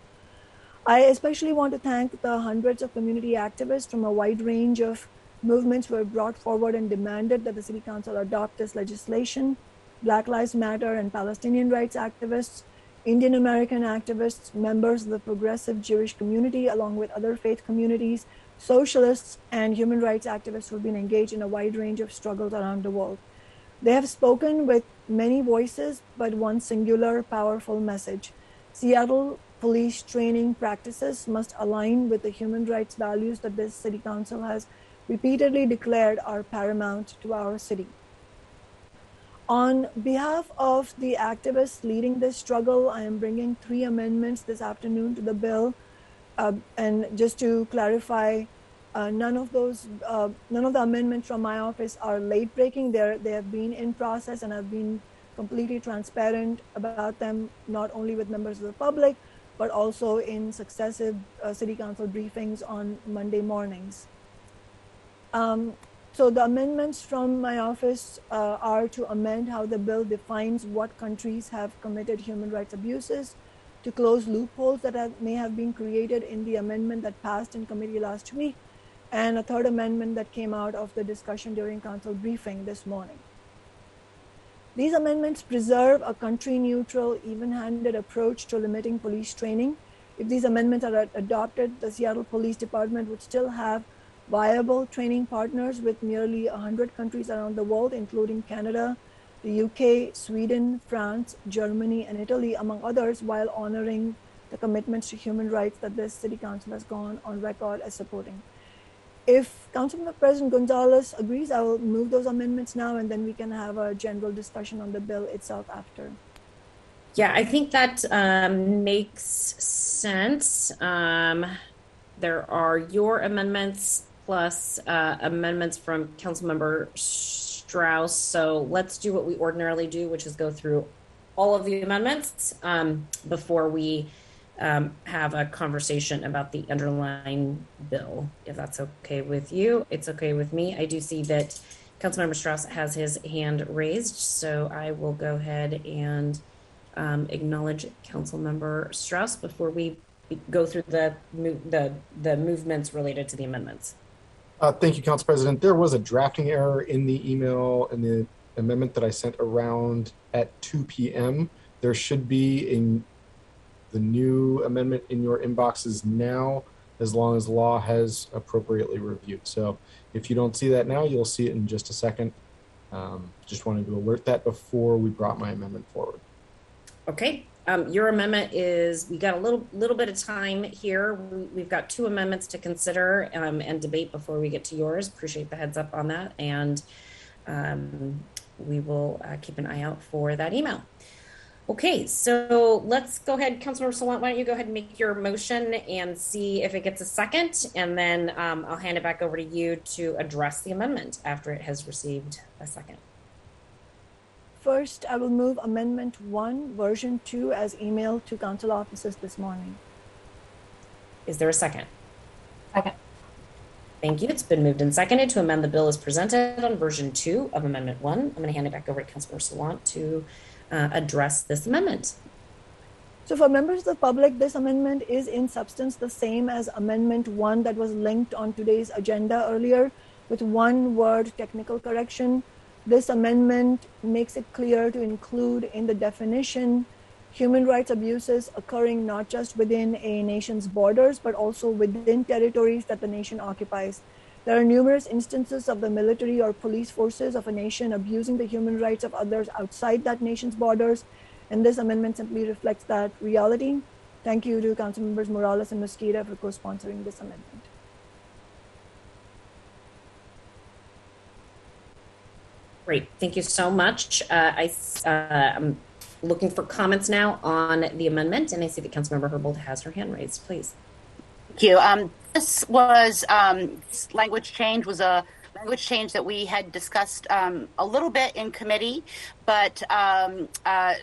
I especially want to thank the hundreds of community activists from a wide range of movements who have brought forward and demanded that the City Council adopt this legislation. Black Lives Matter and Palestinian rights activists, Indian American activists, members of the progressive Jewish community, along with other faith communities, socialists, and human rights activists who have been engaged in a wide range of struggles around the world. They have spoken with many voices, but one singular, powerful message. Seattle police training practices must align with the human rights values that this City Council has repeatedly declared are paramount to our city. On behalf of the activists leading this struggle, I am bringing 3 amendments this afternoon to the bill. And just to clarify, none of the amendments from my office are late breaking. They have been in process and have been completely transparent about them, not only with members of the public, but also in successive City Council briefings on Monday mornings. So the amendments from my office are to amend how the bill defines what countries have committed human rights abuses, to close loopholes that may have been created in the amendment that passed in committee last week, and a third amendment that came out of the discussion during council briefing this morning. These amendments preserve a country-neutral, even-handed approach to limiting police training. If these amendments are adopted, the Seattle Police Department would still have viable training partners with nearly 100 countries around the world, including Canada, the UK, Sweden, France, Germany, and Italy, among others, while honoring the commitments to human rights that this City Council has gone on record as supporting. If Councilmember President Gonzalez agrees, I will move those amendments now, and then we can have a general discussion on the bill itself after. Yeah, I think that makes sense. There are your amendments plus amendments from Councilmember Strauss. So let's do what we ordinarily do, which is go through all of the amendments before we have a conversation about the underlying bill. If that's okay with you, it's okay with me. I do see that Councilmember Strauss has his hand raised, so I will go ahead and acknowledge Councilmember Strauss before we go through the movements related to the amendments. Thank you, Council President. There was a drafting error in the email and the amendment that I sent around at 2 p.m. There should be the new amendment in your inboxes now, as long as law has appropriately reviewed. So if you don't see that now, you'll see it in just a second. Just wanted to alert that before we brought my amendment forward. Okay. Your amendment is, we got a little bit of time here. We've got 2 amendments to consider and debate before we get to yours. Appreciate the heads up on that. And we will keep an eye out for that email. Okay, so let's go ahead. Councilmember Salant, why don't you go ahead and make your motion and see if it gets a second, and then I'll hand it back over to you to address the amendment after it has received a second. First, I will move Amendment 1, Version 2 as emailed to council offices this morning. Is there a second? Second. Thank you. It's been moved and seconded to amend the bill as presented on Version 2 of Amendment 1. I'm going to hand it back over to Councilmember Salant to address this amendment. So for members of the public, this amendment is in substance the same as Amendment 1 that was linked on today's agenda earlier, with one word technical correction. This amendment makes it clear to include in the definition human rights abuses occurring not just within a nation's borders, but also within territories that the nation occupies. There are numerous instances of the military or police forces of a nation abusing the human rights of others outside that nation's borders, and this amendment simply reflects that reality. Thank you to Councilmembers Morales and Mosqueda for co-sponsoring this amendment. Great, thank you so much. I'm looking for comments now on the amendment, and I see that Councilmember Herbold has her hand raised. Please. Thank you. This was this language change was a language change that we had discussed a little bit in committee, but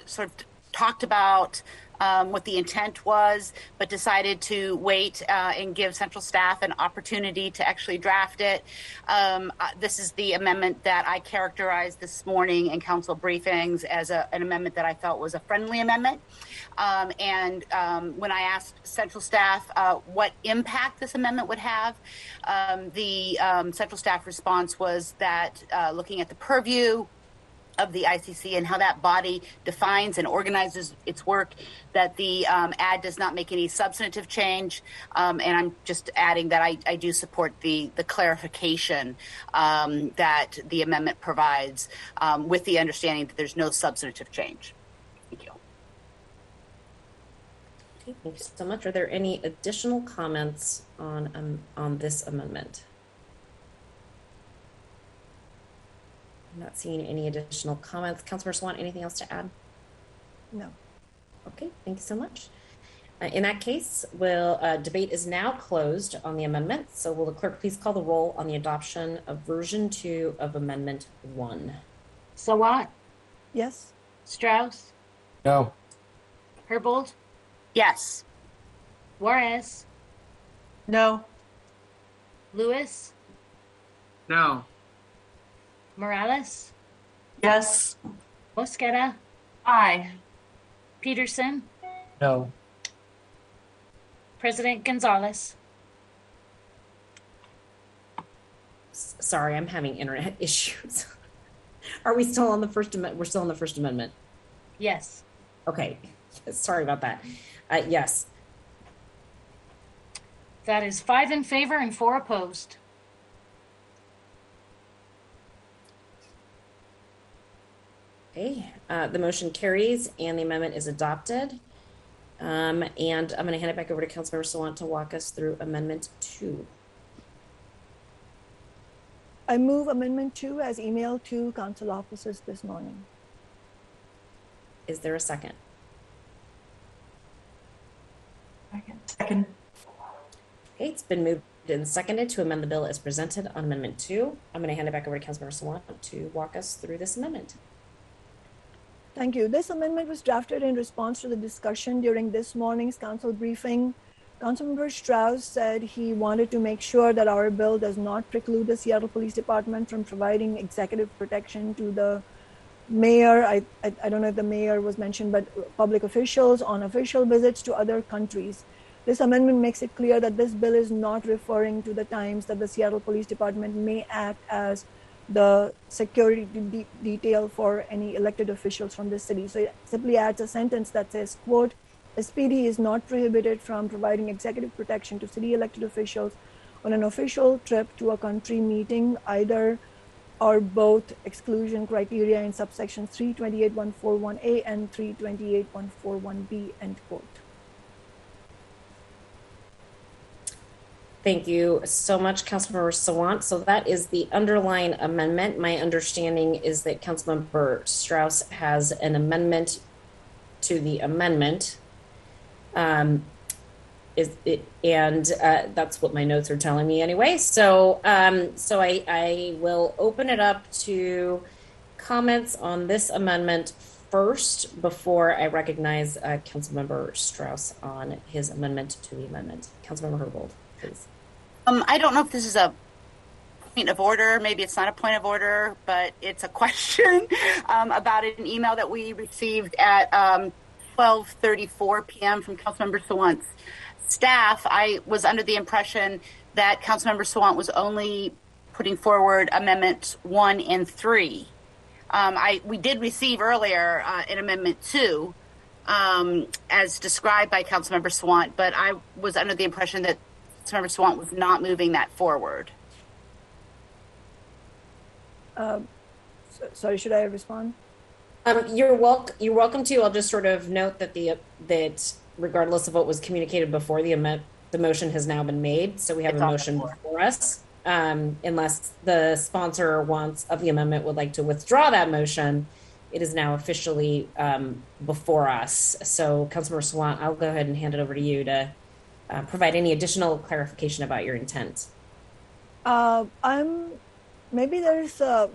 sort of talked about what the intent was, but decided to wait and give central staff an opportunity to actually draft it. This is the amendment that I characterized this morning in council briefings as an amendment that I felt was a friendly amendment. And when I asked central staff what impact this amendment would have, the central staff response was that looking at the purview of the ICC and how that body defines and organizes its work, that the ad does not make any substantive change. And I'm just adding that I do support the clarification that the amendment provides with the understanding that there's no substantive change. Thank you. Okay, thank you so much. Are there any additional comments on this amendment? I'm not seeing any additional comments. Councilmember Sawant, anything else to add? No. Okay, thank you so much. In that case, debate is now closed on the amendment. So will the clerk please call the roll on the adoption of version 2 of Amendment 1? Sawant, Yes. Strauss, No. Herbold, Yes. Juarez, No. Lewis, No. Morales, Yes. Mosqueda, Aye. Peterson, No. President Gonzalez. Sorry, I'm having internet issues. Are we still on the First Amendment? We're still on the First Amendment. Yes. Okay, sorry about that. Yes. That is 5 in favor and 4 opposed. Okay, the motion carries and the amendment is adopted. And I'm going to hand it back over to Councilmember Sawant to walk us through Amendment 2. I move Amendment 2 as emailed to council officers this morning. Is there a second? Second. Okay, it's been moved and seconded to amend the bill as presented on Amendment 2. I'm going to hand it back over to Councilmember Sawant to walk us through this amendment. Thank you. This amendment was drafted in response to the discussion during this morning's council briefing. Councilmember Strauss said he wanted to make sure that our bill does not preclude the Seattle Police Department from providing executive protection to the mayor. I don't know if the mayor was mentioned, but public officials on official visits to other countries. This amendment makes it clear that this bill is not referring to the times that the Seattle Police Department may act as the security detail for any elected officials from the city. So it simply adds a sentence that says, quote, SPD is not prohibited from providing executive protection to city elected officials on an official trip to a country meeting either or both exclusion criteria in subsections 328.141A and 328.141B, end quote. Thank you so much, Councilmember Sawant. So that is the underlying amendment. My understanding is that Councilmember Strauss has an amendment to the amendment. That's what my notes are telling me anyway. So, I will open it up to comments on this amendment first before I recognize Councilmember Strauss on his amendment to the amendment. Councilmember Herbold, please. I don't know if this is a point of order. Maybe it's not a point of order, but it's a question about an email that we received at 12:34 p.m. from Councilmember Sawant's staff. I was under the impression that Councilmember Sawant was only putting forward Amendments 1 and 3. We did receive earlier an Amendment 2 as described by Councilmember Sawant, but I was under the impression that Councilmember Sawant was not moving that forward. Sorry, should I respond? You're welcome to. I'll just sort of note that that regardless of what was communicated before, the motion has now been made. So we have a motion before us. Unless the sponsor of the amendment would like to withdraw that motion, it is now officially before us. So Councilmember Sawant, I'll go ahead and hand it over to you to provide any additional clarification about your intent. Maybe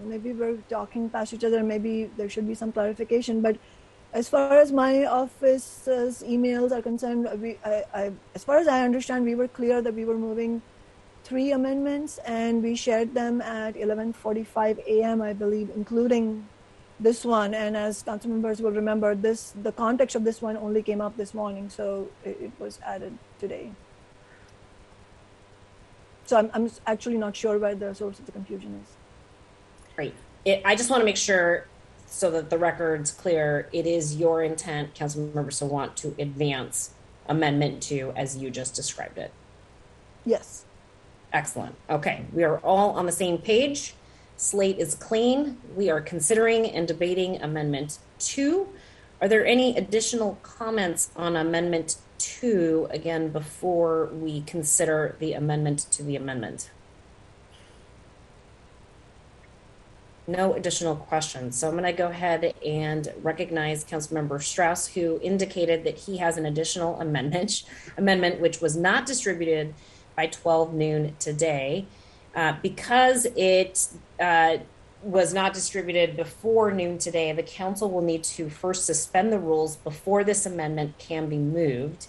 maybe we're talking past each other. Maybe there should be some clarification. But as far as my office's emails are concerned, as far as I understand, we were clear that we were moving 3 amendments, and we shared them at 11:45 a.m., I believe, including this one. And as council members will remember, the context of this one only came up this morning, so it was added today. So I'm actually not sure where the source of the confusion is. Great. I just want to make sure, so that the record's clear, it is your intent, council members, to want to advance Amendment 2 as you just described it. Yes. Excellent. Okay, we are all on the same page. Slate is clean. We are considering and debating Amendment 2. Are there any additional comments on Amendment 2, again, before we consider the amendment to the amendment? No additional questions. So I'm going to go ahead and recognize Councilmember Strauss, who indicated that he has an additional amendment which was not distributed by 12 noon today. Because it was not distributed before noon today, the council will need to first suspend the rules before this amendment can be moved.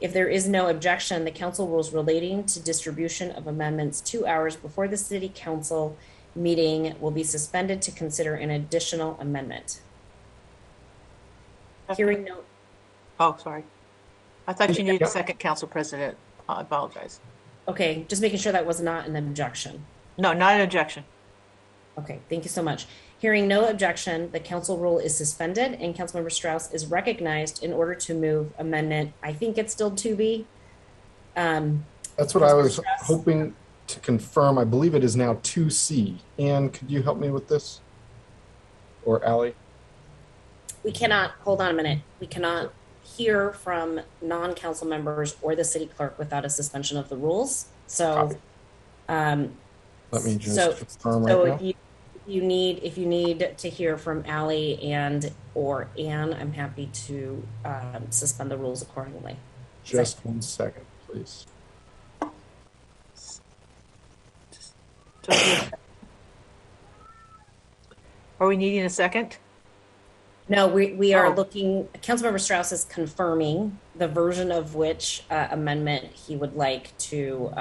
If there is no objection, the council rules relating to distribution of amendments 2 hours before the city council meeting will be suspended to consider an additional amendment. Hearing no. Oh, sorry. I thought you needed a second, Council President. I apologize. Okay, just making sure that was not an objection. No, not an objection. Okay, thank you so much. Hearing no objection, the council rule is suspended and Councilmember Strauss is recognized in order to move amendment, I think it's still 2B. That's what I was hoping to confirm. I believe it is now 2C. Ann, could you help me with this? Or Allie? We cannot, hold on a minute. We cannot hear from non-council members or the city clerk without a suspension of the rules. So, let me just confirm right now. If you need to hear from Allie or Ann, I'm happy to suspend the rules accordingly. Just 1 second, please. Are we needing a second? No, we are looking, Councilmember Strauss is confirming the version of which amendment he would like to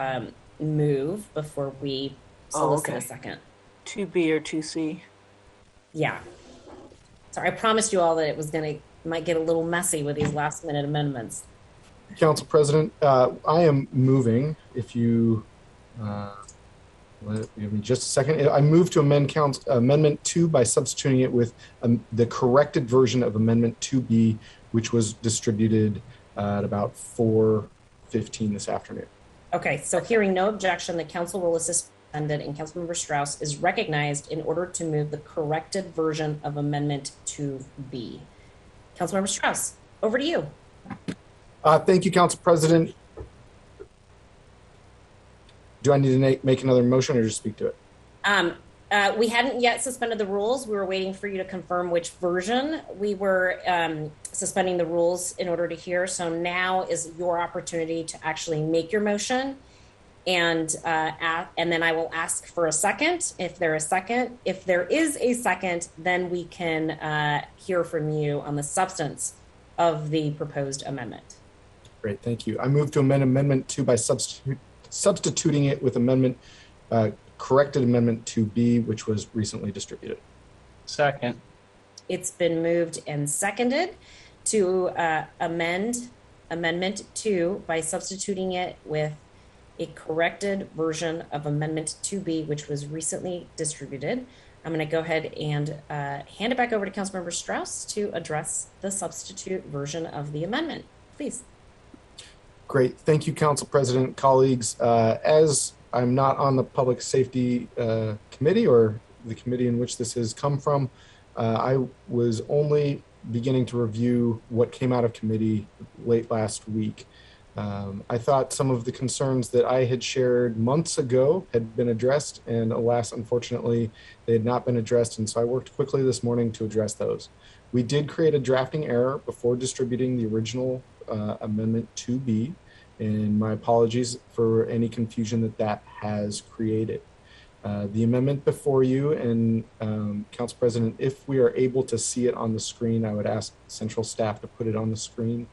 move before we solicit a second. 2B or 2C? Yeah. Sorry, I promised you all that it might get a little messy with these last minute amendments. Council President, I am moving, if you give me just a second. I move to amend Amendment 2 by substituting it with the corrected version of Amendment 2B, which was distributed at about 4:15 this afternoon. Okay, so hearing no objection, the council rule is suspended and Councilmember Strauss is recognized in order to move the corrected version of Amendment 2B. Councilmember Strauss, over to you. Thank you, Council President. Do I need to make another motion or just speak to it? We hadn't yet suspended the rules. We were waiting for you to confirm which version we were suspending the rules in order to hear. So now is your opportunity to actually make your motion, and then I will ask for a second. If there is a second, then we can hear from you on the substance of the proposed amendment. Great, thank you. I move to amend Amendment 2 by substituting it with corrected Amendment 2B, which was recently distributed. Second. It's been moved and seconded to amend Amendment 2 by substituting it with a corrected version of Amendment 2B, which was recently distributed. I'm going to go ahead and hand it back over to Councilmember Strauss to address the substitute version of the amendment. Please. Great. Thank you, Council President, colleagues. As I'm not on the Public Safety Committee or the committee in which this has come from, I was only beginning to review what came out of committee late last week. I thought some of the concerns that I had shared months ago had been addressed, and alas, unfortunately, they had not been addressed, and so I worked quickly this morning to address those. We did create a drafting error before distributing the original Amendment 2B, And my apologies for any confusion that has created. The amendment before you and Council President, if we are able to see it on the screen, I would ask central staff to put it on the screen.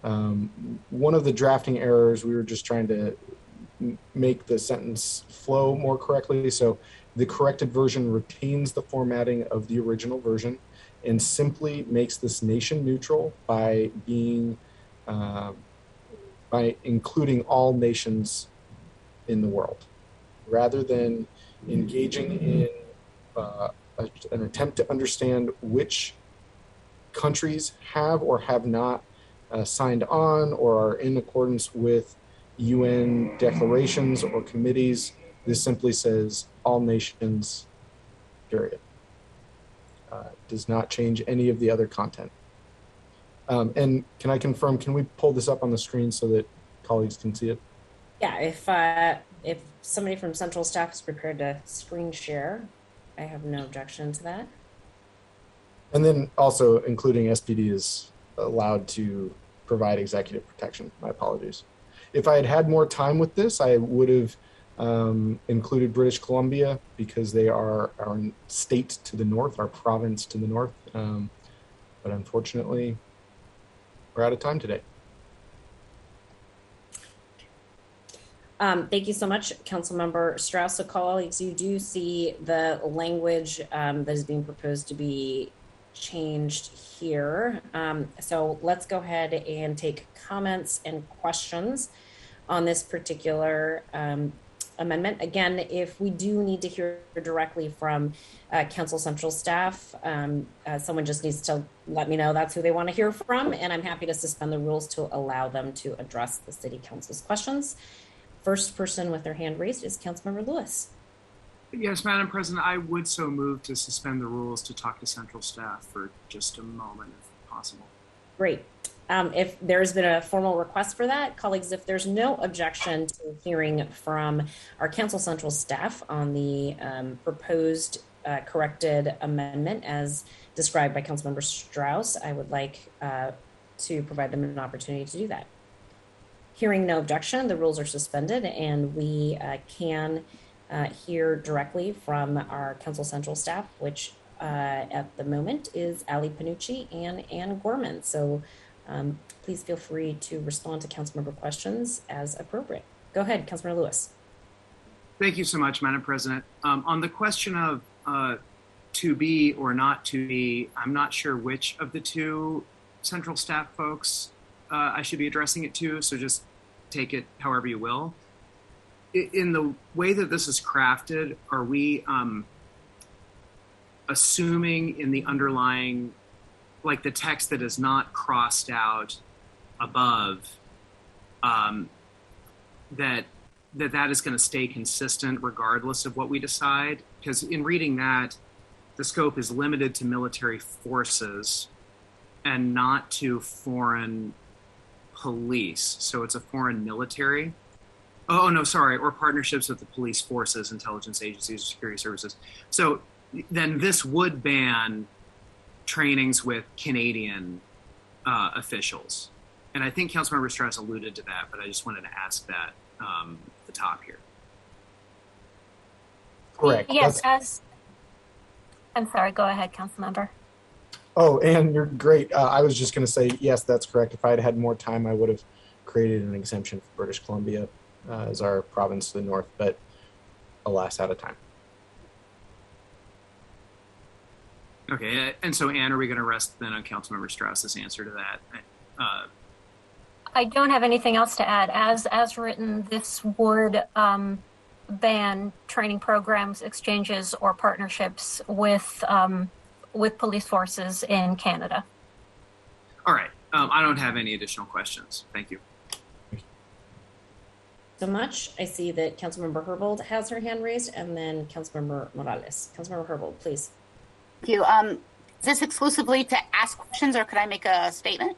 One of the drafting errors, we were just trying to make the sentence flow more correctly. So the corrected version retains the formatting of the original version and simply makes this nation neutral by being by including all nations in the world, rather than engaging in an attempt to understand which countries have or have not signed on or are in accordance with UN declarations or committees. This simply says all nations, period. Does not change any of the other content. And can I confirm, can we pull this up on the screen so that colleagues can see it? Yeah, if somebody from central staff is prepared to screen share, I have no objection to that. And then also including SPD is allowed to provide executive protection. My apologies. If I had had more time with this, I would have included British Columbia because they are our state to the north, our province to the north. But unfortunately, we're out of time today. Thank you so much, Councilmember Strauss. So colleagues, you do see the language that is being proposed to be changed here. So let's go ahead and take comments and questions on this particular amendment. Again, if we do need to hear directly from Council Central staff, someone just needs to let me know that's who they want to hear from, and I'm happy to suspend the rules to allow them to address the City Council's questions. First person with their hand raised is Councilmember Lewis. Yes, Madam President, I would so move to suspend the rules to talk to central staff for just a moment, if possible. Great. If there's been a formal request for that, colleagues, if there's no objection to hearing from our Council Central staff on the proposed corrected amendment as described by Councilmember Strauss, I would like to provide them an opportunity to do that. Hearing no objection, the rules are suspended and we can hear directly from our Council Central staff, which at the moment is Ali Panucci and Ann Gorman. So please feel free to respond to Councilmember questions as appropriate. Go ahead, Councilmember Lewis. Thank you so much, Madam President. On the question of to be or not to be, I'm not sure which of the two central staff folks I should be addressing it to, so just take it however you will. In the way that this is crafted, are we assuming in the underlying, like the text that is not crossed out above, that is going to stay consistent regardless of what we decide? Because in reading that, the scope is limited to military forces and not to foreign police. So it's a foreign military. Oh, no, sorry. Or partnerships with the police forces, intelligence agencies, security services. So then this would ban trainings with Canadian officials. And I think Councilmember Strauss alluded to that, but I just wanted to ask that at the top here. Correct. Yes, I'm sorry, go ahead, Councilmember. Oh, and you're great. I was just going to say, yes, that's correct. If I had had more time, I would have created an exemption for British Columbia as our province to the north, but alas, out of time. Okay, and so Anne, are we going to rest then on Councilmember Strauss's answer to that? I don't have anything else to add. As written, this would ban training programs, exchanges, or partnerships with police forces in Canada. All right. I don't have any additional questions. Thank you. So much. I see that Councilmember Herbold has her hand raised, and then Councilmember Morales. Councilmember Herbold, please. Thank you. Is this exclusively to ask questions, or could I make a statement?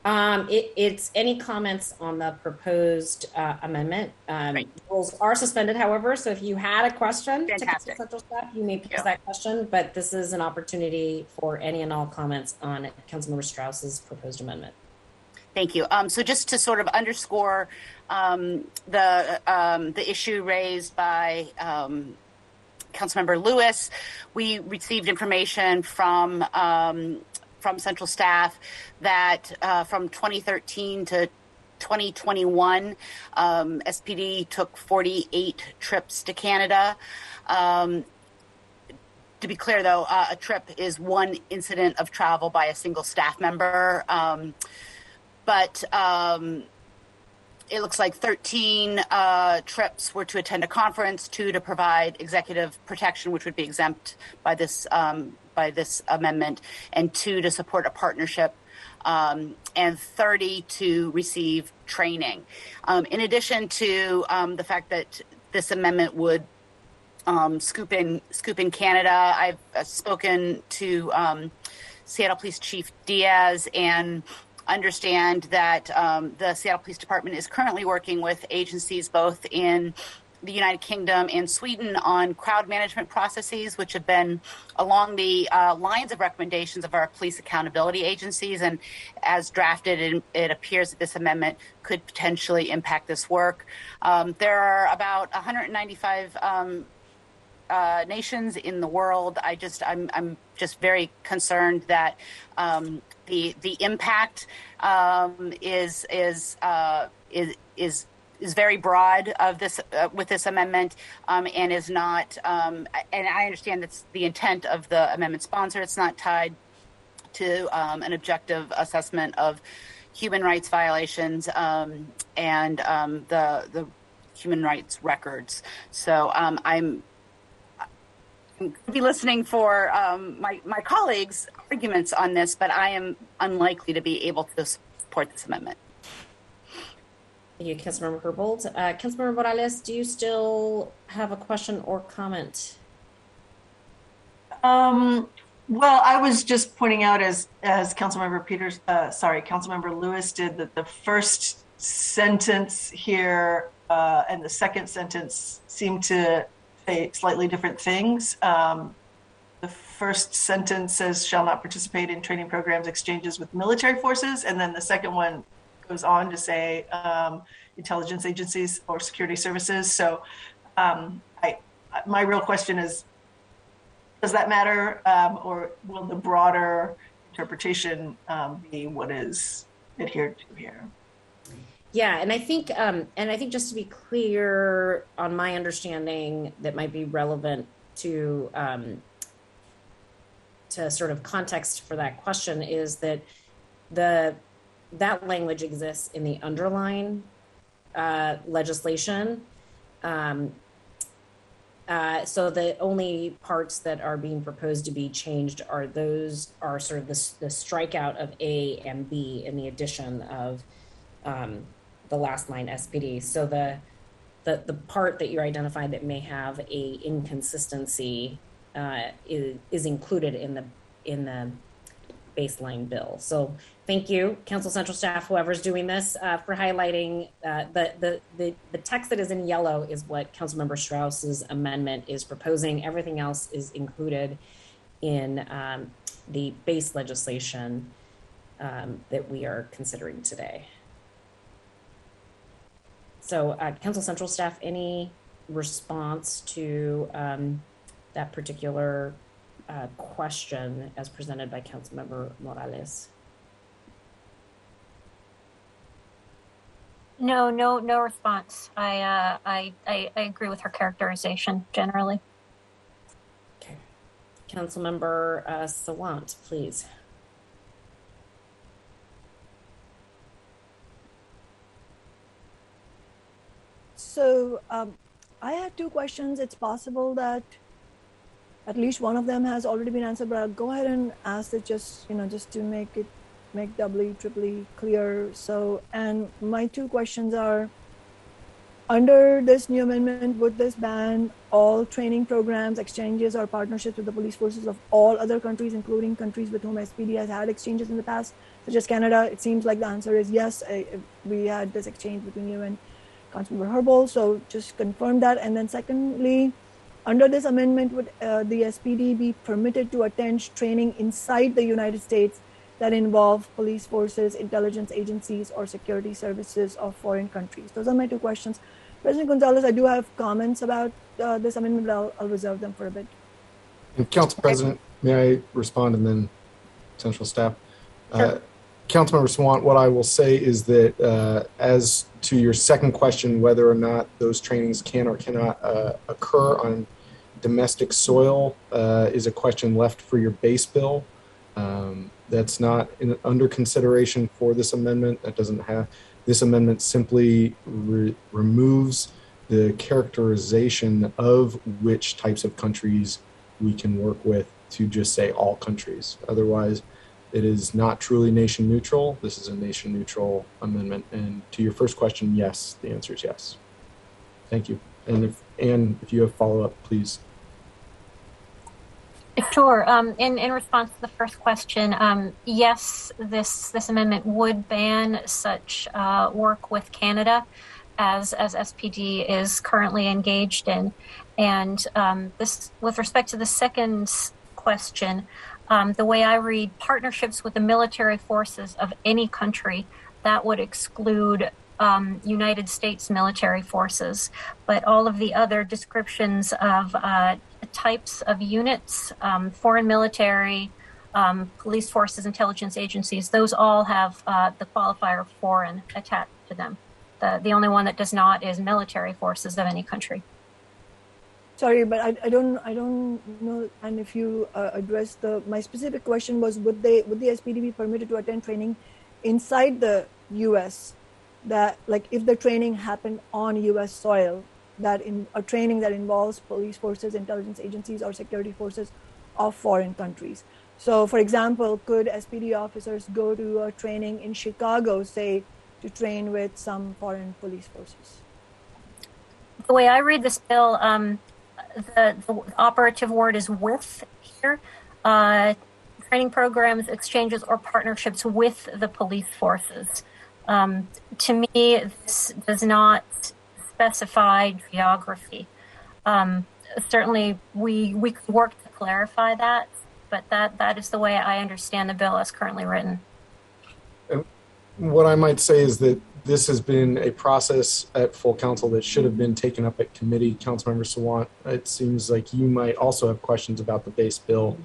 It's any comments on the proposed amendment. Right. Rules are suspended, however, so if you had a question Fantastic. to Central staff, you may pose that question, but this is an opportunity for any and all comments on Councilmember Strauss's proposed amendment. Thank you. So just to sort of underscore the issue raised by Councilmember Lewis, we received information from Central staff that from 2013 to 2021, SPD took 48 trips to Canada. To be clear, though, a trip is one incident of travel by a single staff member. But it looks like 13 trips were to attend a conference, 2 to provide executive protection, which would be exempt by this amendment, and 2 to support a partnership, and 30 to receive training. In addition to the fact that this amendment would scoop in Canada, I've spoken to Seattle Police Chief Diaz and understand that the Seattle Police Department is currently working with agencies both in the United Kingdom and Sweden on crowd management processes, which have been along the lines of recommendations of our police accountability agencies. And as drafted, it appears that this amendment could potentially impact this work. There are about 195 nations in the world. I'm just very concerned that the impact is very broad of this with this amendment, and is not. And I understand that's the intent of the amendment sponsor. It's not tied to an objective assessment of human rights violations and the human rights records. So I'm be listening for my colleagues' arguments on this, but I am unlikely to be able to support this amendment. Thank you, Councilmember Herbold. Councilmember Morales, do you still have a question or comment? Well, I was just pointing out, as Councilmember Councilmember Lewis did, that the first sentence here and the second sentence seem to say slightly different things. The first sentence says, shall not participate in training programs, exchanges with military forces. And then the second one goes on to say intelligence agencies or security services. So my real question is, does that matter? Or will the broader interpretation be what is adhered to here? Yeah, and I think just to be clear on my understanding that might be relevant to sort of context for that question is that that language exists in the underlying legislation. So the only parts that are being proposed to be changed are sort of the strikeout of A and B in the addition of the last line SPD. So the part that you identified that may have a inconsistency is included in the baseline bill. So thank you, Council Central staff, whoever's doing this, for highlighting the text that is in yellow is what Councilmember Strauss's amendment is proposing. Everything else is included in the base legislation that we are considering today. So Council Central staff, any response to that particular question as presented by Councilmember Morales? No response. I agree with her characterization generally. Okay. Councilmember Sawant, please. So I had two questions. It's possible that at least one of them has already been answered, but I'll go ahead and ask it just to make doubly, triply clear. So, and my two questions are, under this new amendment, would this ban all training programs, exchanges, or partnerships with the police forces of all other countries, including countries with whom SPD has had exchanges in the past, such as Canada? It seems like the answer is yes. We had this exchange between you and Councilmember Herbold, so just confirm that. And then secondly, under this amendment, would the SPD be permitted to attend training inside the United States that involve police forces, intelligence agencies, or security services of foreign countries. Those are my two questions. President Gonzalez, I do have comments about this amendment, but I'll reserve them for a bit. And Council President, may I respond and then Central Staff? Sure. Councilmember Sawant, what I will say is that as to your second question, whether or not those trainings can or cannot occur on domestic soil is a question left for your base bill. That's not under consideration for this amendment. That doesn't have, this amendment simply removes the characterization of which types of countries we can work with to just say all countries. Otherwise, it is not truly nation neutral. This is a nation neutral amendment. And to your first question, yes, the answer is yes. Thank you. And if you have follow-up, please. Sure. In response to the first question, yes, this amendment would ban such work with Canada as SPD is currently engaged in. And this, with respect to the second question, the way I read partnerships with the military forces of any country, that would exclude United States military forces, but all of the other descriptions of types of units, foreign military, police forces, intelligence agencies, those all have the qualifier foreign attached to them. The only one that does not is military forces of any country. Sorry, but I don't know. And if you address my specific question was, would the SPD be permitted to attend training inside the U.S. that, like, if the training happened on U.S. soil, that in a training that involves police forces, intelligence agencies, or security forces of foreign countries? So, for example, could SPD officers go to a training in Chicago, say, to train with some foreign police forces? The way I read this bill, the operative word is with here. Training programs, exchanges, or partnerships with the police forces. To me, this does not specify geography. Certainly, we could work to clarify that, but that is the way I understand the bill as currently written. What I might say is that this has been a process at full council that should have been taken up at committee. Councilmember Sawant, it seems like you might also have questions about the base bill.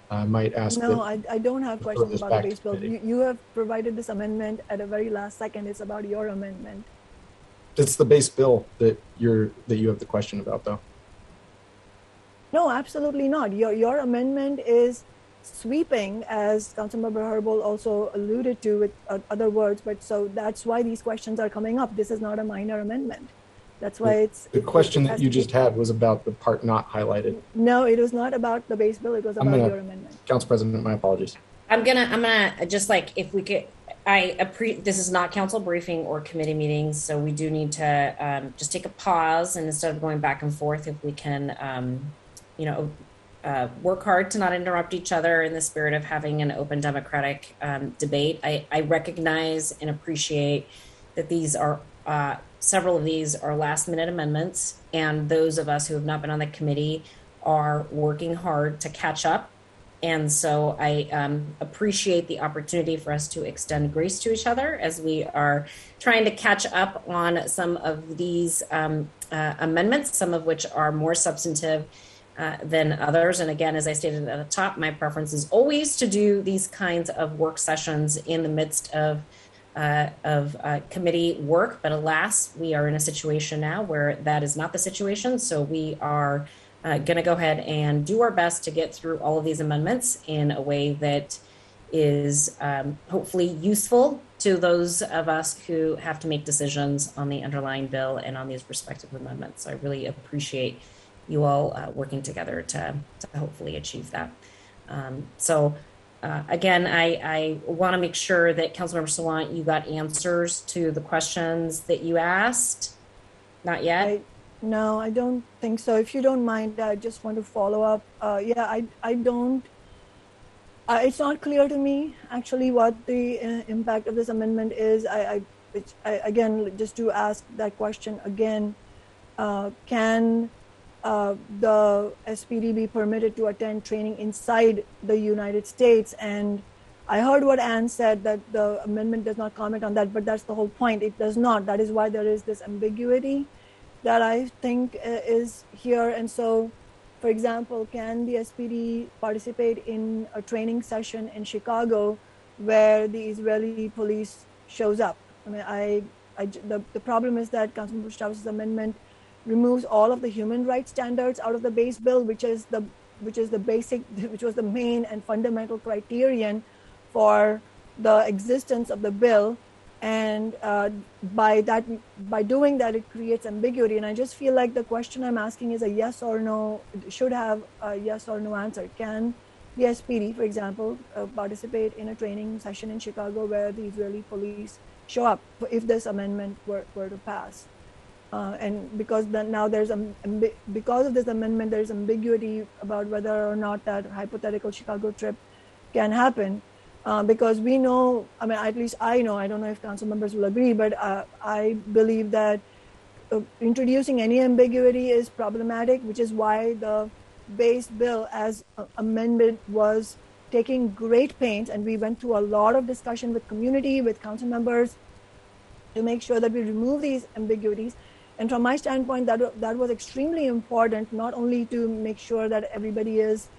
I might ask. No, I don't have questions about the base bill. You have provided this amendment at the very last second. It's about your amendment. It's the base bill that you have the question about, though. No, absolutely not. Your amendment is sweeping, as Councilmember Herbold also alluded to with other words, but so that's why these questions are coming up. This is not a minor amendment. That's why it's... The question that you just had was about the part not highlighted. No, it was not about the base bill. It was about your amendment. Council President, my apologies. I'm gonna just, like, if we could, this is not council briefing or committee meetings, so we do need to just take a pause, and instead of going back and forth, if we can, work hard to not interrupt each other in the spirit of having an open democratic debate. I recognize and appreciate that these are several of these are last minute amendments, and those of us who have not been on the committee are working hard to catch up. And so I appreciate the opportunity for us to extend grace to each other as we are trying to catch up on some of these amendments, some of which are more substantive than others. And again, as I stated at the top, my preference is always to do these kinds of work sessions in the midst of committee work. But alas, we are in a situation now where that is not the situation. So we are going to go ahead and do our best to get through all of these amendments in a way that is hopefully useful to those of us who have to make decisions on the underlying bill and on these respective amendments. So I really appreciate you all working together to hopefully achieve that. Again, I want to make sure that Councilmember Sawant, you got answers to the questions that you asked. Not yet? No, I don't think so. If you don't mind, I just want to follow up. I don't. It's not clear to me actually what the impact of this amendment is. Again, just to ask that question again, can the SPD be permitted to attend training inside the United States? And I heard what Anne said, that the amendment does not comment on that, but that's the whole point. It does not. That is why there is this ambiguity that I think is here. And so, for example, can the SPD participate in a training session in Chicago where the Israeli police shows up? I mean, the problem is that Councilmember Strauss's amendment removes all of the human rights standards out of the base bill, which was the main and fundamental criterion for the existence of the bill. And by doing that, it creates ambiguity. And I just feel like the question I'm asking is a yes or no, should have a yes or no answer. Can the SPD, for example, participate in a training session in Chicago where the Israeli police show up if this amendment were to pass? And because now because of this amendment, there's ambiguity about whether or not that hypothetical Chicago trip can happen. Because we know, I mean, at least I know, I don't know if council members will agree, but I believe that introducing any ambiguity is problematic, which is why the base bill as amended was taking great pains. And we went through a lot of discussion with community, with council members to make sure that we remove these ambiguities. And from my standpoint, that was extremely important, not only to make sure that everybody is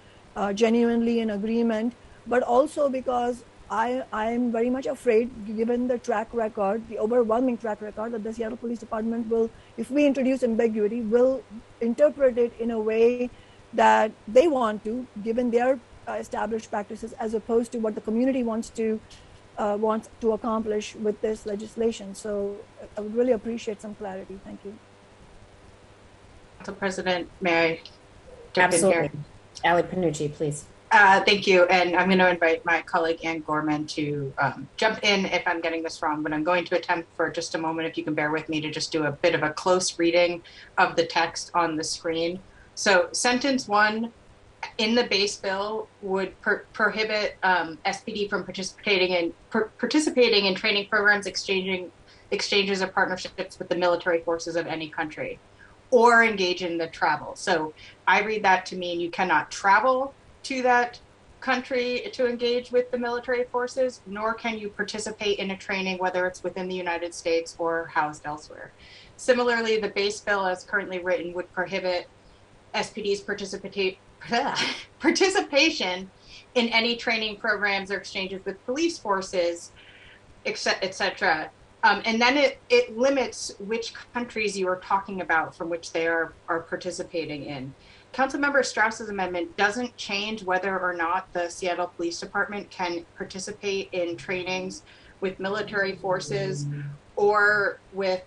genuinely in agreement, but also because I'm very much afraid, given the track record, the overwhelming track record, that the Seattle Police Department will, if we introduce ambiguity, will interpret it in a way that they want to, given their established practices, as opposed to what the community wants to accomplish with this legislation. So I would really appreciate some clarity. Thank you. Council President, may I jump Absolutely. in here? Ali Panucci, please. Thank you. And I'm going to invite my colleague Ann Gorman to jump in if I'm getting this wrong, but I'm going to attempt for just a moment, if you can bear with me, to just do a bit of a close reading of the text on the screen. So sentence 1 in the base bill would prohibit SPD from participating in training programs, exchanges or partnerships with the military forces of any country, or engage in the travel. So I read that to mean you cannot travel to that country to engage with the military forces, nor can you participate in a training, whether it's within the United States or housed elsewhere. Similarly, the base bill as currently written would prohibit SPD's participation in any training programs or exchanges with police forces, et cetera. And then it limits which countries you are talking about from which they are participating in. Councilmember Strauss's amendment doesn't change whether or not the Seattle Police Department can participate in trainings with military forces or with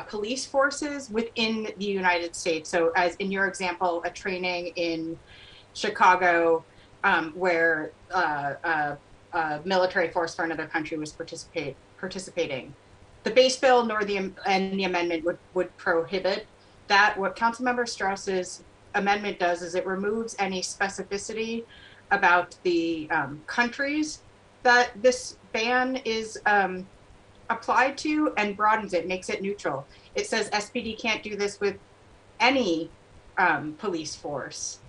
police forces within the United States. So as in your example, a training in Chicago where a military force for another country was participating. The base bill nor the amendment would prohibit that. What Councilmember Strauss's amendment does is it removes any specificity about the countries that this ban is applied to and broadens it, makes it neutral. It says SPD can't do this with any police force,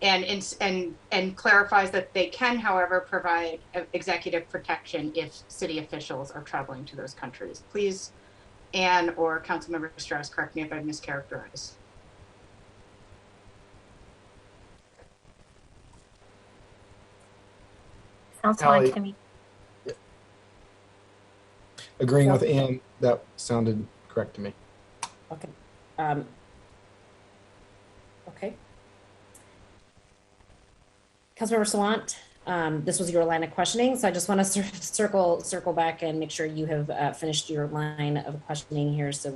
and clarifies that they can, however, provide executive protection if city officials are traveling to those countries. Please, Anne or Councilmember Strauss, correct me if I've mischaracterized. Sounds fine to me. Agreeing with Anne, that sounded correct to me. Okay. Okay. Councilmember Sawant, this was your line of questioning, so I just want to circle back and make sure you have finished your line of questioning here, so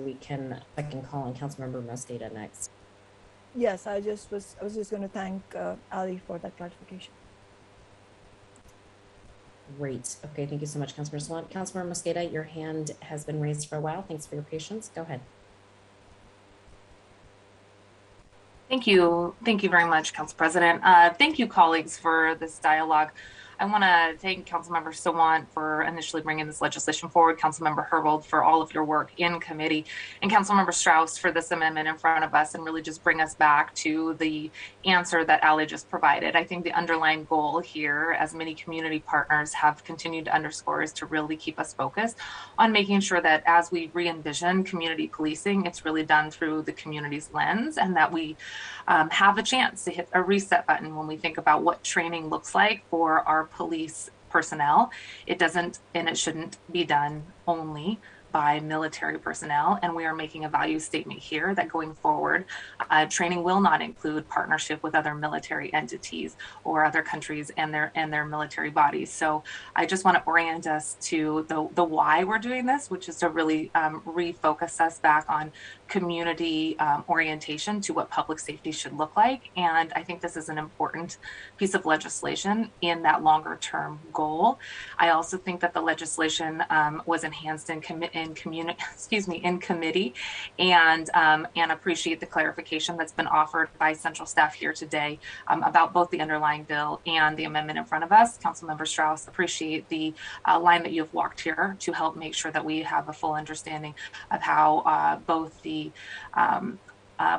I can call on Councilmember Mosqueda next. Yes, I was just going to thank Ali for that clarification. Great. Okay, thank you so much, Councilmember Sawant. Councilmember Mosqueda, your hand has been raised for a while. Thanks for your patience. Go ahead. Thank you. Thank you very much, Council President. Thank you, colleagues, for this dialogue. I want to thank Councilmember Sawant for initially bringing this legislation forward, Councilmember Herbold for all of your work in committee, and Councilmember Strauss for this amendment in front of us and really just bring us back to the answer that Ali just provided. I think the underlying goal here, as many community partners have continued to underscore, is to really keep us focused on making sure that as we re-envision community policing, it's really done through the community's lens, and that we have a chance to hit a reset button when we think about what training looks like for our police personnel. It doesn't and it shouldn't be done only by military personnel, and we are making a value statement here that going forward, training will not include partnership with other military entities or other countries and their military bodies. So I just want to orient us to the why we're doing this, which is to really refocus us back on community orientation to what public safety should look like. And I think this is an important piece of legislation in that longer term goal. I also think that the legislation was enhanced in committee and appreciate the clarification that's been offered by central staff here today about both the underlying bill and the amendment in front of us. Councilmember Strauss, appreciate the line that you've walked here to help make sure that we have a full understanding of how both the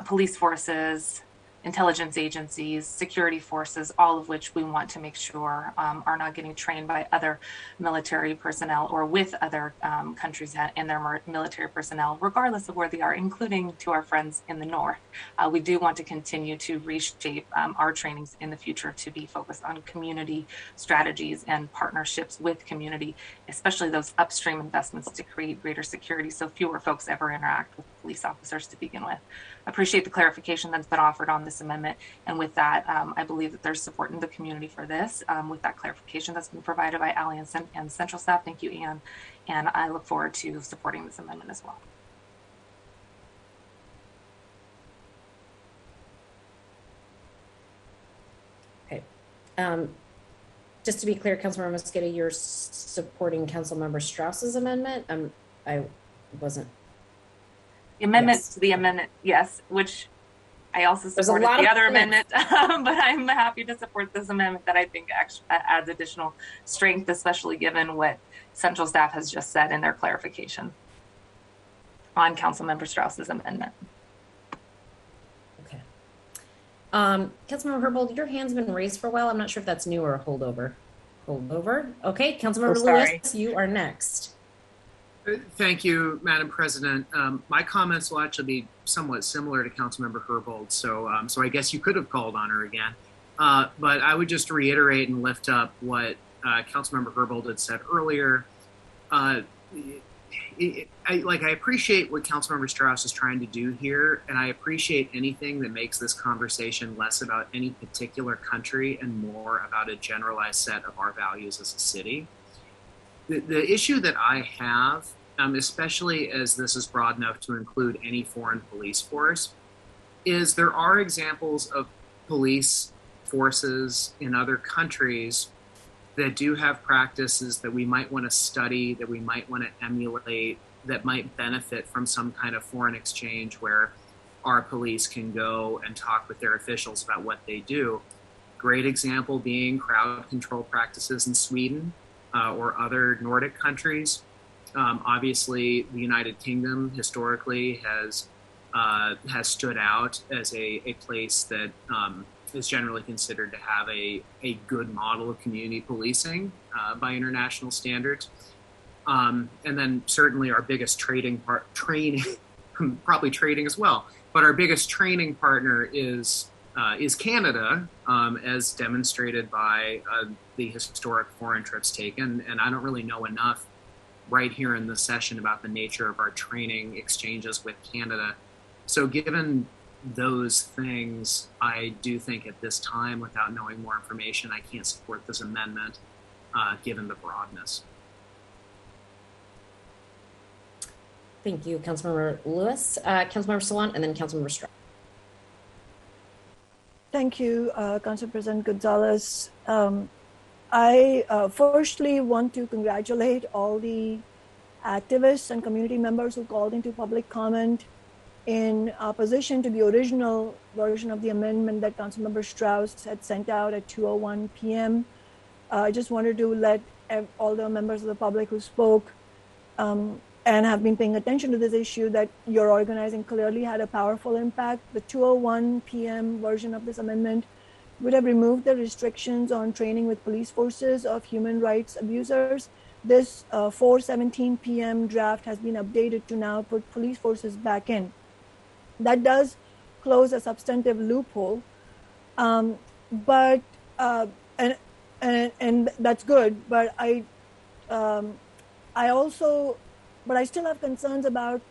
police forces, intelligence agencies, security forces, all of which we want to make sure are not getting trained by other military personnel or with other countries and their military personnel, regardless of where they are, including to our friends in the North. We do want to continue to reshape our trainings in the future to be focused on community strategies and partnerships with community, especially those upstream investments to create greater security so fewer folks ever interact with police officers to begin with. Appreciate the clarification that's been offered on this amendment. And with that, I believe that there's support in the community for this. With that clarification that's been provided by Ali and Central staff, thank you, Ann. And I look forward to supporting this amendment as well. Okay. Just to be clear, Councilmember Mosqueda, you're supporting Councilmember Strauss's amendment? I wasn't. The amendment Yes. to the amendment, yes, which I also There's a supported lot the of other amendment, but I'm happy to support this amendment that I think actually adds additional strength, especially given what central staff has just said in their clarification on Councilmember Strauss's amendment. Okay. Councilmember Herbold, your hand's been raised for a while. I'm not sure if that's new or a holdover. Holdover. Okay, Councilmember Lewis, you are next. Thank you, Madam President. My comments will actually be somewhat similar to Councilmember Herbold, so I guess you could have called on her again. But I would just reiterate and lift up what Councilmember Herbold had said earlier. I appreciate what Councilmember Strauss is trying to do here, and I appreciate anything that makes this conversation less about any particular country and more about a generalized set of our values as a city. The issue that I have, especially as this is broad enough to include any foreign police force, is there are examples of police forces in other countries that do have practices that we might want to study, that we might want to emulate, that might benefit from some kind of foreign exchange where our police can go and talk with their officials about what they do. Great example being crowd control practices in Sweden. Or other Nordic countries. Obviously, the United Kingdom historically has stood out as a place that is generally considered to have a good model of community policing by international standards. And then certainly our biggest training, probably trading as well, but our biggest training partner is Canada, as demonstrated by the historic foreign trips taken. And I don't really know enough right here in this session about the nature of our training exchanges with Canada. So given those things, I do think at this time, without knowing more information, I can't support this amendment, given the broadness. Thank you, Councilmember Lewis. Councilmember Sawant, and then Councilmember Strauss. Thank you, Council President Gonzalez. I firstly want to congratulate all the activists and community members who called into public comment in opposition to the original version of the amendment that Councilmember Strauss had sent out at 2:01 p.m. I just wanted to let all the members of the public who spoke and have been paying attention to this issue that your organizing clearly had a powerful impact. The 2:01 p.m. version of this amendment would have removed the restrictions on training with police forces of human rights abusers. This 4:17 p.m. draft has been updated to now put police forces back in. That does close a substantive loophole, but and that's good. But I still have concerns about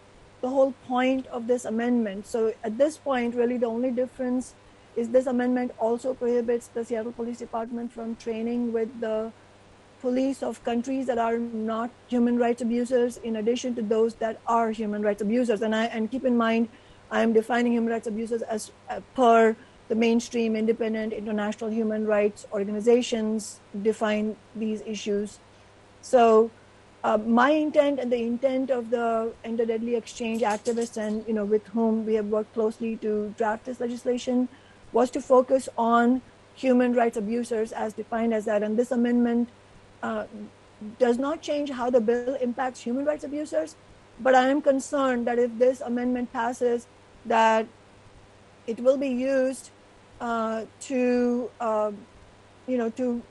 the whole point of this amendment. So at this point, really the only difference is this amendment also prohibits the Seattle Police Department from training with the police of countries that are not human rights abusers, in addition to those that are human rights abusers. And keep in mind, I am defining human rights abusers as per the mainstream independent international human rights organizations define these issues. So my intent and the intent of the End the Deadly Exchange activists and with whom we have worked closely to draft this legislation was to focus on human rights abusers as defined as that. And this amendment does not change how the bill impacts human rights abusers, but I am concerned that if this amendment passes, that it will be used to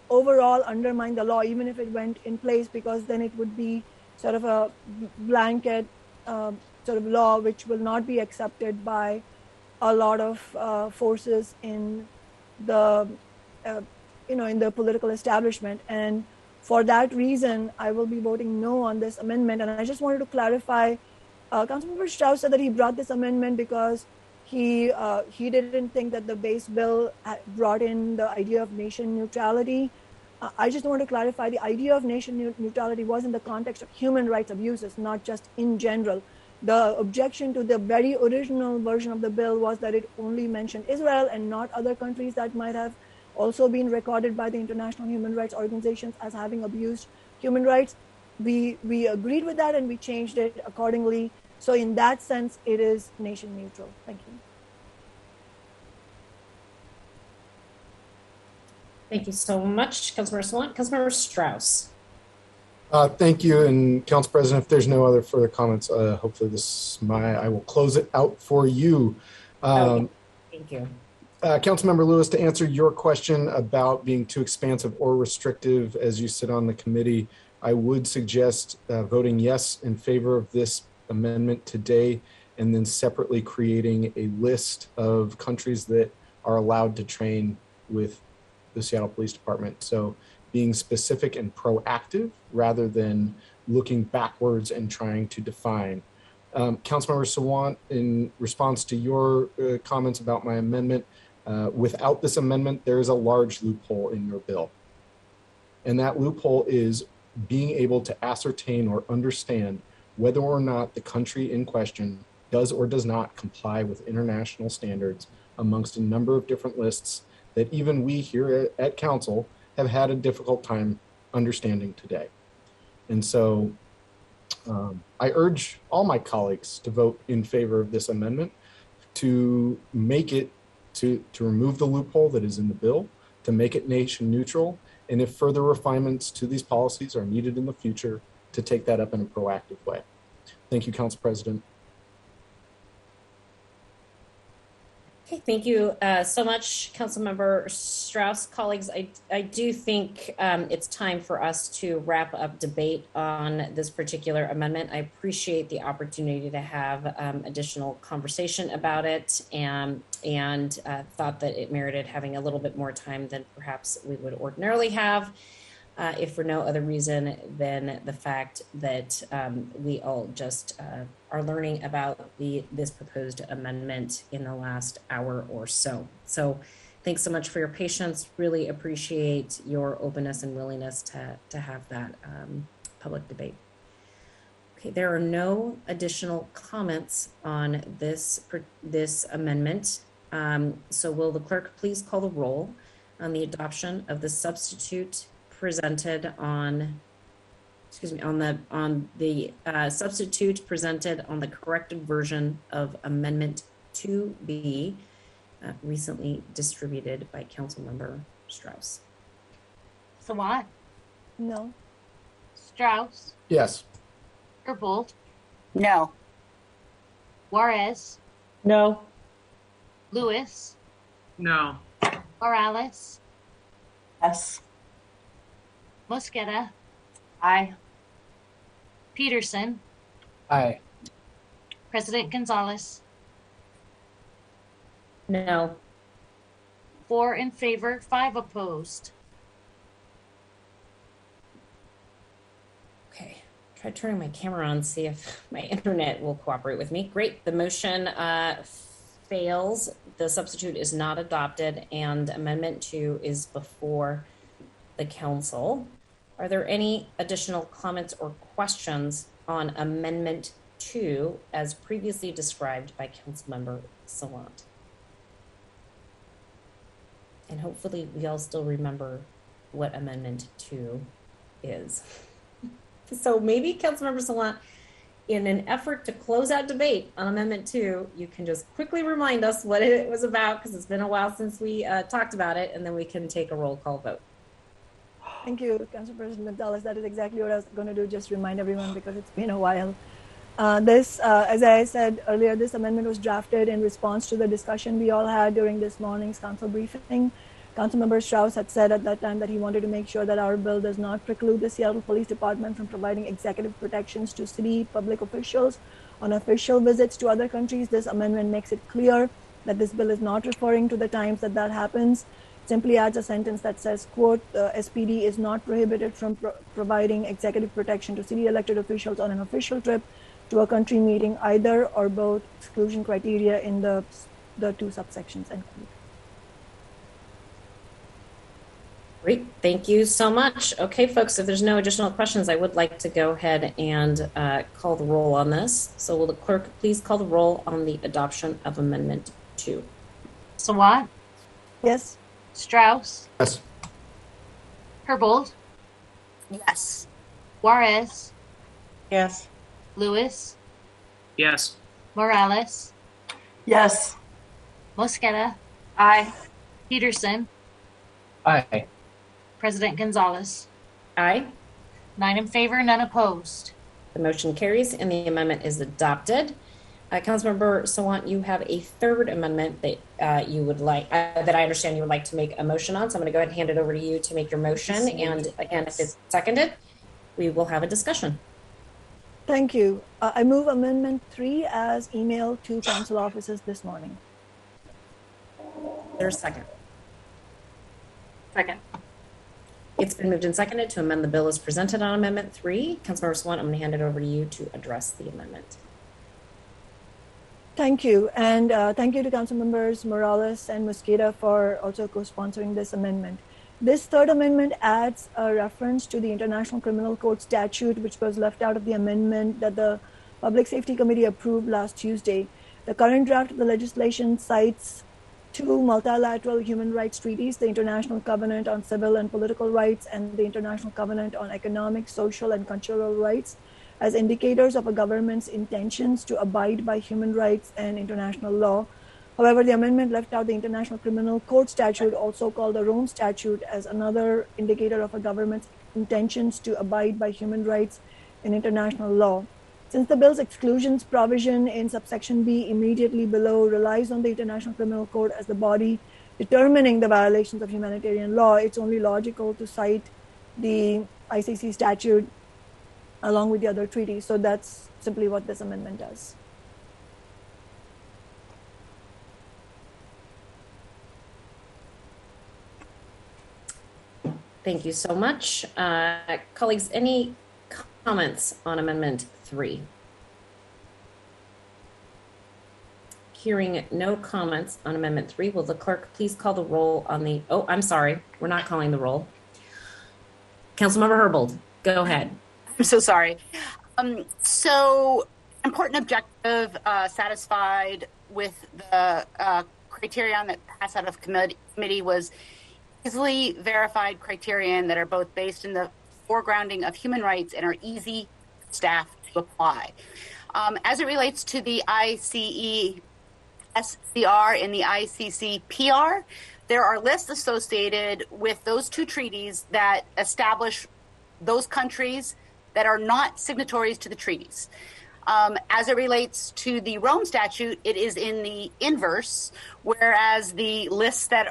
overall undermine the law, even if it went in place, because then it would be sort of a blanket sort of law which will not be accepted by a lot of forces in the in the political establishment. And for that reason, I will be voting no on this amendment. And I just wanted to clarify, Councilmember Strauss said that he brought this amendment because he didn't think that the base bill brought in the idea of nation neutrality. I just want to clarify, the idea of nation neutrality was in the context of human rights abuses, not just in general. The objection to the very original version of the bill was that it only mentioned Israel and not other countries that might have also been recorded by the international human rights organizations as having abused human rights. We agreed with that and we changed it accordingly. So in that sense, it is nation neutral. Thank you. Thank you so much, Councilmember Sawant. Councilmember Strauss. Thank you, and Council President, if there's no other further comments, hopefully I will close it out for you. Thank you. Councilmember Lewis, to answer your question about being too expansive or restrictive as you sit on the committee, I would suggest voting yes in favor of this amendment today, and then separately creating a list of countries that are allowed to train with the Seattle Police Department. So being specific and proactive rather than looking backwards and trying to define. Councilmember Sawant, in response to your comments about my amendment, without this amendment, there is a large loophole in your bill. And that loophole is being able to ascertain or understand whether or not the country in question does or does not comply with international standards amongst a number of different lists that even we here at Council have had a difficult time understanding today. And so I urge all my colleagues to vote in favor of this amendment, to make it, to remove the loophole that is in the bill, to make it nation neutral, and if further refinements to these policies are needed in the future, to take that up in a proactive way. Thank you, Council President. Okay, thank you so much, Councilmember Strauss. Colleagues, I do think it's time for us to wrap up debate on this particular amendment. I appreciate the opportunity to have additional conversation about it, and thought that it merited having a little bit more time than perhaps we would ordinarily have, if for no other reason than the fact that we all just are learning about this proposed amendment in the last hour or so. So thanks so much for your patience. Really appreciate your openness and willingness to have that public debate. Okay, there are no additional comments on this amendment. So will the clerk please call the roll on the adoption of the substitute presented on, on the substitute presented on the corrected version of Amendment 2B, recently distributed by Councilmember Strauss. Sawant, No. Strauss, Yes. Herbold, No. Juarez, No. Lewis, No. Morales, Yes. Mosqueda, Aye. Peterson, Aye. President Gonzalez. No. 4 in favor, 5 opposed. Okay. Try turning my camera on, see if my internet will cooperate with me. Great. The motion fails. The substitute is not adopted, and Amendment 2 is before the council. Are there any additional comments or questions on Amendment 2 as previously described by Councilmember Sawant? And hopefully we all still remember what Amendment 2 is. So maybe Councilmember Sawant, in an effort to close out debate on Amendment 2, you can just quickly remind us what it was about, because it's been a while since we talked about it, and then we can take a roll call vote. Thank you, Council President Gonzalez. That is exactly what I was going to do, just remind everyone because it's been a while. As I said earlier, this amendment was drafted in response to the discussion we all had during this morning's council briefing. Councilmember Strauss had said at that time that he wanted to make sure that our bill does not preclude the Seattle Police Department from providing executive protections to city public officials on official visits to other countries. This amendment makes it clear that this bill is not referring to the times that happens. Simply adds a sentence that says, quote, SPD is not prohibited from providing executive protection to city elected officials on an official trip to a country meeting either or both exclusion criteria in the 2 subsections, end quote. Great, thank you so much. Okay, folks, if there's no additional questions, I would like to go ahead and call the roll on this. So will the clerk please call the roll on the adoption of Amendment 2? Sawant, Yes. Strauss, Yes. Herbold, Yes. Juarez, Yes. Lewis, Yes. Morales, Yes. Mosqueda, Aye. Peterson, Aye. President Gonzalez. Aye. 9 in favor, none opposed. The motion carries and the amendment is adopted. Councilmember Sawant, you have a third amendment that you would like, that I understand you would like to make a motion on. So I'm going to go ahead and hand it over to you to make your motion. And again, if it's seconded, we will have a discussion. Thank you. I move Amendment 3 as emailed to council offices this morning. There's a second. Second. It's been moved and seconded to amend the bill as presented on Amendment 3. Councilmember Sawant, I'm going to hand it over to you to address the amendment. Thank you. And thank you to Council Members Morales and Mosqueda for also co-sponsoring this amendment. This third amendment adds a reference to the International Criminal Code statute, which was left out of the amendment that the Public Safety Committee approved last Tuesday. The current draft of the legislation cites 2 multilateral human rights treaties, the International Covenant on Civil and Political Rights and the International Covenant on Economic, Social, and Cultural Rights, as indicators of a government's intentions to abide by human rights and international law. However, the amendment left out the International Criminal Code statute, also called the Rome Statute, as another indicator of a government's intentions to abide by human rights and international law. Since the bill's exclusions provision in subsection B immediately below relies on the International Criminal Code as the body determining the violations of humanitarian law, it's only logical to cite the ICC statute along with the other treaties. So that's simply what this amendment does. Thank you so much. Colleagues, any comments on Amendment 3? Hearing no comments on Amendment 3, will the clerk please call the roll on the, oh, I'm sorry, we're not calling the roll. Councilmember Herbold, go ahead. I'm so sorry. So important objective satisfied with the criterion that passed out of committee was easily verified criterion that are both based in the foregrounding of human rights and are easy for staff to apply. As it relates to the ICE SCR and the ICC PR, there are lists associated with those two treaties that establish those countries that are not signatories to the treaties. As it relates to the Rome Statute, it is in the inverse, whereas the lists that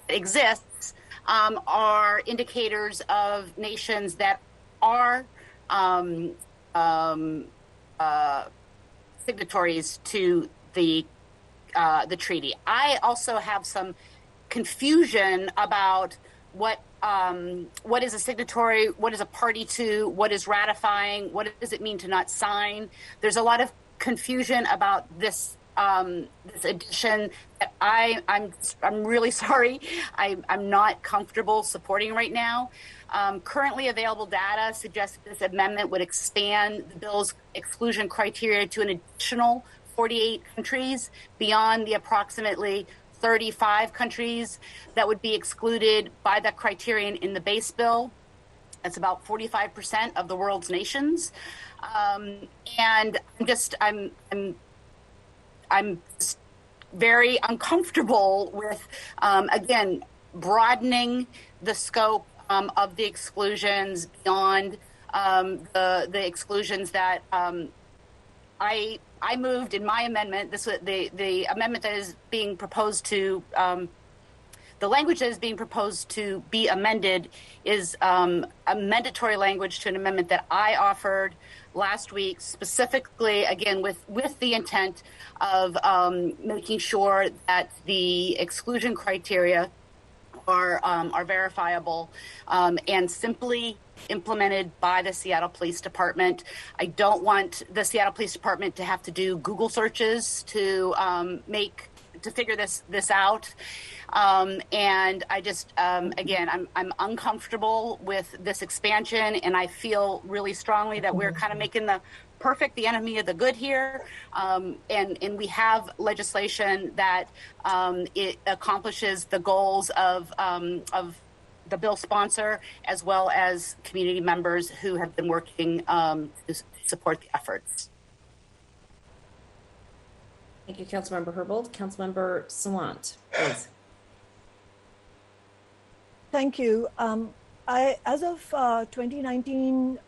exists are indicators of nations that are signatories to the treaty. I also have some confusion about what is a signatory, what is a party to, what is ratifying, what does it mean to not sign. There's a lot of confusion about this this edition that I'm really sorry. I'm not comfortable supporting right now. Currently available data suggests that this amendment would expand the bill's exclusion criteria to an additional 48 countries beyond the approximately 35 countries that would be excluded by the criterion in the base bill. That's about 45% of the world's nations. And I'm just very uncomfortable with, again, broadening the scope of the exclusions beyond the exclusions that I moved in my amendment. This was the amendment that is being proposed to, the language that is being proposed to be amended is a mandatory language to an amendment that I offered last week, specifically, again, with the intent of making sure that the exclusion criteria are verifiable and simply implemented by the Seattle Police Department. I don't want the Seattle Police Department to have to do Google searches to figure this out. And I just, again, I'm uncomfortable with this expansion, and I feel really strongly that we're kind of making the perfect the enemy of the good here. And we have legislation that it accomplishes the goals of the bill sponsor, as well as community members who have been working to support the efforts. Thank you, Councilmember Herbold. Councilmember Sawant, please. Thank you. As of 2019,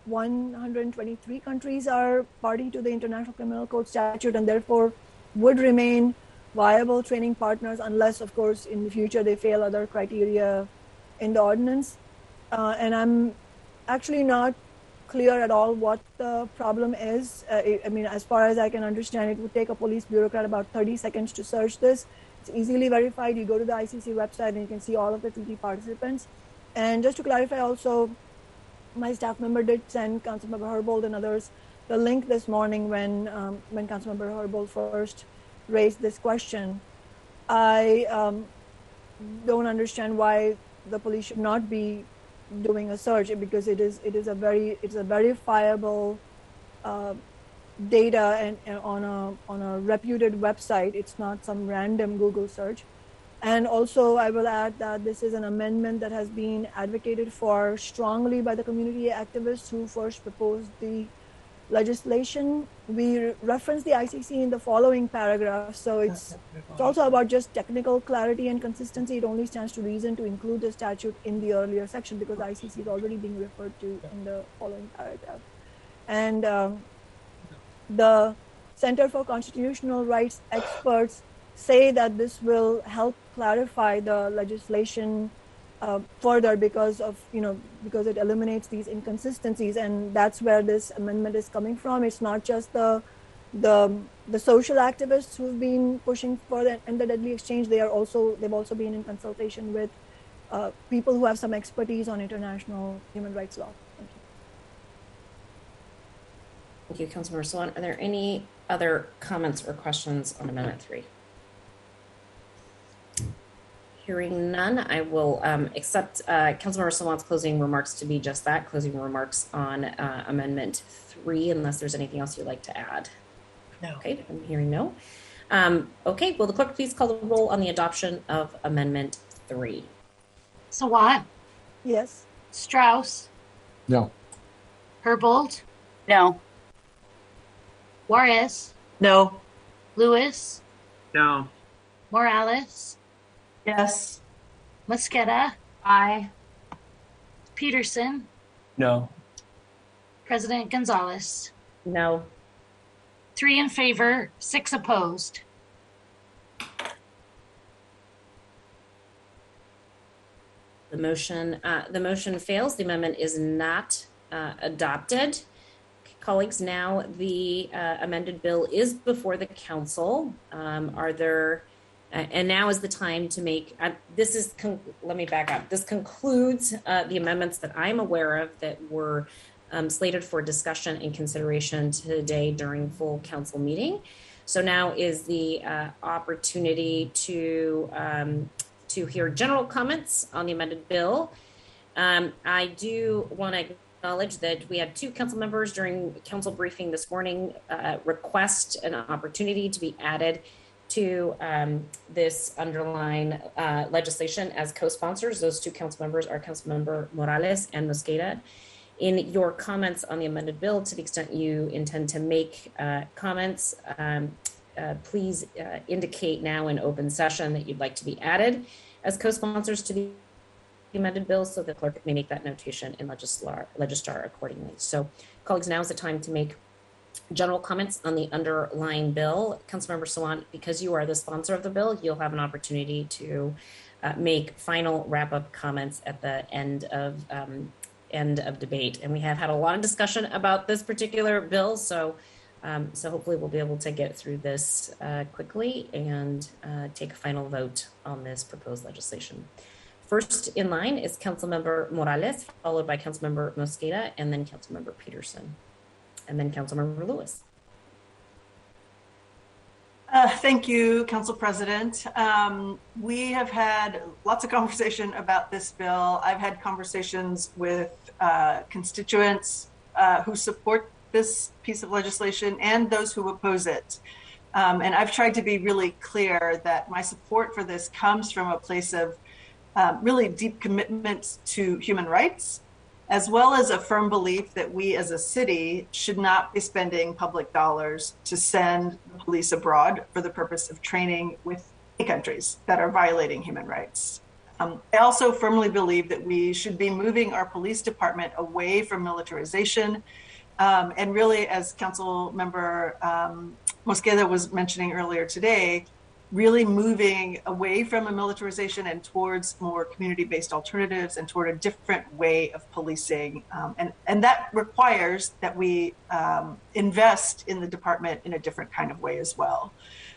123 countries are party to the International Criminal Code statute and therefore would remain viable training partners unless, of course, in the future they fail other criteria in the ordinance. And I'm actually not clear at all what the problem is. I mean, as far as I can understand, it would take a police bureaucrat about 30 seconds to search this. It's easily verified. You go to the ICC website and you can see all of the treaty participants. And just to clarify also, my staff member did send Councilmember Herbold and others the link this morning when Councilmember Herbold first raised this question. I don't understand why the police should not be doing a search, because it is a verifiable data and on a reputed website. It's not some random Google search. And also, I will add that this is an amendment that has been advocated for strongly by the community activists who first proposed the legislation. We reference the ICC in the following paragraph. So it's also about just technical clarity and consistency. It only stands to reason to include the statute in the earlier section because the ICC is already being referred to in the following paragraph. And the Center for Constitutional Rights experts say that this will help clarify the legislation further because it eliminates these inconsistencies, and that's where this amendment is coming from. It's not just the social activists who've been pushing for the end the deadly exchange. They've also been in consultation with people who have some expertise on international human rights law. Thank you, Councilmember Sawant. Are there any other comments or questions on Amendment 3? Hearing none, I will accept Councilmember Sawant's closing remarks to be just that, closing remarks on Amendment 3, unless there's anything else you'd like to add. No. Okay, I'm hearing no. Okay, will the clerk please call the roll on the adoption of Amendment 3? Sawant, Yes. Strauss, No. Herbold, No. Juarez, No. Lewis, No. Morales, Yes. Mosqueda, Aye. Peterson, No. President Gonzalez. No. 3 in favor, 6 opposed. The motion fails. The amendment is not adopted. Colleagues, now the amended bill is before the council. Are there, and now is the time to make, let me back up. This concludes the amendments that I'm aware of that were slated for discussion and consideration today during full council meeting. So now is the opportunity to hear general comments on the amended bill. I do want to acknowledge that we had 2 council members during council briefing this morning request an opportunity to be added to this underlying legislation as co-sponsors. Those 2 council members are Councilmember Morales and Mosqueda. In your comments on the amended bill, to the extent you intend to make comments, please indicate now in open session that you'd like to be added as co-sponsors to the amended bill so the clerk may make that notation in Legistar accordingly. So colleagues, now is the time to make general comments on the underlying bill. Councilmember Sawant, because you are the sponsor of the bill, you'll have an opportunity to make final wrap-up comments at the end of debate. And we have had a lot of discussion about this particular bill, so hopefully we'll be able to get through this quickly and take a final vote on this proposed legislation. First in line is Councilmember Morales, followed by Councilmember Mosqueda, and then Councilmember Peterson, and then Councilmember Lewis. Thank you, Council President. We have had lots of conversation about this bill. I've had conversations with constituents who support this piece of legislation and those who oppose it. And I've tried to be really clear that my support for this comes from a place of really deep commitment to human rights, as well as a firm belief that we as a city should not be spending public dollars to send the police abroad for the purpose of training with countries that are violating human rights. I also firmly believe that we should be moving our police department away from militarization. And really, as Council Member Mosqueda was mentioning earlier today, really moving away from a militarization and towards more community-based alternatives and toward a different way of policing. And that requires that we invest in the department in a different kind of way as well.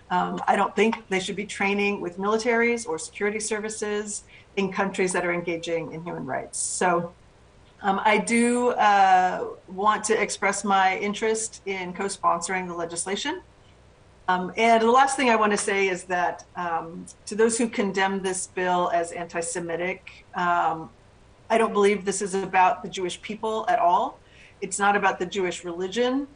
I don't think they should be training with militaries or security services in countries that are engaging in human rights. So I do want to express my interest in co-sponsoring the legislation. And the last thing I want to say is that to those who condemn this bill as anti-Semitic, I don't believe this is about the Jewish people at all. It's not about the Jewish religion.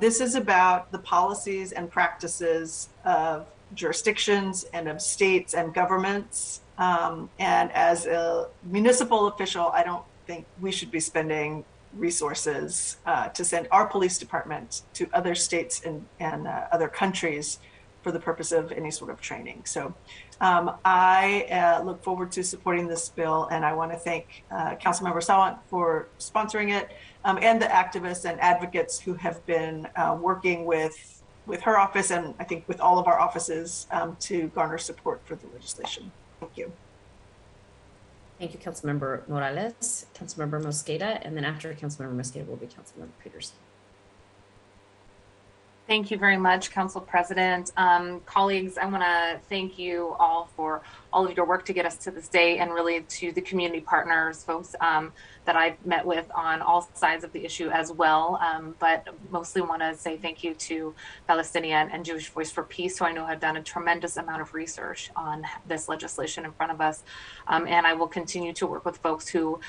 This is about the policies and practices of jurisdictions and of states and governments. And as a municipal official, I don't think we should be spending resources to send our police department to other states and other countries for the purpose of any sort of training. So I look forward to supporting this bill, and I want to thank Councilmember Sawant for sponsoring it, and the activists and advocates who have been working with her office and I think with all of our offices to garner support for the legislation. Thank you. Thank you, Councilmember Morales, Councilmember Mosqueda, and then after Councilmember Mosqueda will be Councilmember Peterson. Thank you very much, Council President. Colleagues, I want to thank you all for all of your work to get us to this day, and really to the community partners, folks that I've met with on all sides of the issue as well. But mostly want to say thank you to Palestinian and Jewish Voice for Peace, who I know have done a tremendous amount of research on this legislation in front of us. And I will continue to work with folks who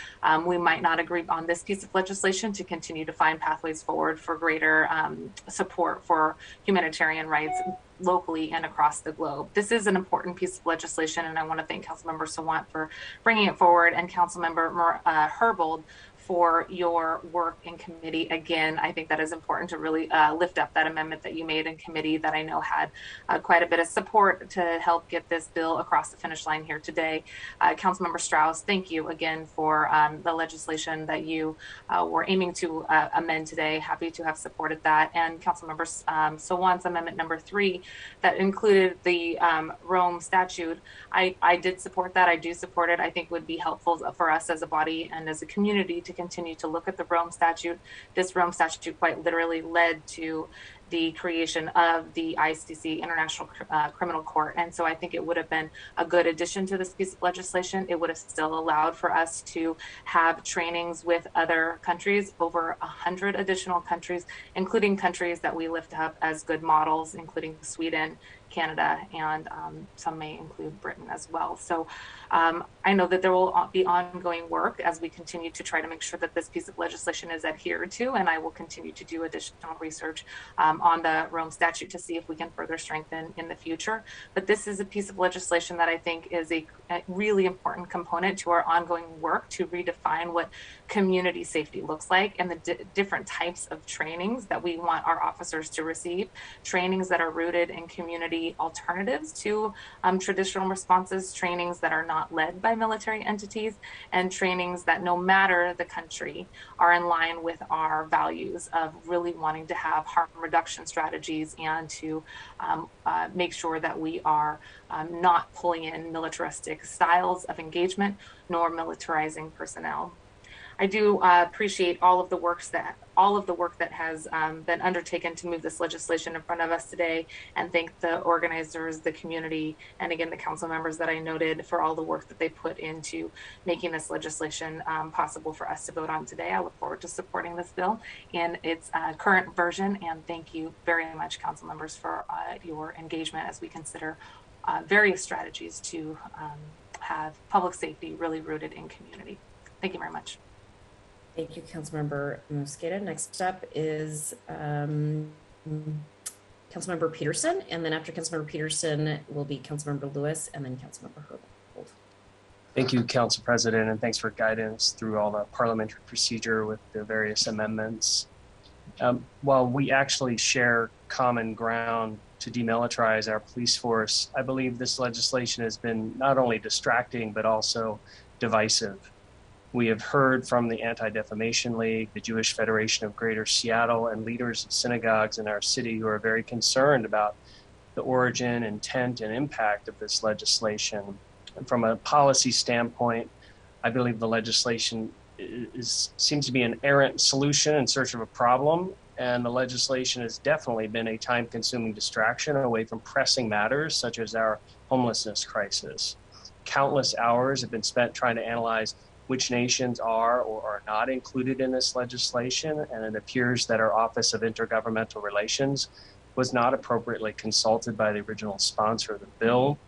we might not agree on this piece of legislation to continue to find pathways forward for greater support for humanitarian rights locally and across the globe. This is an important piece of legislation, and I want to thank Councilmember Sawant for bringing it forward, and Councilmember Herbold for your work in committee. Again, I think that is important to really lift up that amendment that you made in committee that I know had quite a bit of support to help get this bill across the finish line here today. Councilmember Strauss, thank you again for the legislation that you were aiming to amend today. Happy to have supported that. And Councilmember Sawant's amendment number 3 that included the Rome statute. I did support that. I do support it. I think would be helpful for us as a body and as a community to continue to look at the Rome statute. This Rome statute quite literally led to the creation of the ICC, International Criminal Court. And so I think it would have been a good addition to this piece of legislation. It would have still allowed for us to have trainings with other countries, over 100 additional countries, including countries that we lift up as good models, including Sweden, Canada, and some may include Britain as well. So I know that there will be ongoing work as we continue to try to make sure that this piece of legislation is adhered to, and I will continue to do additional research on the Rome statute to see if we can further strengthen in the future. But this is a piece of legislation that I think is a really important component to our ongoing work to redefine what community safety looks like and the different types of trainings that we want our officers to receive, trainings that are rooted in community alternatives to traditional responses, trainings that are not led by military entities, and trainings that no matter the country are in line with our values of really wanting to have harm reduction strategies and to make sure that we are not pulling in militaristic styles of engagement nor militarizing personnel. I do appreciate all of the work that has been undertaken to move this legislation in front of us today, and thank the organizers, the community, and again the council members that I noted for all the work that they put into making this legislation possible for us to vote on today. I look forward to supporting this bill in its current version, and thank you very much, council members, for your engagement as we consider various strategies to have public safety really rooted in community. Thank you very much. Thank you, Councilmember Mosqueda. Next up is Councilmember Peterson, and then after Councilmember Peterson will be Councilmember Lewis, and then Councilmember Herbold. Thank you, Council President, and thanks for guidance through all the parliamentary procedure with the various amendments. While we actually share common ground to demilitarize our police force, I believe this legislation has been not only distracting, but also divisive. We have heard from the Anti-Defamation League, the Jewish Federation of Greater Seattle, and leaders of synagogues in our city who are very concerned about the origin, intent, and impact of this legislation. And from a policy standpoint, I believe the legislation seems to be an errant solution in search of a problem, and the legislation has definitely been a time-consuming distraction away from pressing matters such as our homelessness crisis. Countless hours have been spent trying to analyze which nations are or are not included in this legislation, and it appears that our Office of Intergovernmental Relations was not appropriately consulted by the original sponsor of the bill.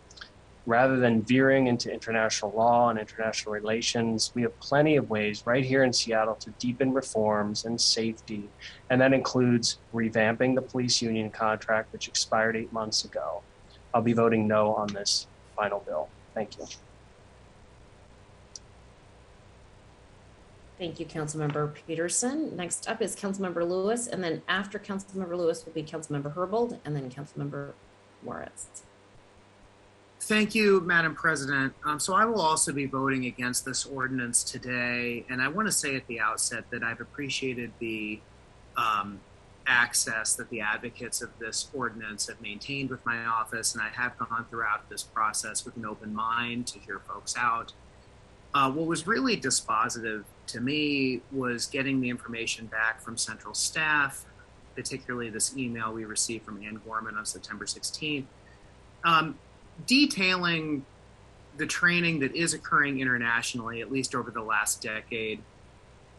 Rather than veering into international law and international relations, we have plenty of ways right here in Seattle to deepen reforms and safety, and that includes revamping the police union contract, which expired 8 months ago. I'll be voting no on this final bill. Thank you. Thank you, Councilmember Peterson. Next up is Councilmember Lewis, and then after Councilmember Lewis will be Councilmember Herbold, and then Councilmember Moritz. Thank you, Madam President. So I will also be voting against this ordinance today, and I want to say at the outset that I've appreciated the access that the advocates of this ordinance have maintained with my office, and I have gone throughout this process with an open mind to hear folks out. What was really dispositive to me was getting the information back from central staff, particularly this email we received from Ann Gorman on September 16th, detailing the training that is occurring internationally, at least over the last decade,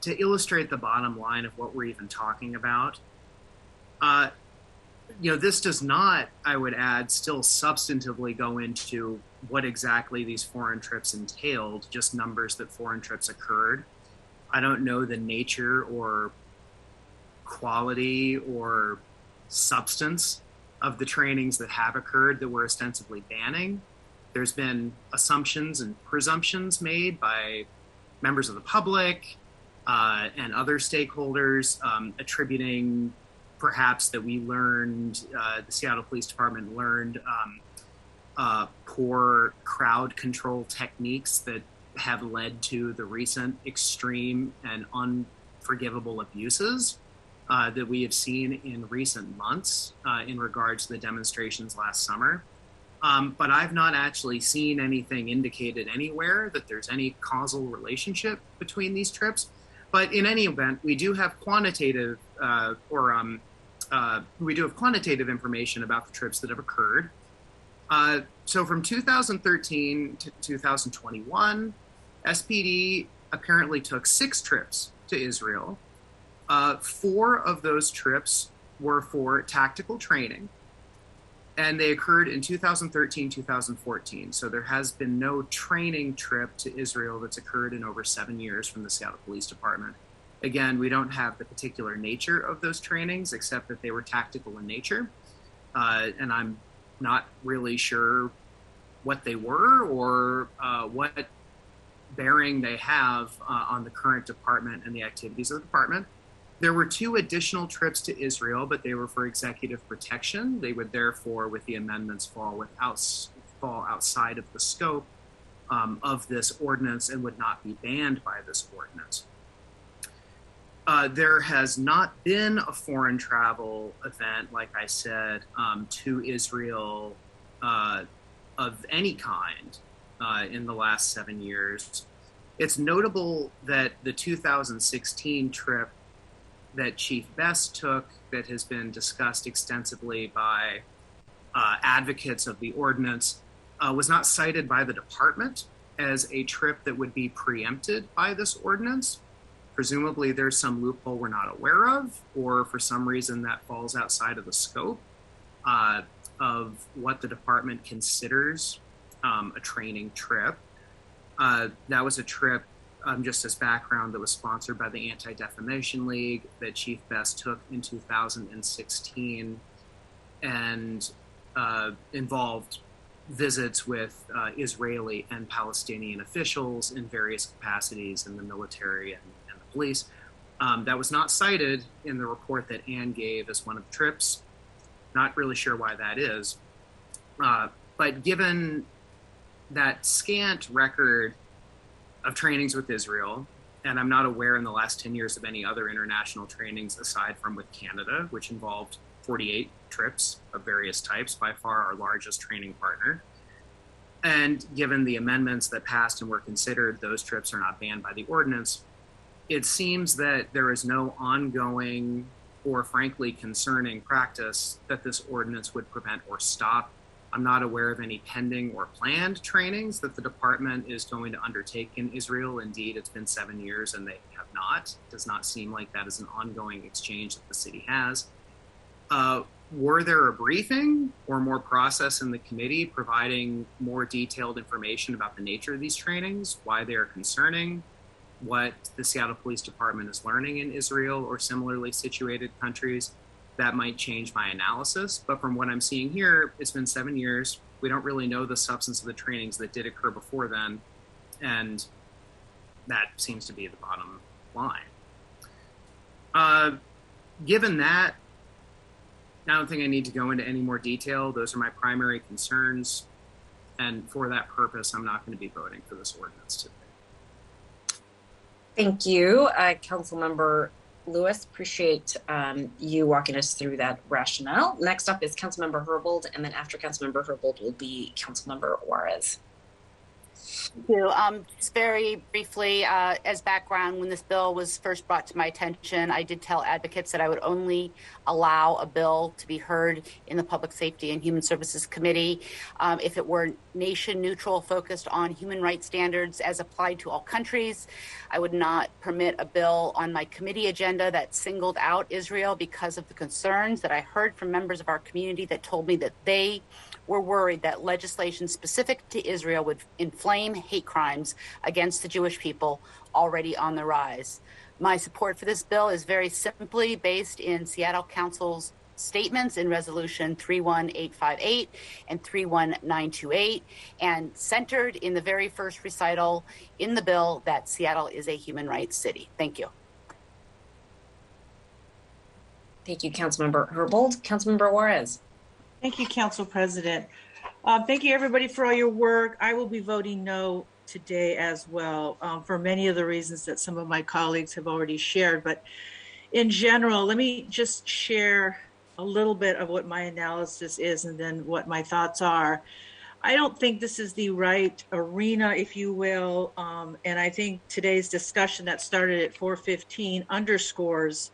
to illustrate the bottom line of what we're even talking about. This does not, I would add, still substantively go into what exactly these foreign trips entailed, just numbers that foreign trips occurred. I don't know the nature or quality or substance of the trainings that have occurred that we're ostensibly banning. There's been assumptions and presumptions made by members of the public, and other stakeholders, attributing perhaps that we learned, the Seattle Police Department learned poor crowd control techniques that have led to the recent extreme and unforgivable abuses that we have seen in recent months in regards to the demonstrations last summer. But I've not actually seen anything indicated anywhere that there's any causal relationship between these trips. But in any event, we do have quantitative information about the trips that have occurred. So from 2013 to 2021, SPD apparently took 6 trips to Israel. 4 of those trips were for tactical training, and they occurred in 2013, 2014. So there has been no training trip to Israel that's occurred in over 7 years from the Seattle Police Department. Again, we don't have the particular nature of those trainings, except that they were tactical in nature. And I'm not really sure what they were or what bearing they have on the current department and the activities of the department. There were 2 additional trips to Israel, but they were for executive protection. They would therefore, with the amendments, fall outside of the scope of this ordinance and would not be banned by this ordinance. There has not been a foreign travel event, like I said, to Israel of any kind in the last 7 years. It's notable that the 2016 trip that Chief Best took, that has been discussed extensively by advocates of the ordinance, was not cited by the department as a trip that would be preempted by this ordinance. Presumably there's some loophole we're not aware of, or for some reason that falls outside of the scope of what the department considers a training trip. That was a trip, just as background, that was sponsored by the Anti-Defamation League that Chief Best took in 2016 and involved visits with Israeli and Palestinian officials in various capacities in the military and the police. That was not cited in the report that Ann gave as one of the trips. Not really sure why that is. But given that scant record of trainings with Israel, and I'm not aware in the last 10 years of any other international trainings aside from with Canada, which involved 48 trips of various types, by far our largest training partner. And given the amendments that passed and were considered, those trips are not banned by the ordinance. It seems that there is no ongoing or frankly concerning practice that this ordinance would prevent or stop. I'm not aware of any pending or planned trainings that the department is going to undertake in Israel. Indeed, it's been 7 years and they have not. It does not seem like that is an ongoing exchange that the city has. Were there a briefing or more process in the committee providing more detailed information about the nature of these trainings, why they are concerning, what the Seattle Police Department is learning in Israel or similarly situated countries? That might change my analysis. But from what I'm seeing here, it's been 7 years. We don't really know the substance of the trainings that did occur before then. And that seems to be the bottom line. Given that, I don't think I need to go into any more detail. Those are my primary concerns. And for that purpose, I'm not going to be voting for this ordinance today. Thank you, Councilmember Lewis. Appreciate you walking us through that rationale. Next up is Councilmember Herbold, and then after Councilmember Herbold will be Councilmember Juarez. Thank you. Just very briefly, as background, when this bill was first brought to my attention, I did tell advocates that I would only allow a bill to be heard in the Public Safety and Human Services Committee if it were nation neutral, focused on human rights standards as applied to all countries. I would not permit a bill on my committee agenda that singled out Israel because of the concerns that I heard from members of our community that told me that they were worried that legislation specific to Israel would inflame hate crimes against the Jewish people already on the rise. My support for this bill is very simply based in Seattle Council's statements in Resolution 31858 and 31928, and centered in the very first recital in the bill that Seattle is a human rights city. Thank you. Thank you, Councilmember Herbold. Councilmember Juarez. Thank you, Council President. Thank you, everybody, for all your work. I will be voting no today as well, for many of the reasons that some of my colleagues have already shared. But in general, let me just share a little bit of what my analysis is and then what my thoughts are. I don't think this is the right arena, if you will, and I think today's discussion that started at 4:15 underscores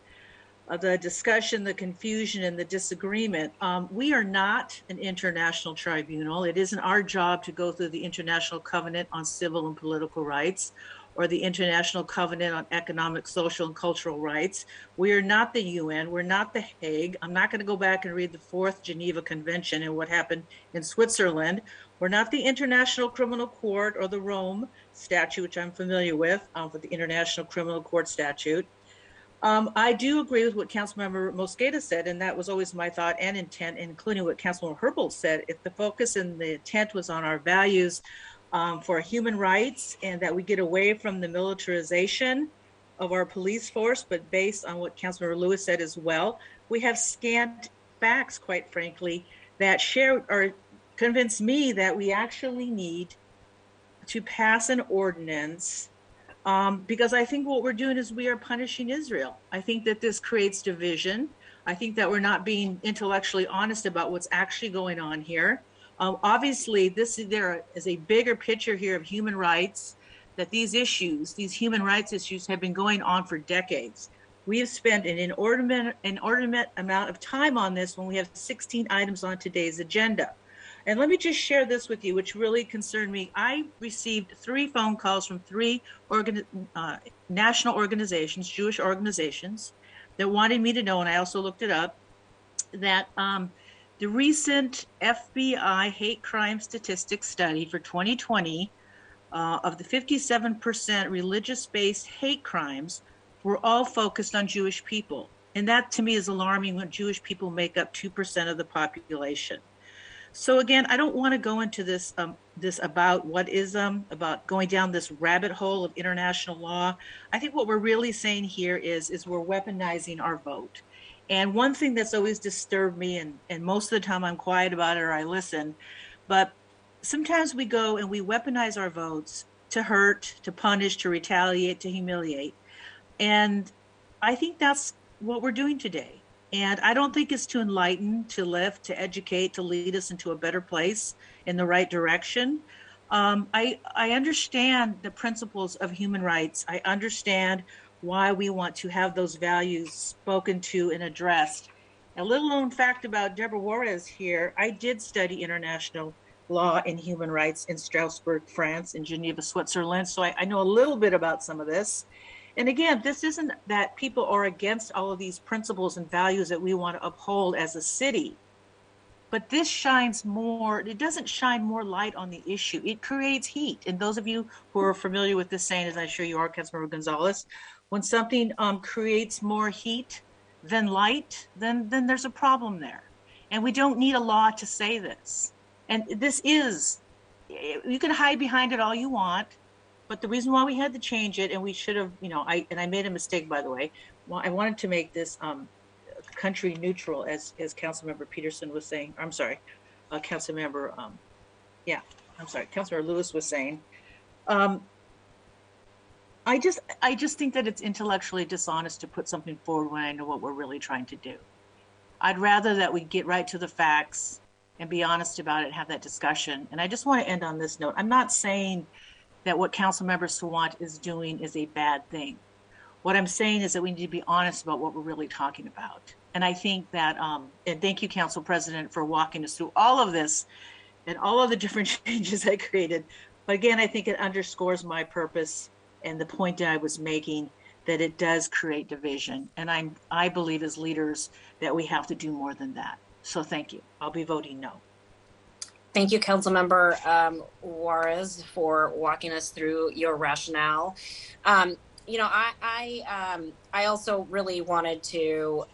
the discussion, the confusion, and the disagreement. We are not an international tribunal. It isn't our job to go through the International Covenant on Civil and Political Rights or the International Covenant on Economic, Social, and Cultural Rights. We are not the UN. We're not the Hague. I'm not going to go back and read the Fourth Geneva Convention and what happened in Switzerland. We're not the International Criminal Court or the Rome Statute, which I'm familiar with the International Criminal Court Statute. I do agree with what Councilmember Mosqueda said, and that was always my thought and intent, including what Councilmember Herbold said. If the focus and the intent was on our values for human rights and that we get away from the militarization of our police force, but based on what Councilmember Lewis said as well, we have scant facts, quite frankly, that share or convince me that we actually need to pass an ordinance. Because I think what we're doing is we are punishing Israel. I think that this creates division. I think that we're not being intellectually honest about what's actually going on here. Obviously, there is a bigger picture here of human rights, that these human rights issues have been going on for decades. We have spent an inordinate amount of time on this when we have 16 items on today's agenda. And let me just share this with you, which really concerned me. I received 3 phone calls from 3 national organizations, Jewish organizations, that wanted me to know, and I also looked it up, that the recent FBI hate crime statistics study for 2020 of the 57% religious-based hate crimes were all focused on Jewish people. And that to me is alarming when Jewish people make up 2% of the population. So again, I don't want to go into this about whatism, about going down this rabbit hole of international law. I think what we're really saying here is we're weaponizing our vote. And one thing that's always disturbed me, and most of the time I'm quiet about it or I listen, but sometimes we go and we weaponize our votes to hurt, to punish, to retaliate, to humiliate. And I think that's what we're doing today. And I don't think it's to enlighten, to lift, to educate, to lead us into a better place in the right direction. I understand the principles of human rights. I understand why we want to have those values spoken to and addressed. A little known fact about Deborah Juarez here, I did study international law and human rights in Strasbourg, France, and Geneva, Switzerland. So I know a little bit about some of this. And again, this isn't that people are against all of these principles and values that we want to uphold as a city, but this shines more, it doesn't shine more light on the issue. It creates heat. And those of you who are familiar with this saying, as I'm sure you are, Councilmember Gonzalez, when something creates more heat than light, then there's a problem there. And we don't need a law to say this. And this is, you can hide behind it all you want, but the reason why we had to change it, and we should have, I made a mistake, by the way. Well, I wanted to make this country neutral, as Councilmember Peterson was saying. I'm sorry, Councilmember Lewis was saying. I just think that it's intellectually dishonest to put something forward when I know what we're really trying to do. I'd rather that we get right to the facts and be honest about it and have that discussion. And I just want to end on this note. I'm not saying that what Councilmember Sawant is doing is a bad thing. What I'm saying is that we need to be honest about what we're really talking about. And I think that, and thank you, Council President, for walking us through all of this and all of the different changes I created. But again, I think it underscores my purpose and the point that I was making, that it does create division. And I believe as leaders that we have to do more than that. So thank you. I'll be voting no. Thank you, Councilmember Juarez, for walking us through your rationale. I also really wanted to,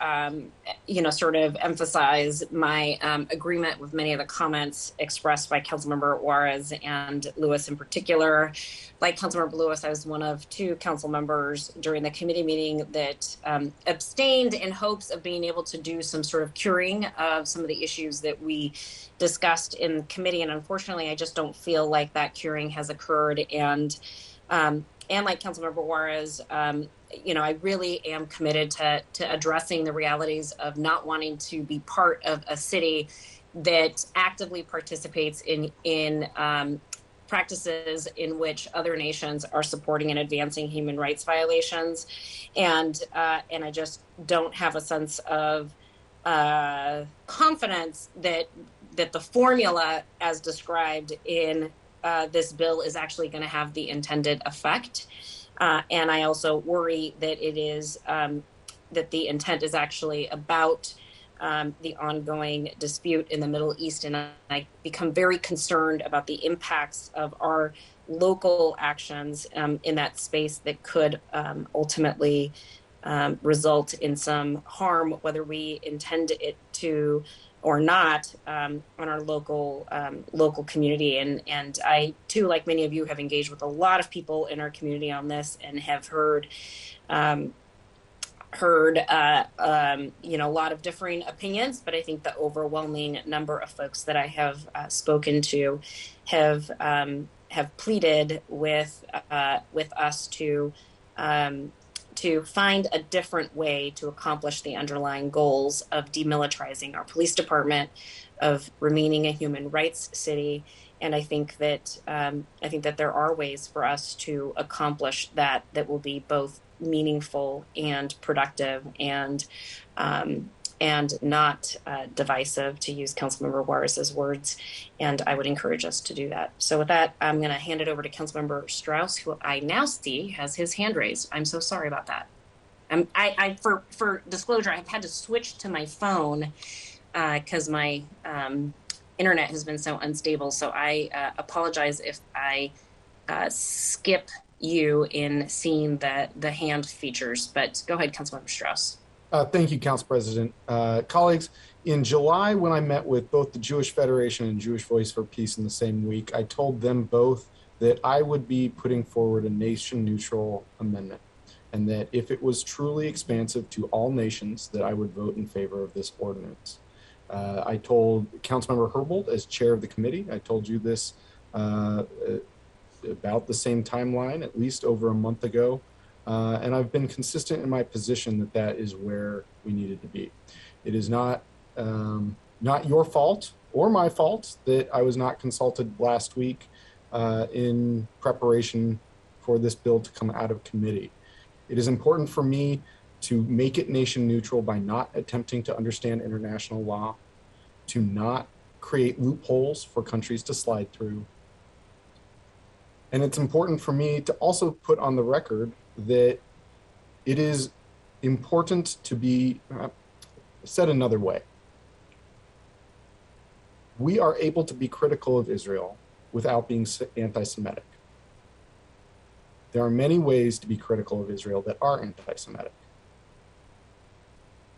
sort of emphasize my agreement with many of the comments expressed by Councilmember Juarez and Lewis in particular. Like Councilmember Lewis, I was one of 2 council members during the committee meeting that abstained in hopes of being able to do some sort of curing of some of the issues that we discussed in committee. And unfortunately, I just don't feel like that curing has occurred. And like Councilmember Juarez, I really am committed to addressing the realities of not wanting to be part of a city that actively participates in practices in which other nations are supporting and advancing human rights violations, and I just don't have a sense of confidence that the formula as described in this bill is actually going to have the intended effect. And I also worry that it is that the intent is actually about the ongoing dispute in the Middle East. And I become very concerned about the impacts of our local actions in that space that could ultimately result in some harm, whether we intend it to or not, on our local community. And I too, like many of you, have engaged with a lot of people in our community on this and have heard a lot of differing opinions, but I think the overwhelming number of folks that I have spoken to have pleaded with us to find a different way to accomplish the underlying goals of demilitarizing our police department, of remaining a human rights city. And I think that there are ways for us to accomplish that will be both meaningful and productive and not divisive, to use Councilmember Juarez's words. And I would encourage us to do that. So with that, I'm going to hand it over to Councilmember Strauss, who I now see has his hand raised. I'm so sorry about that. For disclosure, I've had to switch to my phone because my internet has been so unstable. So I apologize if I skip you in seeing the hand features. But go ahead, Councilmember Strauss. Thank you, Council President. Colleagues, in July, when I met with both the Jewish Federation and Jewish Voice for Peace in the same week, I told them both that I would be putting forward a nation-neutral amendment, and that if it was truly expansive to all nations, that I would vote in favor of this ordinance. I told Councilmember Herbold, as chair of the committee, I told you this about the same timeline, at least over a month ago. And I've been consistent in my position that is where we needed to be. It is not your fault or my fault that I was not consulted last week in preparation for this bill to come out of committee. It is important for me to make it nation neutral by not attempting to understand international law, to not create loopholes for countries to slide through. And it's important for me to also put on the record that it is important to be said another way. We are able to be critical of Israel without being anti-Semitic. There are many ways to be critical of Israel that are anti-Semitic.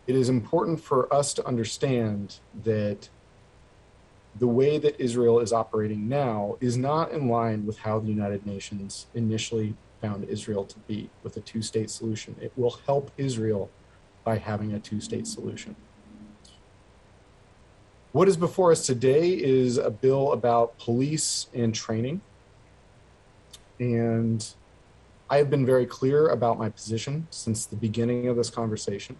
It is important for us to understand that the way that Israel is operating now is not in line with how the United Nations initially found Israel to be, with a two-state solution. It will help Israel by having a two-state solution. What is before us today is a bill about police and training. And I have been very clear about my position since the beginning of this conversation.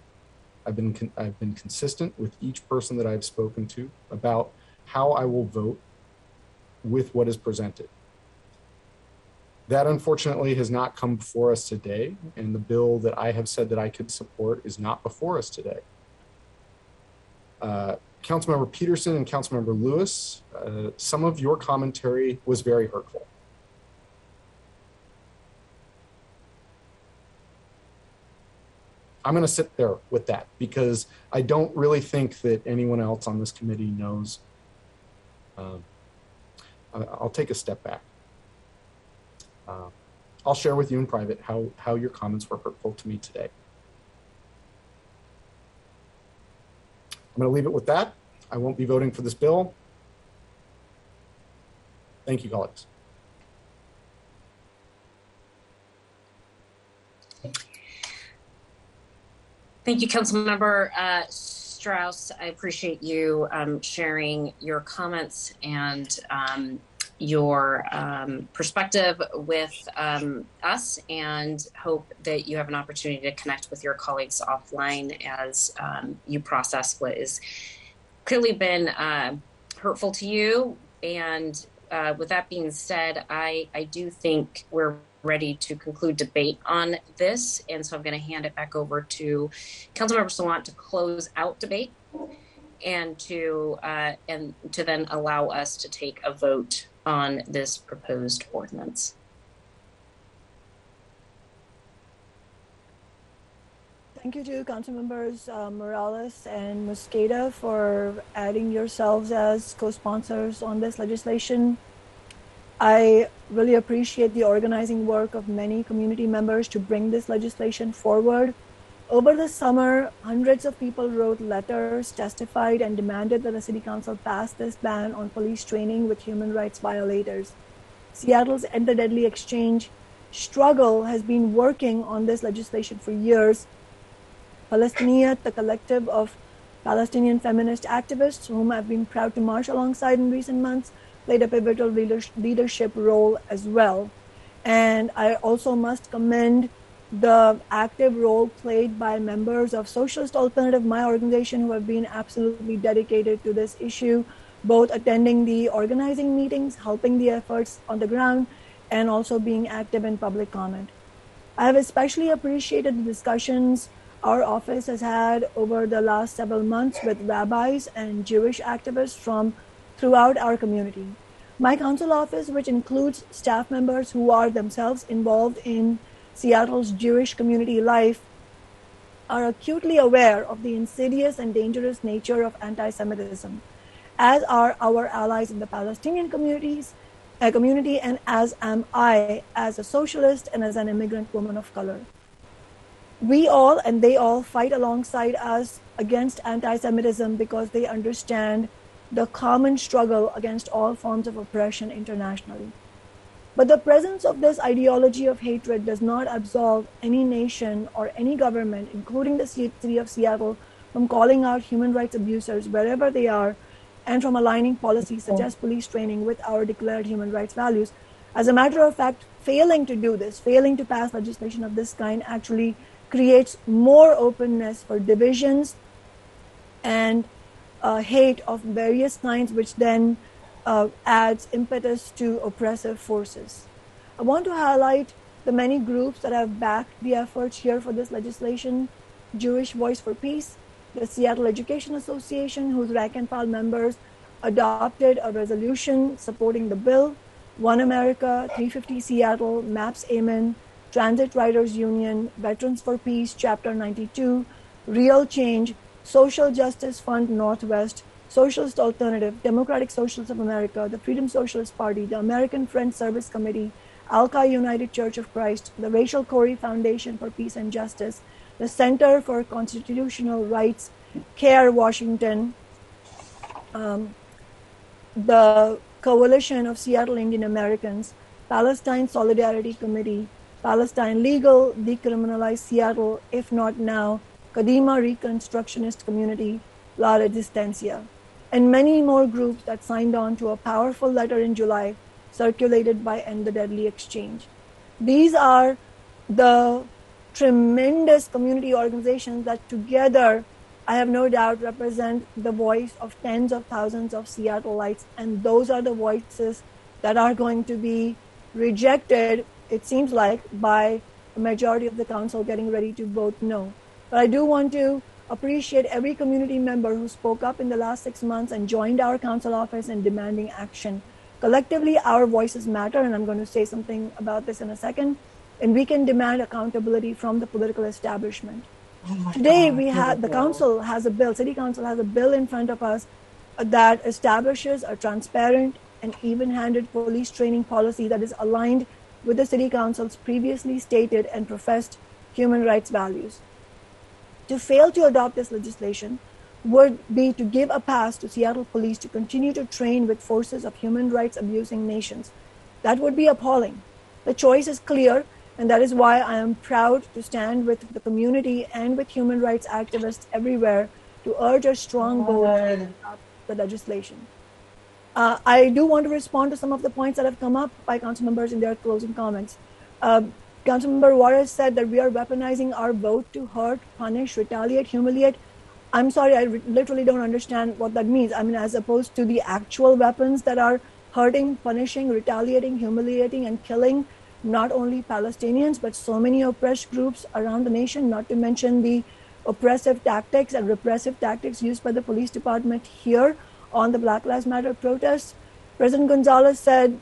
I've been consistent with each person that I've spoken to about how I will vote with what is presented. That unfortunately has not come before us today, and the bill that I have said that I could support is not before us today. Councilmember Peterson and Councilmember Lewis, some of your commentary was very hurtful. I'm going to sit there with that because I don't really think that anyone else on this committee knows. I'll take a step back. I'll share with you in private how your comments were hurtful to me today. I'm going to leave it with that. I won't be voting for this bill. Thank you, colleagues. Thank you, Councilmember Strauss. I appreciate you sharing your comments and your perspective with us, and hope that you have an opportunity to connect with your colleagues offline as you process what has clearly been hurtful to you. And with that being said, I do think we're ready to conclude debate on this. And so I'm going to hand it back over to Councilmember Sawant to close out debate and to then allow us to take a vote on this proposed ordinance. Thank you to Councilmembers Morales and Mosqueda for adding yourselves as co-sponsors on this legislation. I really appreciate the organizing work of many community members to bring this legislation forward. Over the summer, hundreds of people wrote letters, testified, and demanded that the City Council pass this ban on police training with human rights violators. Seattle's End the Deadly Exchange struggle has been working on this legislation for years. Palestiniyat, the collective of Palestinian feminist activists, whom I've been proud to march alongside in recent months, played a pivotal leadership role as well. And I also must commend the active role played by members of Socialist Alternative, my organization, who have been absolutely dedicated to this issue, both attending the organizing meetings, helping the efforts on the ground, and also being active in public comment. I have especially appreciated the discussions our office has had over the last several months with rabbis and Jewish activists from throughout our community. My council office, which includes staff members who are themselves involved in Seattle's Jewish community life, are acutely aware of the insidious and dangerous nature of anti-Semitism, as are our allies in the Palestinian community, and as am I, as a socialist and as an immigrant woman of color. We all and they all fight alongside us against anti-Semitism because they understand the common struggle against all forms of oppression internationally. But the presence of this ideology of hatred does not absolve any nation or any government, including the city of Seattle, from calling out human rights abusers wherever they are, and from aligning policies such as police training with our declared human rights values. As a matter of fact, failing to do this, failing to pass legislation of this kind, actually creates more openness for divisions and hate of various kinds, which then adds impetus to oppressive forces. I want to highlight the many groups that have backed the efforts here for this legislation: Jewish Voice for Peace, the Seattle Education Association, whose rank and file members adopted a resolution supporting the bill, One America, 350 Seattle, MAPS Amen, Transit Riders Union, Veterans for Peace, Chapter 92, Real Change, Social Justice Fund Northwest, Socialist Alternative, Democratic Socialists of America, the Freedom Socialist Party, the American Friends Service Committee, Alki United Church of Christ, the Rachel Corrie Foundation for Peace and Justice, the Center for Constitutional Rights, CARE Washington, the Coalition of Seattle Indian Americans, Palestine Solidarity Committee, Palestine Legal, Decriminalize Seattle, If Not Now, Kadima Reconstructionist Community, La Resistencia, and many more groups that signed on to a powerful letter in July circulated by End the Deadly Exchange. These are the tremendous community organizations that together, I have no doubt, represent the voice of tens of thousands of Seattleites, and those are the voices that are going to be rejected, it seems like, by a majority of the council getting ready to vote no. But I do want to appreciate every community member who spoke up in the last 6 months and joined our council office in demanding action. Collectively, our voices matter, and I'm going to say something about this in a second, and we can demand accountability from the political establishment. Today, the council has a bill, City Council has a bill in front of us that establishes a transparent and even-handed police training policy that is aligned with the City Council's previously stated and professed human rights values. To fail to adopt this legislation would be to give a pass to Seattle Police to continue to train with forces of human rights abusing nations. That would be appalling. The choice is clear, and that is why I am proud to stand with the community and with human rights activists everywhere to urge a strong vote to adopt the legislation. I do want to respond to some of the points that have come up by council members in their closing comments. Councilmember Juarez said that we are weaponizing our vote to hurt, punish, retaliate, humiliate. I'm sorry, I literally don't understand what that means. I mean, as opposed to the actual weapons that are hurting, punishing, retaliating, humiliating, and killing not only Palestinians, but so many oppressed groups around the nation, not to mention the oppressive tactics and repressive tactics used by the police department here on the Black Lives Matter protests. President Gonzalez said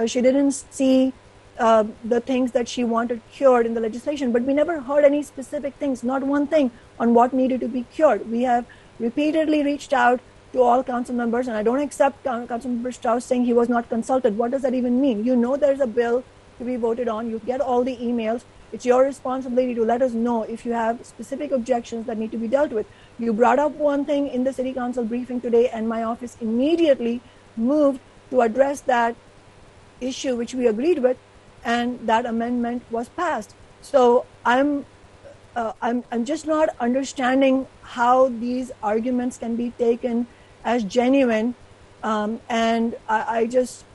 she didn't see the things that she wanted cured in the legislation, but we never heard any specific things, not one thing on what needed to be cured. We have repeatedly reached out to all council members, and I don't accept Councilmember Strauss saying he was not consulted. What does that even mean? You know there's a bill to be voted on. You get all the emails. It's your responsibility to let us know if you have specific objections that need to be dealt with. You brought up one thing in the City Council briefing today, and my office immediately moved to address that issue, which we agreed with, and that amendment was passed. So I'm just not understanding how these arguments can be taken as genuine. And I just,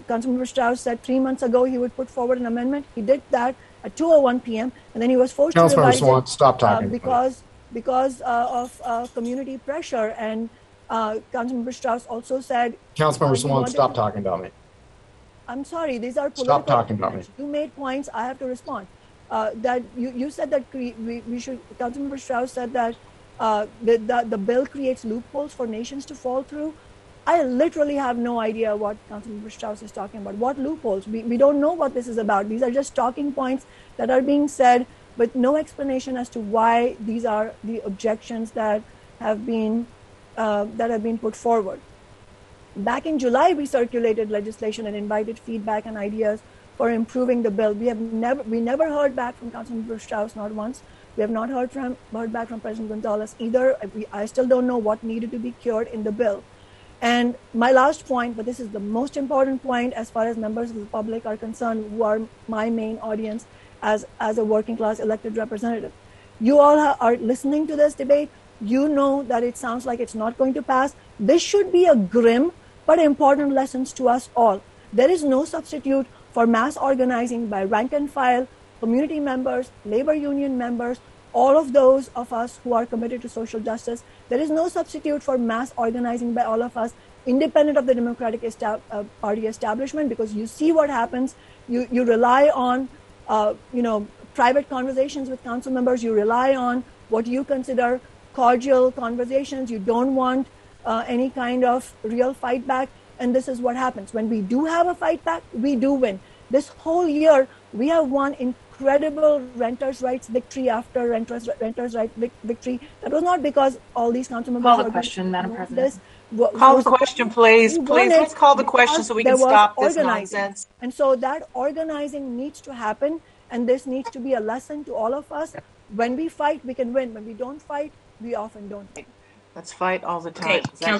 Councilmember Strauss said 3 months ago he would put forward an amendment. He did that at 2:01 p.m. and then he was forced to revise it stop talking. because of community pressure. And Councilmember Strauss also said, Councilmember Swan, stop talking about me. I'm sorry, these are political. Stop talking about me. You made points, I have to respond. That you said that we should, Councilmember Strauss said that the bill creates loopholes for nations to fall through. I literally have no idea what Councilmember Strauss is talking about. What loopholes? We don't know what this is about. These are just talking points that are being said, but no explanation as to why these are the objections that have been put forward. Back in July, we circulated legislation and invited feedback and ideas for improving the bill. We never heard back from Councilmember Strauss, not once. We have not heard back from President Gonzalez either. I still don't know what needed to be cured in the bill. And my last point, but this is the most important point as far as members of the public are concerned, who are my main audience as a working class elected representative. You all are listening to this debate. You know that it sounds like it's not going to pass. This should be a grim but important lessons to us all. There is no substitute for mass organizing by rank and file, community members, labor union members, all of those of us who are committed to social justice. There is no substitute for mass organizing by all of us, independent of the Democratic Party establishment, because you see what happens. You rely on private conversations with council members. You rely on what you consider cordial conversations. You don't want any kind of real fight back. And this is what happens. When we do have a fight back, we do win. This whole year, we have won incredible renters' rights victory after renters' rights victory. That was not because all these council members... Call the question, Madam President. Call the question, please. Please, let's call the question so we can stop this nonsense. And so that organizing needs to happen, and this needs to be a lesson to all of us. When we fight, we can win. When we don't fight, we often don't win. Let's fight all the time. Okay,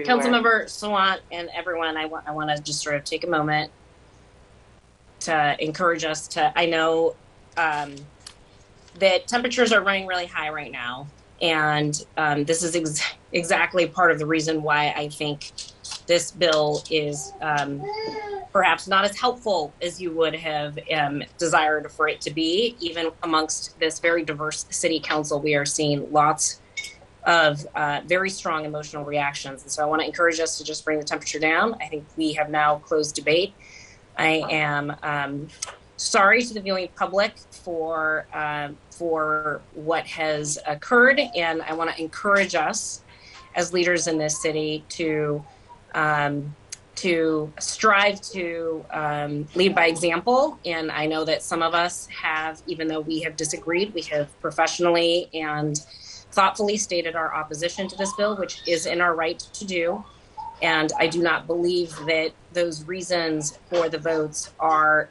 Councilmember Sawant and everyone, I want to just sort of take a moment to encourage us to, I know that temperatures are running really high right now. And this is exactly part of the reason why I think this bill is perhaps not as helpful as you would have desired for it to be. Even amongst this very diverse city council, we are seeing lots of very strong emotional reactions. And so I want to encourage us to just bring the temperature down. I think we have now closed debate. I am sorry to the viewing public for what has occurred, and I want to encourage us as leaders in this city to strive to lead by example. And I know that some of us have, even though we have disagreed, we have professionally and thoughtfully stated our opposition to this bill, which is in our right to do. And I do not believe that those reasons for the votes are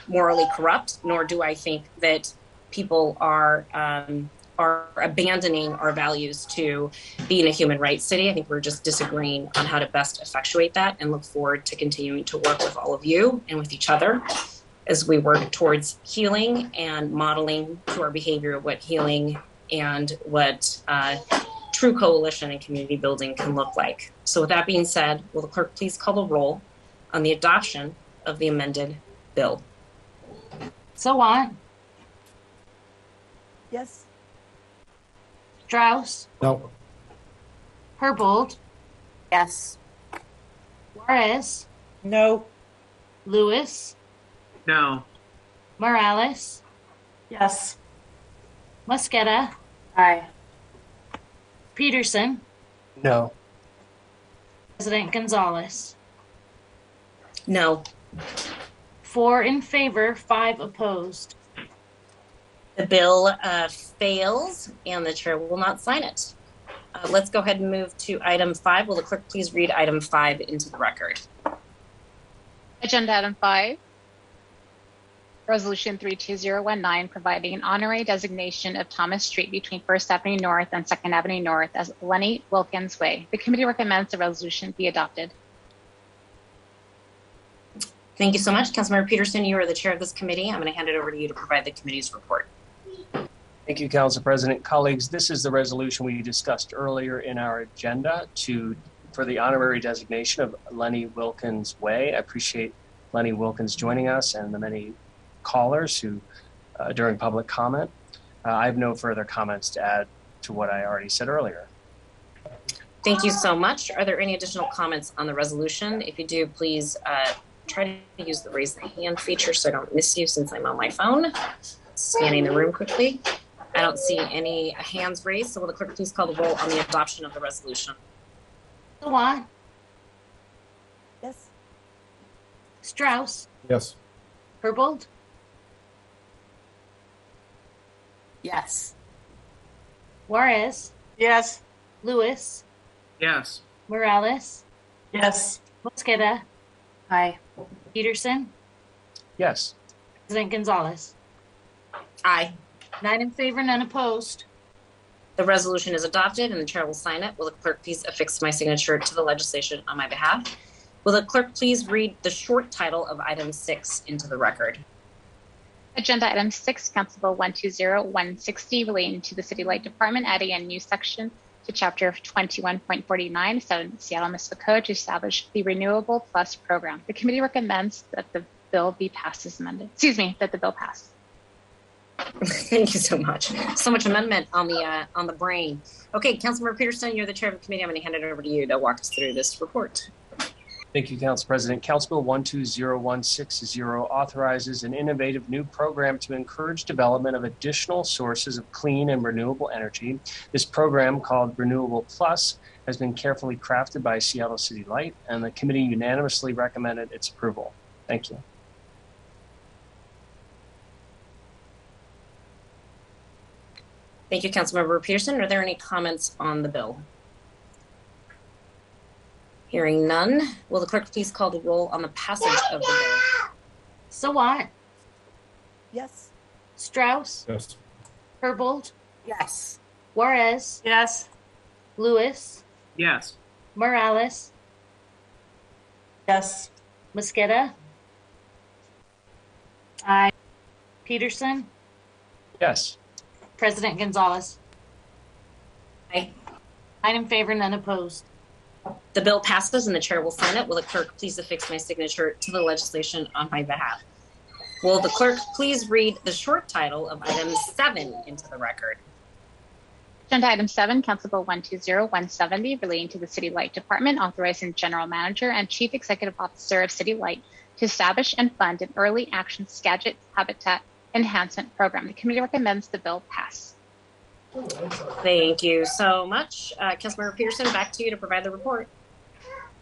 morally corrupt, nor do I think that people are abandoning our values to being a human rights city. I think we're just disagreeing on how to best effectuate that, and look forward to continuing to work with all of you and with each other as we work towards healing and modeling through our behavior what healing and what true coalition and community building can look like. So with that being said, will the clerk please call the roll on the adoption of the amended bill? Sawant, Yes. Strauss, No. Herbold, Yes. Juarez, No. Lewis, No. Morales, Yes. Mosqueda, Aye. Peterson, No. President Gonzalez. No. 4 in favor, 5 opposed. The bill fails and the chair will not sign it. Let's go ahead and move to item 5. Will the clerk please read item 5 into the record? Agenda item 5, Resolution 32019, providing an honorary designation of Thomas Street between First Avenue North and Second Avenue North as Lenny Wilkens Way. The committee recommends the resolution be adopted. Thank you so much. Councilmember Peterson, you are the chair of this committee. I'm going to hand it over to you to provide the committee's report. Thank you, Council President. Colleagues, this is the resolution we discussed earlier in our agenda for the honorary designation of Lenny Wilkens Way. I appreciate Lenny Wilkens joining us and the many callers who during public comment. I have no further comments to add to what I already said earlier. Thank you so much. Are there any additional comments on the resolution? If you do, please try to use the raise the hand feature so I don't miss you since I'm on my phone. Scanning the room quickly. I don't see any hands raised, so will the clerk please call the roll on the adoption of the resolution? Sawant, Yes. Strauss, Yes. Herbold, Yes. Juarez, Yes. Lewis, Yes. Morales, Yes. Mosqueda, Aye. Peterson, Yes. President Gonzalez. Aye. 9 in favor, none opposed. The resolution is adopted and the chair will sign it. Will the clerk please affix my signature to the legislation on my behalf? Will the clerk please read the short title of item 6 into the record? Agenda item 6, Council Bill 120160, relating to the City Light Department, adding a new section to Chapter 21.49, Seattle Municipal Code to establish the Renewable Plus Program. The committee recommends that the bill be passed as amended. That the bill pass. Thank you so much. So much amendment on the brain. Okay, Councilmember Peterson, you're the chair of the committee. I'm going to hand it over to you to walk us through this report. Thank you, Council President. Council Bill 120160 authorizes an innovative new program to encourage development of additional sources of clean and renewable energy. This program, called Renewable Plus, has been carefully crafted by Seattle City Light, and the committee unanimously recommended its approval. Thank you. Thank you, Councilmember Peterson. Are there any comments on the bill? Hearing none, will the clerk please call the roll on the passage of the bill? Sawant, Yes. Strauss, Yes. Herbold, Yes. Juarez, Yes. Lewis, Yes. Morales, Yes. Mosqueda, Aye. Peterson, Yes. President Gonzalez. Aye. 9 in favor, none opposed. The bill passes and the chair will sign it. Will the clerk please affix my signature to the legislation on my behalf? Will the clerk please read the short title of item 7 into the record? Agenda item 7, Council Bill 120170, relating to the City Light Department, authorizing General Manager and Chief Executive Officer of City Light to establish and fund an early action Skagit Habitat Enhancement Program. The committee recommends the bill pass. Thank you so much. Councilmember Peterson, back to you to provide the report.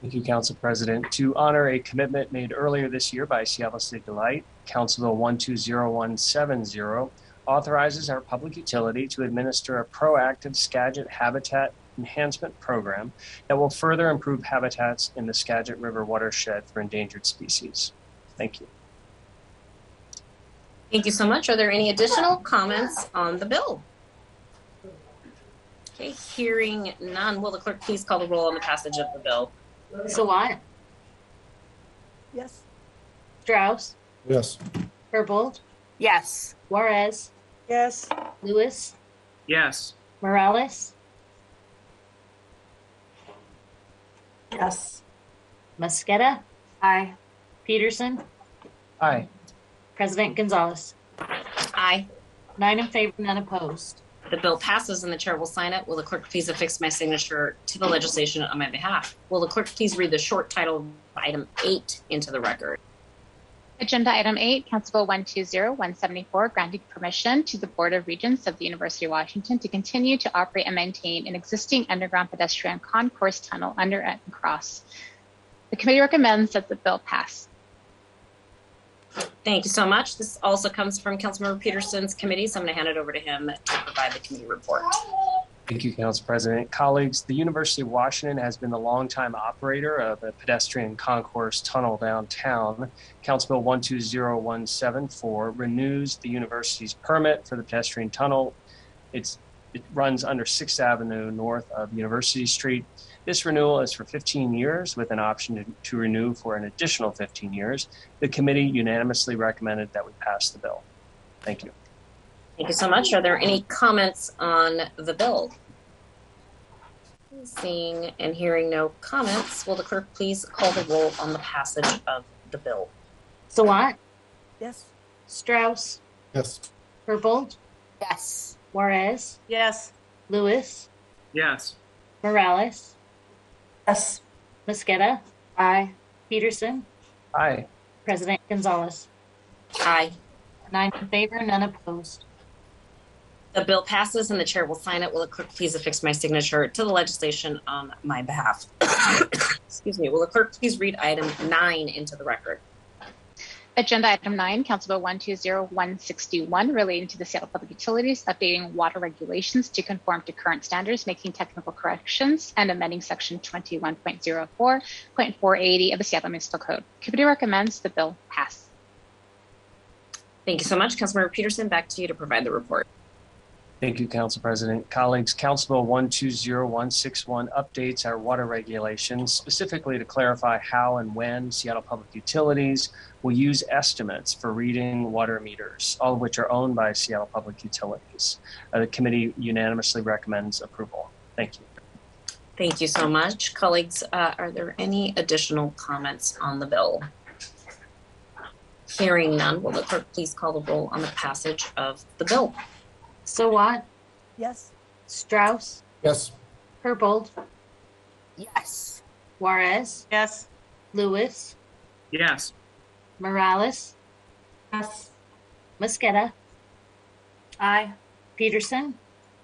Thank you, Council President. To honor a commitment made earlier this year by Seattle City Light, Council Bill 120170 authorizes our public utility to administer a proactive Skagit Habitat Enhancement Program that will further improve habitats in the Skagit River watershed for endangered species. Thank you. Thank you so much. Are there any additional comments on the bill? Okay, hearing none, will the clerk please call the roll on the passage of the bill? Sawant, Yes. Strauss, Yes. Herbold, Yes. Juarez, Yes. Lewis, Yes. Morales, Yes. Mosqueda, Aye. Peterson, Aye. President Gonzalez. Aye. 9 in favor, none opposed. The bill passes and the chair will sign it. Will the clerk please affix my signature to the legislation on my behalf? Will the clerk please read the short title of item 8 into the record? Agenda Item 8, Council Bill 120-174, granting permission to the Board of Regents of the University of Washington to continue to operate and maintain an existing underground pedestrian concourse tunnel under and across. The committee recommends that the bill pass. Thank you so much. This also comes from Councilmember Peterson's committee, so I'm going to hand it over to him to provide the committee report. Thank you, Council President. Colleagues, the University of Washington has been the longtime operator of a pedestrian concourse tunnel downtown. Council Bill 120174 renews the university's permit for the pedestrian tunnel. It runs under 6th Avenue north of University Street. This renewal is for 15 years with an option to renew for an additional 15 years. The committee unanimously recommended that we pass the bill. Thank you. Thank you so much. Are there any comments on the bill? Seeing and hearing no comments, will the clerk please call the roll on the passage of the bill? Sawant, Yes. Strauss, Yes. Herbold, Yes. Juarez, Yes. Lewis, Yes. Morales, Yes. Mosqueda, Aye. Peterson, Aye. President Gonzalez. Aye. 9 in favor, none opposed. The bill passes and the chair will sign it. Will the clerk please affix my signature to the legislation on my behalf? Excuse me. Will the clerk please read item 9 into the record? Agenda Item 9, Council Bill 120161, relating to the Seattle Public Utilities, updating water regulations to conform to current standards, making technical corrections, and amending Section 21.04.480 of the Seattle Municipal Code. Committee recommends the bill pass. Thank you so much. Councilmember Peterson, back to you to provide the report. Thank you, Council President. Colleagues, Council Bill 120161 updates our water regulations, specifically to clarify how and when Seattle Public Utilities will use estimates for reading water meters, all of which are owned by Seattle Public Utilities. The committee unanimously recommends approval. Thank you. Thank you so much. Colleagues, are there any additional comments on the bill? Hearing none, will the clerk please call the roll on the passage of the bill? Sawant, Yes. Strauss, Yes. Herbold, Yes. Juarez, Yes. Lewis, Yes. Morales, Yes. Mosqueda, Aye. Peterson,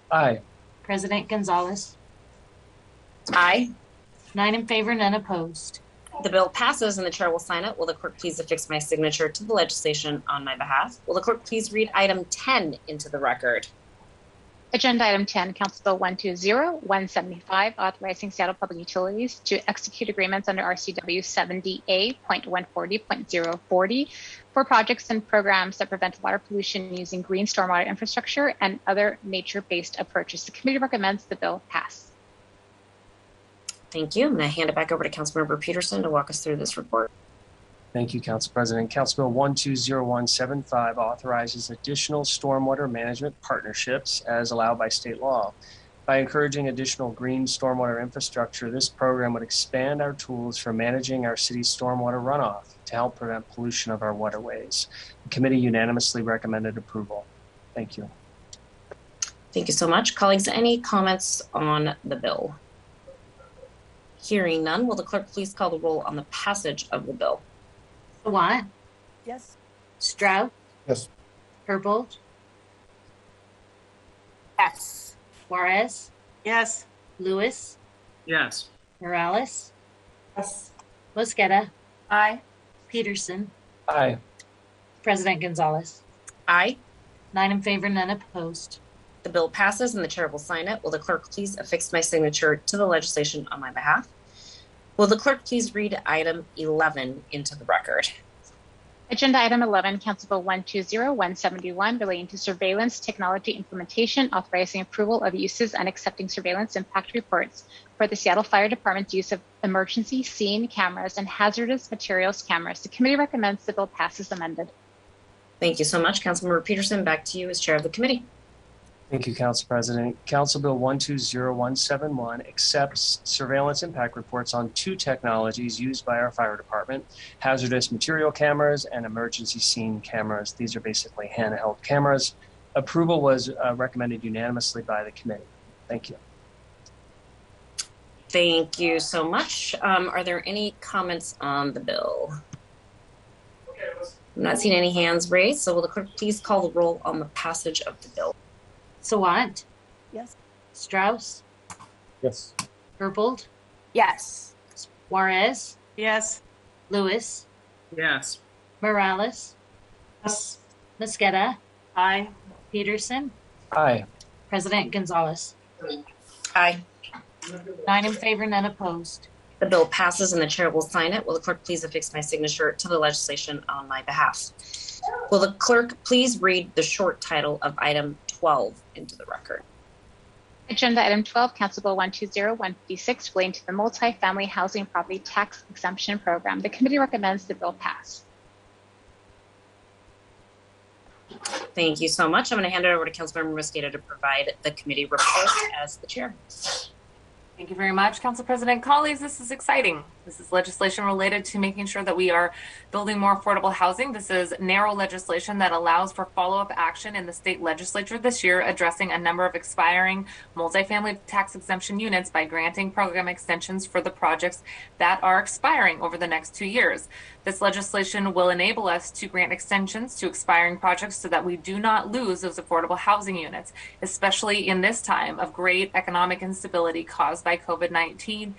Aye. President Gonzalez. Aye. 9 in favor, none opposed. The bill passes and the chair will sign it. Will the clerk please affix my signature to the legislation on my behalf? Will the clerk please read item 10 into the record? Agenda Item 10, Council Bill 120175, authorizing Seattle Public Utilities to execute agreements under RCW 70A.140.040 for projects and programs that prevent water pollution using green stormwater infrastructure and other nature-based approaches. The committee recommends the bill pass. Thank you. I'm going to hand it back over to Councilmember Peterson to walk us through this report. Thank you, Council President. Council Bill 120175 authorizes additional stormwater management partnerships as allowed by state law. By encouraging additional green stormwater infrastructure, this program would expand our tools for managing our city's stormwater runoff to help prevent pollution of our waterways. The committee unanimously recommended approval. Thank you. Thank you so much. Colleagues, any comments on the bill? Hearing none, will the clerk please call the roll on the passage of the bill? Sawant, Yes. Strauss, Yes. Herbold, Yes. Juarez, Yes. Lewis, Yes. Morales, Yes. Mosqueda, Aye. Peterson, Aye. President Gonzalez. Aye. 9 in favor, none opposed. The bill passes and the chair will sign it. Will the clerk please affix my signature to the legislation on my behalf? Will the clerk please read item 11 into the record? Agenda item 11, Council Bill 120-171, relating to surveillance technology implementation, authorizing approval of uses and accepting surveillance impact reports for the Seattle Fire Department's use of emergency scene cameras and hazardous materials cameras. The committee recommends the bill pass as amended. Thank you so much. Councilmember Peterson, back to you as chair of the committee. Thank you, Council President. Council Bill 120171 accepts surveillance impact reports on two technologies used by our fire department: hazardous material cameras and emergency scene cameras. These are basically handheld cameras. Approval was recommended unanimously by the committee. Thank you. Thank you so much. Are there any comments on the bill? I'm not seeing any hands raised, so will the clerk please call the roll on the passage of the bill? Sawant, Yes. Strauss, Yes. Herbold, Yes. Juarez, Yes. Lewis, Yes. Morales, Yes. Mosqueda, Aye. Peterson, Aye. President Gonzalez. Aye. 9 in favor, none opposed. The bill passes and the chair will sign it. Will the clerk please affix my signature to the legislation on my behalf? Will the clerk please read the short title of item 12 into the record? Agenda item 12, Council Bill 120-156, relating to the Multifamily Housing Property Tax Exemption Program. The committee recommends the bill pass. Thank you so much. I'm going to hand it over to Councilmember Mosqueda to provide the committee report as the chair. Thank you very much, Council President. Colleagues, this is exciting. This is legislation related to making sure that we are building more affordable housing. This is narrow legislation that allows for follow-up action in the state legislature this year, addressing a number of expiring multifamily tax exemption units by granting program extensions for the projects that are expiring over the next 2 years. This legislation will enable us to grant extensions to expiring projects so that we do not lose those affordable housing units, especially in this time of great economic instability caused by COVID-19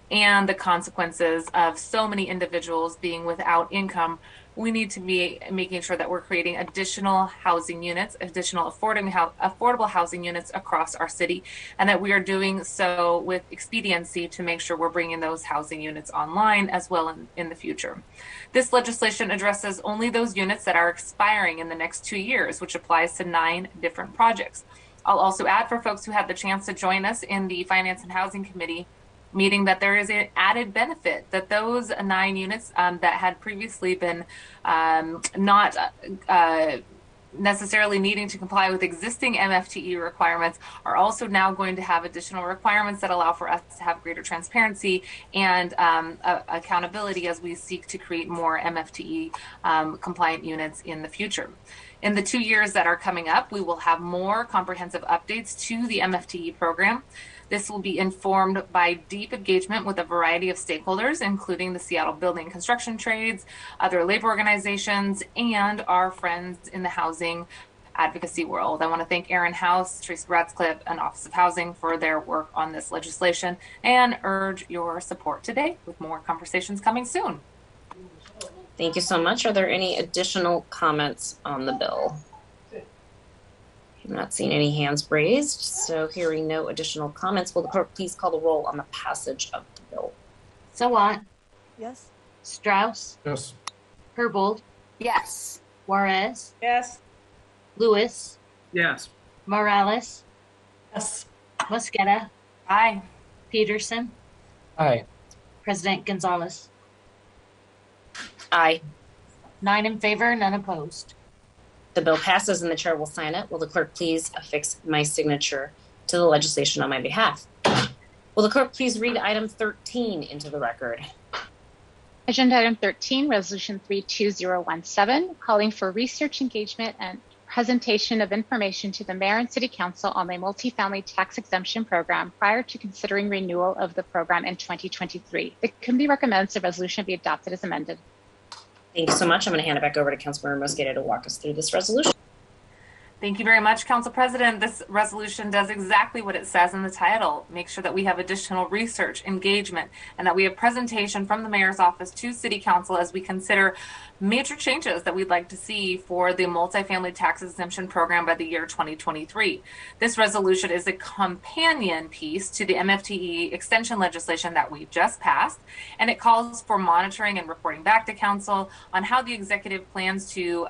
and the consequences of so many individuals being without income. We need to be making sure that we're creating additional housing units, additional affordable housing units across our city, and that we are doing so with expediency to make sure we're bringing those housing units online as well in the future. This legislation addresses only those units that are expiring in the next 2 years, which applies to 9 different projects. I'll also add, for folks who had the chance to join us in the Finance and Housing Committee meeting, that there is an added benefit that those 9 units that had previously been not necessarily needing to comply with existing MFTE requirements are also now going to have additional requirements that allow for us to have greater transparency and accountability as we seek to create more MFTE compliant units in the future. In the 2 years that are coming up, we will have more comprehensive updates to the MFTE program. This will be informed by deep engagement with a variety of stakeholders, including the Seattle building and construction trades, other labor organizations, and our friends in the housing advocacy world. I want to thank Aaron House, Teresa Ratscliffe, and Office of Housing for their work on this legislation and urge your support today with more conversations coming soon. Thank you so much. Are there any additional comments on the bill? I'm not seeing any hands raised, so hearing no additional comments, will the clerk please call the roll on the passage of the bill? Sawant, Yes. Strauss, Yes. Herbold, Yes. Juarez, Yes. Lewis, Yes. Morales, Yes. Mosqueda, Aye. Peterson, Aye. President Gonzalez. Aye. 9 in favor, none opposed. The bill passes and the chair will sign it. Will the clerk please affix my signature to the legislation on my behalf? Will the clerk please read item 13 into the record? Agenda item 13, resolution 32017, calling for research engagement and presentation of information to the mayor and city council on the multifamily tax exemption program prior to considering renewal of the program in 2023. The committee recommends the resolution be adopted as amended. Thank you so much. I'm going to hand it back over to Councilmember Mosqueda to walk us through this resolution. Thank you very much, Council President. This resolution does exactly what it says in the title. Make sure that we have additional research, engagement, and that we have presentation from the Mayor's office to City Council as we consider major changes that we'd like to see for the Multifamily Tax Exemption Program by the year 2023. This resolution is a companion piece to the MFTE extension legislation that we just passed, and it calls for monitoring and reporting back to Council on how the executive plans to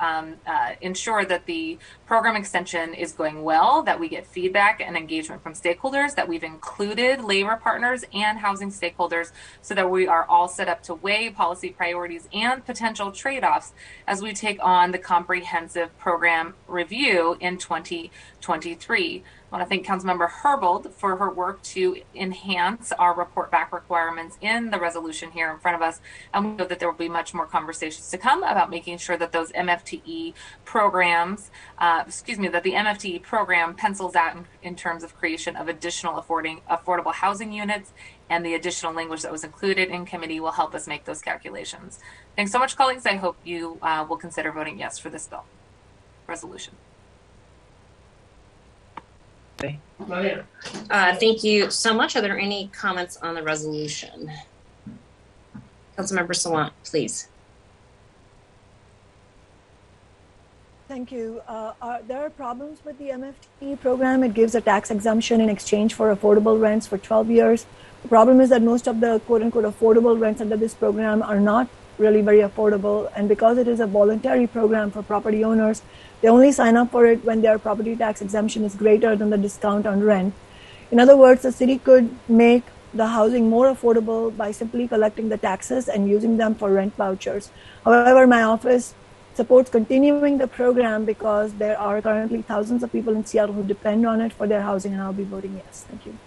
ensure that the program extension is going well, that we get feedback and engagement from stakeholders, that we've included labor partners and housing stakeholders so that we are all set up to weigh policy priorities and potential trade-offs as we take on the comprehensive program review in 2023. I want to thank Councilmember Herbold for her work to enhance our report back requirements in the resolution here in front of us. And we know that there will be much more conversations to come about making sure that those MFTE programs, that the MFTE program pencils out in terms of creation of additional affordable housing units, and the additional language that was included in committee will help us make those calculations. Thanks so much, colleagues. I hope you will consider voting yes for this resolution. Thank you so much. Are there any comments on the resolution? Councilmember Sawant, please. Thank you. There are problems with the MFTE program. It gives a tax exemption in exchange for affordable rents for 12 years. The problem is that most of the quote-unquote affordable rents under this program are not really very affordable. And because it is a voluntary program for property owners, they only sign up for it when their property tax exemption is greater than the discount on rent. In other words, the city could make the housing more affordable by simply collecting the taxes and using them for rent vouchers. However, my office supports continuing the program because there are currently thousands of people in Seattle who depend on it for their housing, and I'll be voting yes. Thank you.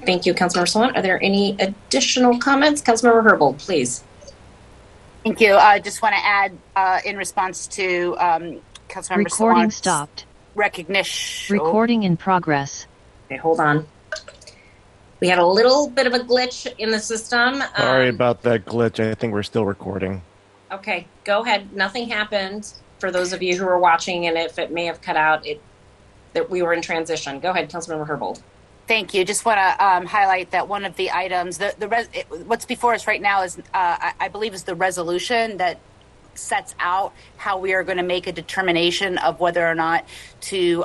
Thank you, Councilmember Sawant. Are there any additional comments? Councilmember Herbold, please. Thank you. I just want to add in response to Councilmember Recording Sawant's stopped. Recognition. Recording in progress. Okay, hold on. We had a little bit of a glitch in the system. Sorry about that glitch. I think we're still recording. Okay, go ahead. Nothing happened for those of you who are watching, and if it may have cut out, that we were in transition. Go ahead, Councilmember Herbold. Thank you. Just want to highlight that one of the items, what's before us right now is, I believe, is the resolution that sets out how we are going to make a determination of whether or not to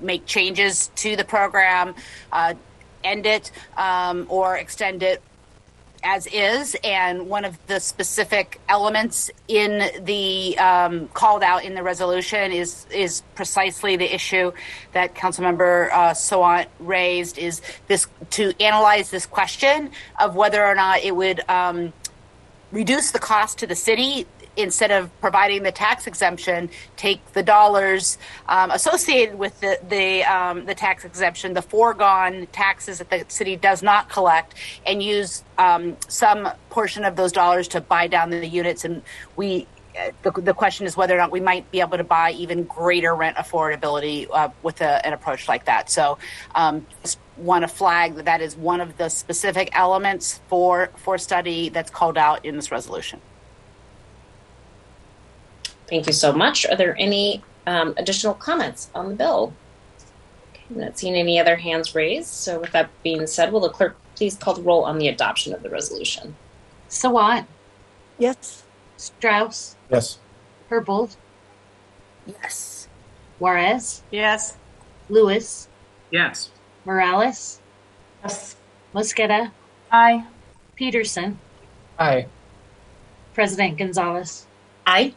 make changes to the program, end it, or extend it as is. And one of the specific elements in the called out in the resolution is precisely the issue that Councilmember Sawant raised, is this to analyze this question of whether or not it would reduce the cost to the city. Instead of providing the tax exemption, take the dollars associated with the tax exemption, the foregone taxes that the city does not collect, and use some portion of those dollars to buy down the units. And the question is whether or not we might be able to buy even greater rent affordability with an approach like that. So just want to flag that is one of the specific elements for study that's called out in this resolution. Thank you so much. Are there any additional comments on the bill? Okay, I'm not seeing any other hands raised. So with that being said, will the clerk please call the roll on the adoption of the resolution? Sawant, Yes. Strauss, Yes. Herbold, Yes. Juarez, Yes. Lewis, Yes. Morales, Yes. Mosqueda, Aye. Peterson, Aye. President Gonzalez. Aye.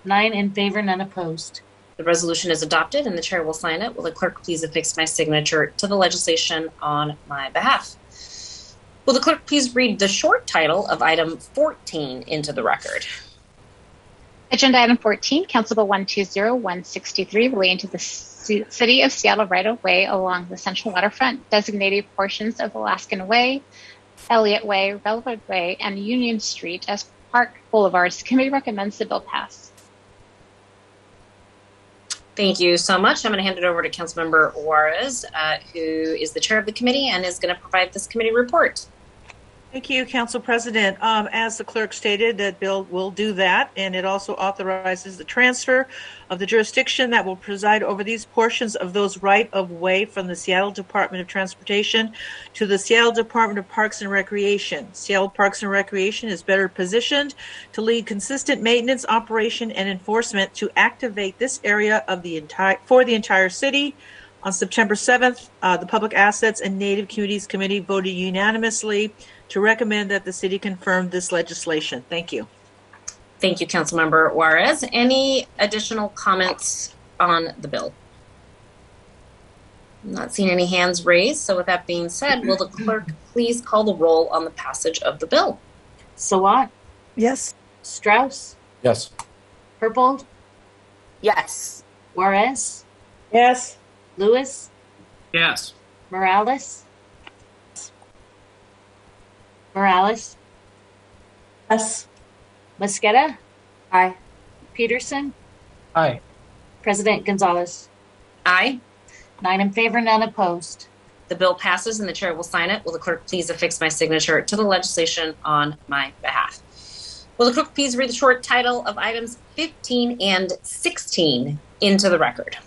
9 in favor, none opposed. The resolution is adopted and the chair will sign it. Will the clerk please affix my signature to the legislation on my behalf? Will the clerk please read the short title of item 14 into the record? Agenda item 14, Council Bill 120-163, relating to the City of Seattle right-of-way along the Central Waterfront, designated portions of Alaskan Way, Elliott Way, Railroad Way, and Union Street as Park Boulevards. Committee recommends the bill pass. Thank you so much. I'm going to hand it over to Councilmember Juarez, who is the chair of the committee and is going to provide this committee report. Thank you, Council President. As the clerk stated, that bill will do that, and it also authorizes the transfer of the jurisdiction that will preside over these portions of those right-of-way from the Seattle Department of Transportation to the Seattle Department of Parks and Recreation. Seattle Parks and Recreation is better positioned to lead consistent maintenance, operation, and enforcement to activate this area of the entire city. On September 7th, the Public Assets and Native Communities Committee voted unanimously to recommend that the city confirm this legislation. Thank you. Thank you, Councilmember Juarez. Any additional comments on the bill? I'm not seeing any hands raised. So with that being said, will the clerk please call the roll on the passage of the bill? Sawant, Yes. Strauss, Yes. Herbold, yes. Juarez, Yes. Lewis, Yes. Morales, Yes. Mosqueda, aye. Peterson, Aye. President Gonzalez. Aye. 9 in favor, none opposed. The bill passes and the chair will sign it. Will the clerk please affix my signature to the legislation on my behalf? Will the clerk please read the short title of items 15 and 16 into the record?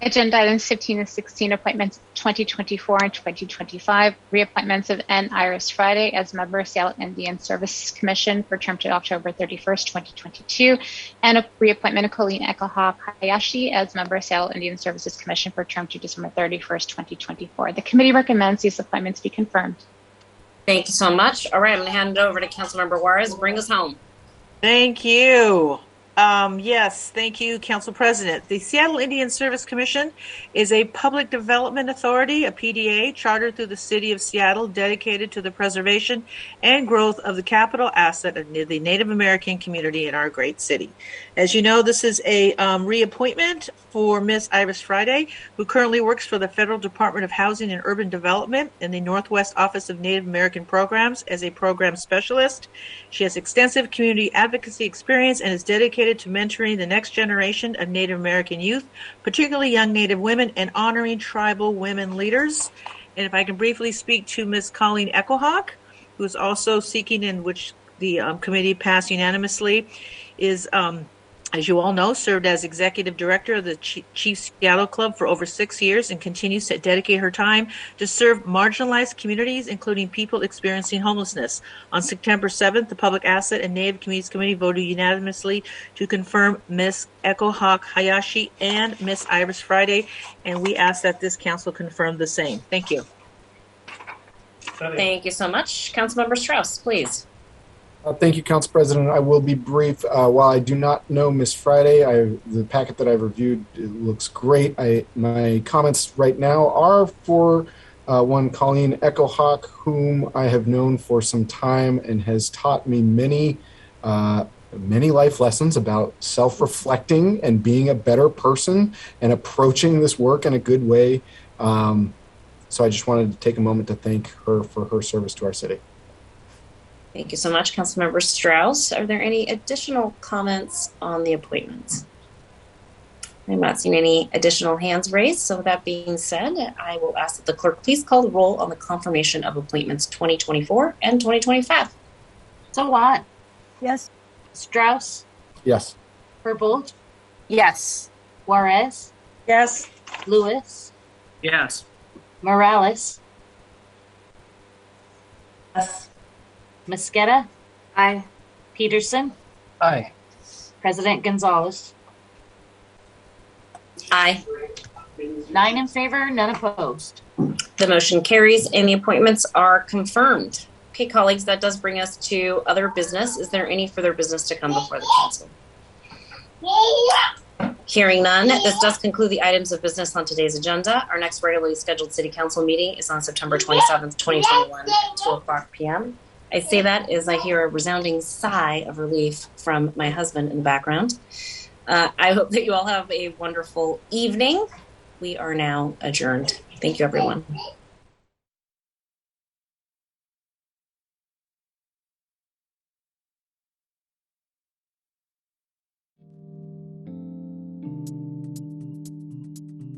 Agenda items 15 and 16, appointments 2024 and 2025, reappointments of N. Iris Friday as member Seattle Indian Services Commission for term to October 31st, 2022, and a reappointment of Colleen Echohawk Hayashi as member Seattle Indian Services Commission for term to December 31st, 2024. The committee recommends these appointments be confirmed. Thank you so much. All right, I'm going to hand it over to Councilmember Juarez. Bring us home. Thank you. Yes, thank you, Council President. The Seattle Indian Service Commission is a public development authority, a PDA, chartered through the City of Seattle, dedicated to the preservation and growth of the capital asset of the Native American community in our great city. As you know, this is a reappointment for Ms. Iris Friday, who currently works for the Federal Department of Housing and Urban Development in the Northwest Office of Native American Programs as a program specialist. She has extensive community advocacy experience and is dedicated to mentoring the next generation of Native American youth, particularly young Native women, and honoring tribal women leaders. And if I can briefly speak to Ms. Colleen Echohawk, who is also seeking, in which the committee passed unanimously, is, as you all know, served as executive director of the Chief Seattle Club for over 6 years and continues to dedicate her time to serve marginalized communities, including people experiencing homelessness. On September 7th, the Public Asset and Native Communities Committee voted unanimously to confirm Ms. Echohawk Hayashi and Ms. Iris Friday, and we ask that this council confirm the same. Thank you. Thank you so much. Councilmember Strauss, please. Thank you, Council President. I will be brief. While I do not know Ms. Friday, the packet that I've reviewed, it looks great. My comments right now are for one Colleen Echohawk, whom I have known for some time and has taught me many life lessons about self-reflecting and being a better person and approaching this work in a good way. So I just wanted to take a moment to thank her for her service to our city. Thank you so much, Councilmember Strauss. Are there any additional comments on the appointments? I'm not seeing any additional hands raised. So with that being said, I will ask that the clerk please call the roll on the confirmation of appointments 2024 and 2025. Sawant, Yes. Strauss, Yes. Herbold, yes. Juarez, Yes. Lewis, Yes. Morales, Yes. Mosqueda, aye. Peterson, Aye. President Gonzalez. Aye. 9 in favor, none opposed. The motion carries and the appointments are confirmed. Okay, colleagues, that does bring us to other business. Is there any further business to come before the council? Hearing none, this does conclude the items of business on today's agenda. Our next regularly scheduled City Council meeting is on September 27th, 2021 at 2 o'clock p.m. I say that as I hear a resounding sigh of relief from my husband in the background. I hope that you all have a wonderful evening. We are now adjourned. Thank you, everyone.